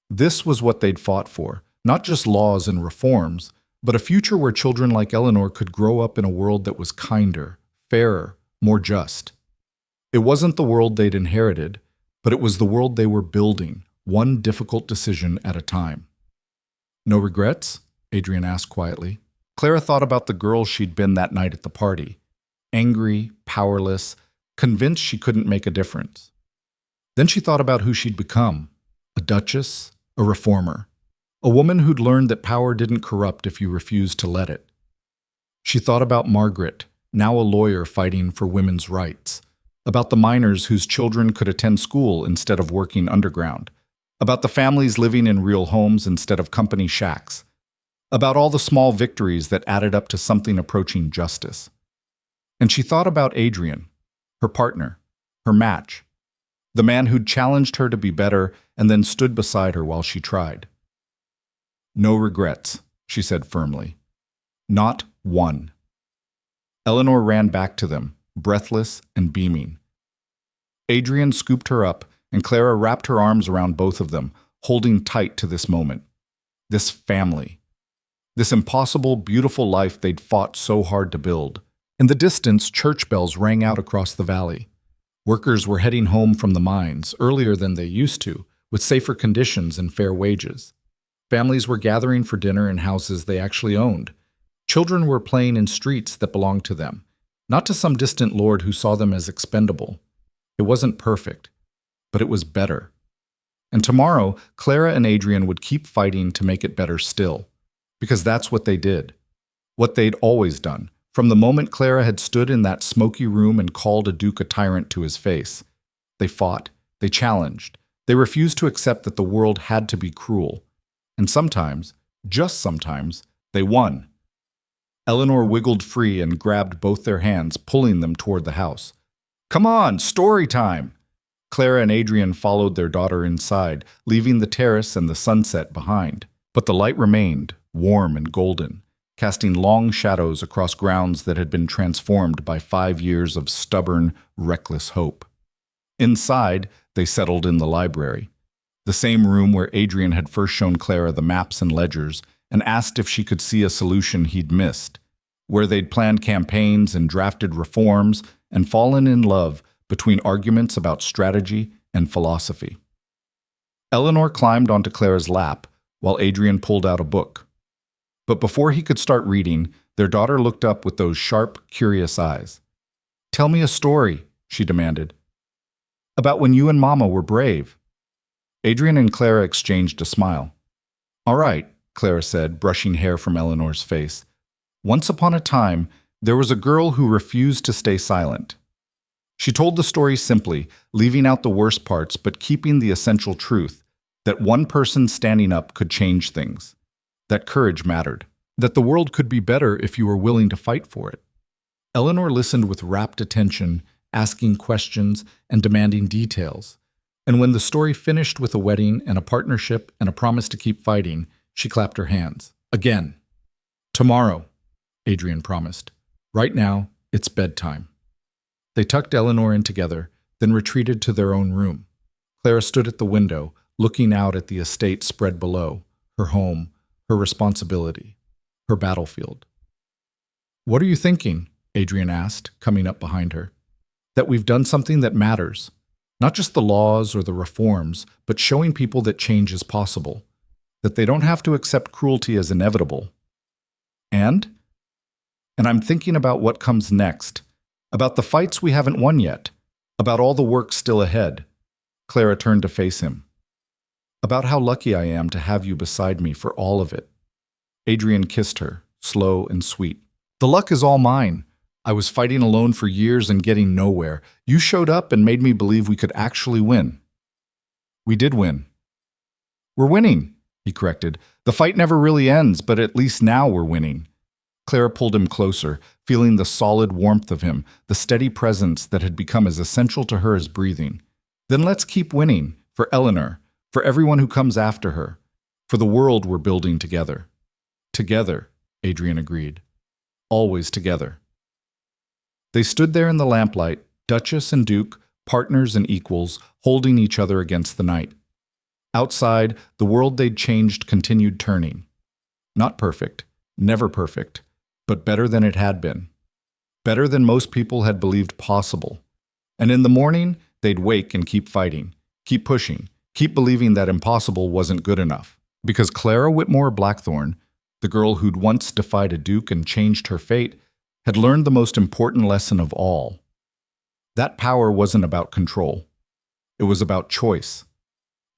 A: This was what they'd fought for, not just laws and reforms, but a future where children like Eleanor could grow up in a world that was kinder, fairer, more just. It wasn't the world they'd inherited, but it was the world they were building, one difficult decision at a time. "No regrets?" Adrian asked quietly. Clara thought about the girl she'd been that night at the party. Angry, powerless, convinced she couldn't make a difference. Then she thought about who she'd become: a duchess, a reformer, a woman who'd learned that power didn't corrupt if you refused to let it. She thought about Margaret, now a lawyer fighting for women's rights, about the miners whose children could attend school instead of working underground, about the families living in real homes instead of company shacks, about all the small victories that added up to something approaching justice. And she thought about Adrian, her partner, her match, the man who'd challenged her to be better and then stood beside her while she tried. "No regrets," she said firmly. "Not one." Eleanor ran back to them, breathless and beaming. Adrian scooped her up, and Clara wrapped her arms around both of them, holding tight to this moment, this family, this impossible, beautiful life they'd fought so hard to build. In the distance, church bells rang out across the valley. Workers were heading home from the mines earlier than they used to, with safer conditions and fair wages. Families were gathering for dinner in houses they actually owned. Children were playing in streets that belonged to them, not to some distant lord who saw them as expendable. It wasn't perfect, but it was better. And tomorrow, Clara and Adrian would keep fighting to make it better still, because that's what they did, what they'd always done, from the moment Clara had stood in that smoky room and called a duke a tyrant to his face. They fought, they challenged, they refused to accept that the world had to be cruel. And sometimes, just sometimes, they won. Eleanor wiggled free and grabbed both their hands, pulling them toward the house. "Come on, story time!" Clara and Adrian followed their daughter inside, leaving the terrace and the sunset behind. But the light remained, warm and golden, casting long shadows across grounds that had been transformed by 5 years of stubborn, reckless hope. Inside, they settled in the library, the same room where Adrian had first shown Clara the maps and ledgers and asked if she could see a solution he'd missed, where they'd planned campaigns and drafted reforms and fallen in love between arguments about strategy and philosophy. Eleanor climbed onto Clara's lap while Adrian pulled out a book. But before he could start reading, their daughter looked up with those sharp, curious eyes. "Tell me a story," she demanded. "About when you and Mama were brave." Adrian and Clara exchanged a smile. "All right," Clara said, brushing hair from Eleanor's face. "Once upon a time, there was a girl who refused to stay silent." She told the story simply, leaving out the worst parts but keeping the essential truth, that one person standing up could change things. that courage mattered, that the world could be better if you were willing to fight for it. Eleanor listened with rapt attention, asking questions and demanding details. And when the story finished with a wedding and a partnership and a promise to keep fighting, she clapped her hands. Again. Tomorrow, Adrian promised. Right now, it's bedtime. They tucked Eleanor in together, then retreated to their own room. Clara stood at the window, looking out at the estate spread below, her home, her responsibility, her battlefield. "What are you thinking?" Adrian asked, coming up behind her. "That we've done something that matters. Not just the laws or the reforms, but showing people that change is possible. That they don't have to accept cruelty as inevitable. And I'm thinking about what comes next, about the fights we haven't won yet, about all the work still ahead." Clara turned to face him. "About how lucky I am to have you beside me for all of it." Adrian kissed her, slow and sweet. "The luck is all mine. I was fighting alone for years and getting nowhere. You showed up and made me believe we could actually win." "We did win." "We're winning," he corrected. "The fight never really ends, but at least now we're winning." Clara pulled him closer, feeling the solid warmth of him, the steady presence that had become as essential to her as breathing. "Then let's keep winning, for Eleanor, for everyone who comes after her, for the world we're building together." "Together," Adrian agreed. "Always together." They stood there in the lamplight, Duchess and Duke, partners and equals, holding each other against the night. Outside, the world they'd changed continued turning. Not perfect, never perfect, but better than it had been. Better than most people had believed possible. And in the morning, they'd wake and keep fighting, keep pushing, keep believing that impossible wasn't good enough. Because Clara Whitmore Blackthorne, the girl who'd once defied a duke and changed her fate, had learned the most important lesson of all. That power wasn't about control. It was about choice.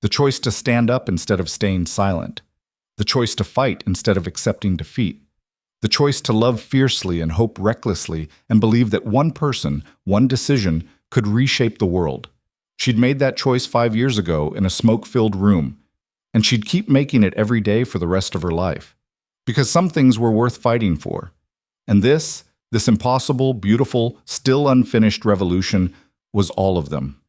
A: The choice to stand up instead of staying silent. The choice to fight instead of accepting defeat. The choice to love fiercely and hope recklessly and believe that one person, one decision, could reshape the world. She'd made that choice 5 years ago in a smoke-filled room, and she'd keep making it every day for the rest of her life. Because some things were worth fighting for. And this impossible, beautiful, still unfinished revolution was all of them.